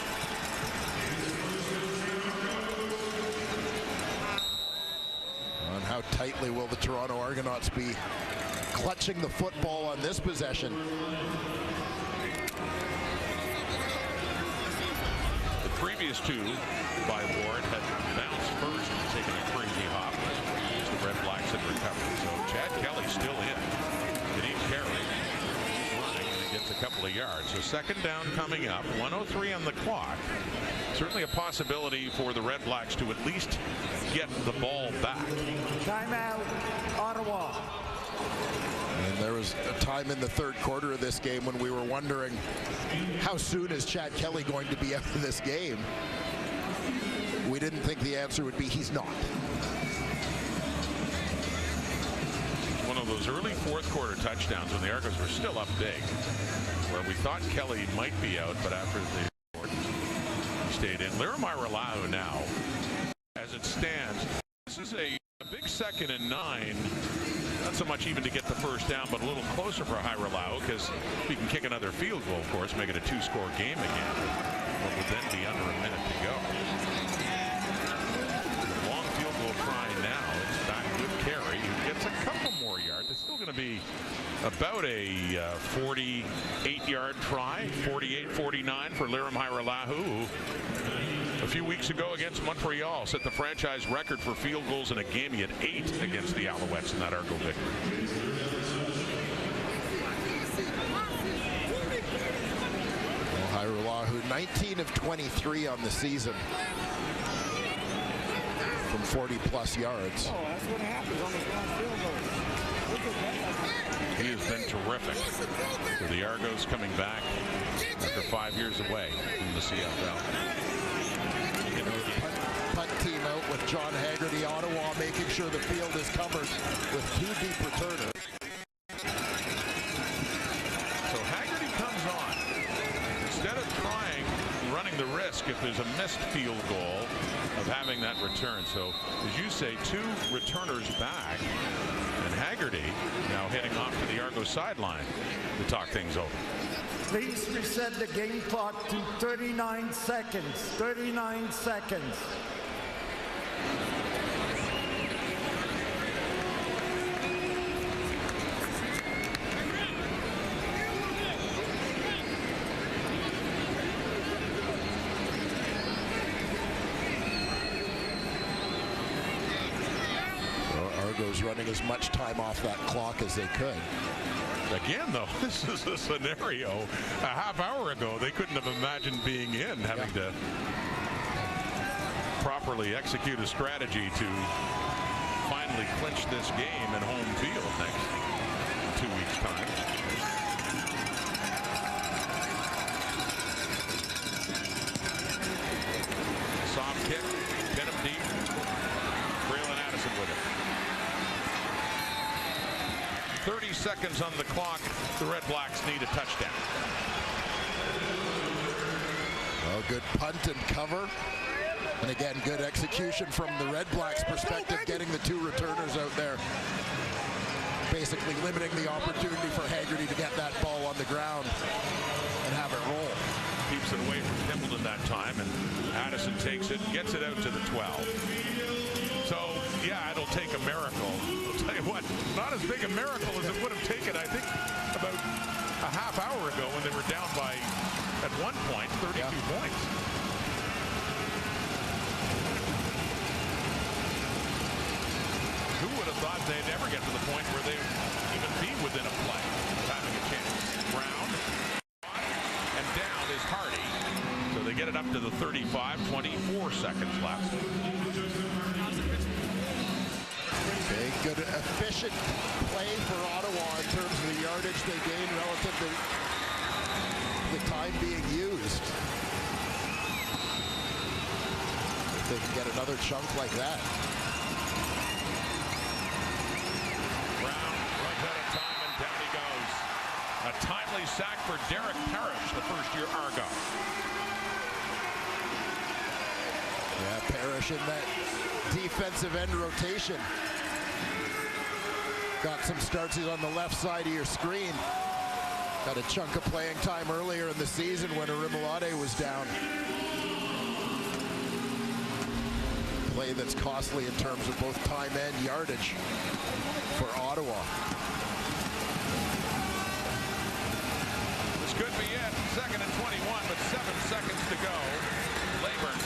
And how tightly will the Toronto Argonauts be clutching the football on this possession? The previous 2 by Ward had bounced first and taken a crazy hop. The REDBLACKS had recovered. So Chad Kelly still in. Carry running, and he gets a couple of yards. So second down coming up, 1:03 on the clock. Certainly a possibility for the REDBLACKS to at least get the ball back. Timeout, Ottawa. And there was a time in the 3rd quarter of this game when we were wondering how soon is Chad Kelly going to be out of this game. We didn't think the answer would be he's not. One of those early 4th quarter touchdowns when the Argos were still up big, where we thought Kelly might be out, but after the stayed in. Lirimairalahu now, as it stands. This is a big 2nd and 9. Not so much even to get the first down, but a little closer for Hairolau, because he can kick another field goal, of course, make it a 2-score game again. What would then be under a minute to go. Long field goal try now. It's back with Carey, who gets a couple more yards. It's still going to be about a 48-yard try, 48-49 for Lirim Hairolahu. A few weeks ago against Montreal, set the franchise record for field goals in a game. He had 8 against the Alouettes in that Argo victory. Well, Hairolahu, 19 of 23 on the season from 40-plus yards. Oh, that's what happens on the field goal. He has been terrific for the Argos, coming back after 5 years away from the CFL. Punt team out with John Haggerty. Ottawa making sure the field is covered with 2 deep returners. So Haggerty comes on. Instead of running the risk if there's a missed field goal of having that return. So as you say, 2 returners back, and Haggerty now heading off to the Argos sideline to talk things over. Please reset the game clock to 39 seconds. 39 seconds. Argos running as much time off that clock as they could. Again, though, this is a scenario a half hour ago they couldn't have imagined being in, having to properly execute a strategy to finally clinch this game in home field next 2 weeks' time. Soft kick, pin him deep. Braylon Addison with it. 30 seconds on the clock. The Red Blacks need a touchdown. Well, good punt and cover. And again, good execution from the Red Blacks' perspective, getting the 2 returners out there. Basically limiting the opportunity for Haggerty to get that ball on the ground and have it roll. Keeps it away from Templeton that time, and Addison takes it, gets it out to the 12. So, yeah, it'll take a miracle. I'll tell you what, not as big a miracle as it would have taken, I think, about a half hour ago when they were down by, at one point, 32 points. Who would have thought they'd ever get to the point where they'd even be within a play of having a chance? Brown, and down is Hardy. So they get it up to the 35, 24 seconds left. Okay, good, efficient play for Ottawa in terms of the yardage they gain relative to the time being used. If they can get another chunk like that. Brown runs out of time, and down he goes. A timely sack for Derek Parrish, the first-year Argo. Yeah, Parrish in that defensive end rotation. Got some starts. He's on the left side of your screen. Got a chunk of playing time earlier in the season when Arimulade was down. Play that's costly in terms of both time and yardage for Ottawa. This could be it. 2nd and 21, but 7 seconds to go. Leyburn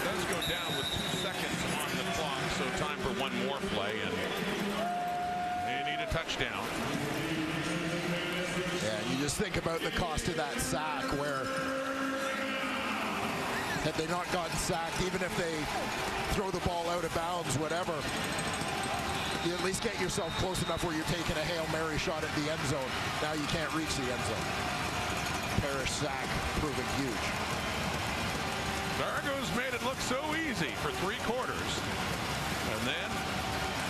does go down with 2 seconds on the clock, so time for one more play, and they need a touchdown. Yeah, you just think about the cost of that sack, where had they not gotten sacked, even if they throw the ball out of bounds, whatever, you at least get yourself close enough where you're taking a Hail Mary shot at the end zone. Now you can't reach the end zone. Parrish sack proving huge. The Argos made it look so easy for 3 quarters, and then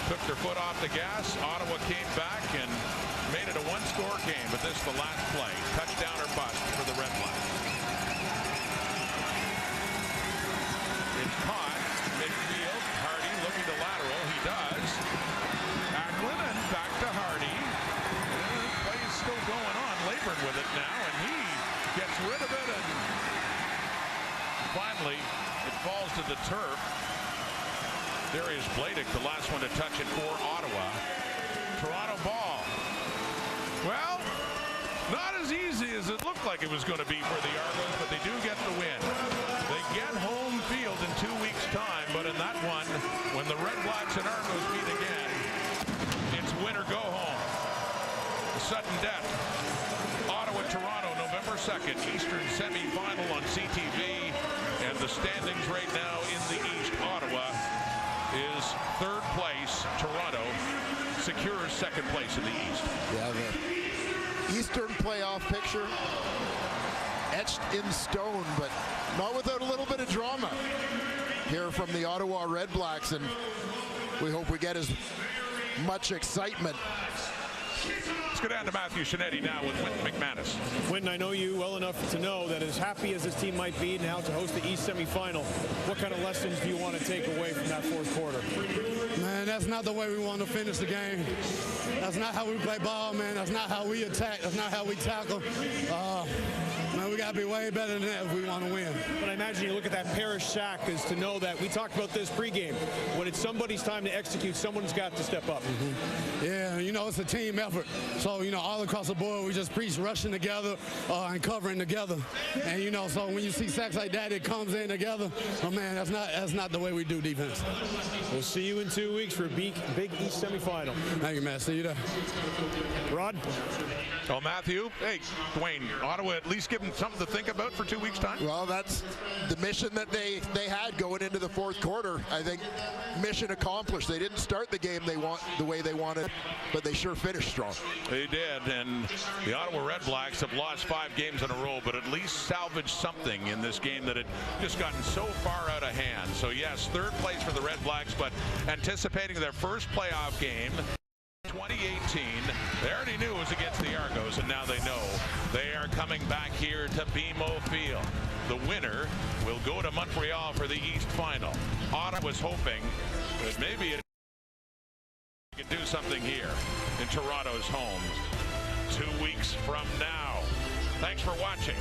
took their foot off the gas. Ottawa came back and made it a 1-score game, but this is the last play. Touchdown or bust for the Red Blacks. a lateral. He does. Acklin and back to Hardy. Play's still going on. Laboring with it now, and he gets rid of it, and finally it falls to the turf. Darius Bladick, the last one to touch it for Ottawa. Toronto ball. Well, not as easy as it looked like it was going to be for the Argos, but they do get the win. They get home field in 2 weeks' time, but in that one, when the Red Blacks and Argos meet again, it's win or go home. The sudden death. Ottawa, Toronto, November 2nd, Eastern semifinal on CTV, and the standings right now in the East. Ottawa is third place. Toronto secures second place in the East. Yeah, the Eastern playoff picture etched in stone, but not without a little bit of drama here from the Ottawa REDBLACKS, and we hope we get as much excitement. Let's go down to Matthew Shinetti now with Wynton McManus. Wynton, I know you well enough to know that as happy as this team might be now to host the East semifinal, what kind of lessons do you want to take away from that fourth quarter? Man, that's not the way we want to finish the game. That's not how we play ball, man. That's not how we attack. That's not how we tackle. Man, we got to be way better than that if we want to win. But I imagine you look at that Parrish sack is to know that we talked about this pregame. When it's somebody's time to execute, someone's got to step up. Yeah, you know, it's a team effort. So, you know, all across the board, we just preach rushing together and covering together. And, you know, so when you see sacks like that, it comes in together. Oh, man, that's not the way we do defense. We'll see you in 2 weeks for a big East semifinal. Thank you, man. See you there. Rod? Oh, Matthew. Hey, Dwayne, Ottawa at least give them something to think about for 2 weeks' time? Well, that's the mission that they had going into the fourth quarter. I think mission accomplished. They didn't start the game the way they wanted, but they sure finished strong. They did, and the Ottawa REDBLACKS have lost 5 games in a row, but at least salvaged something in this game that had just gotten so far out of hand. So yes, third place for the REDBLACKS, but anticipating their first playoff game 2018, they already knew it was against the Argos, and now they know they are coming back here to BMO Field. The winner will go to Montreal for the East Final. Ottawa's hoping that maybe it can do something here in Toronto's home 2 weeks from now. Thanks for watching.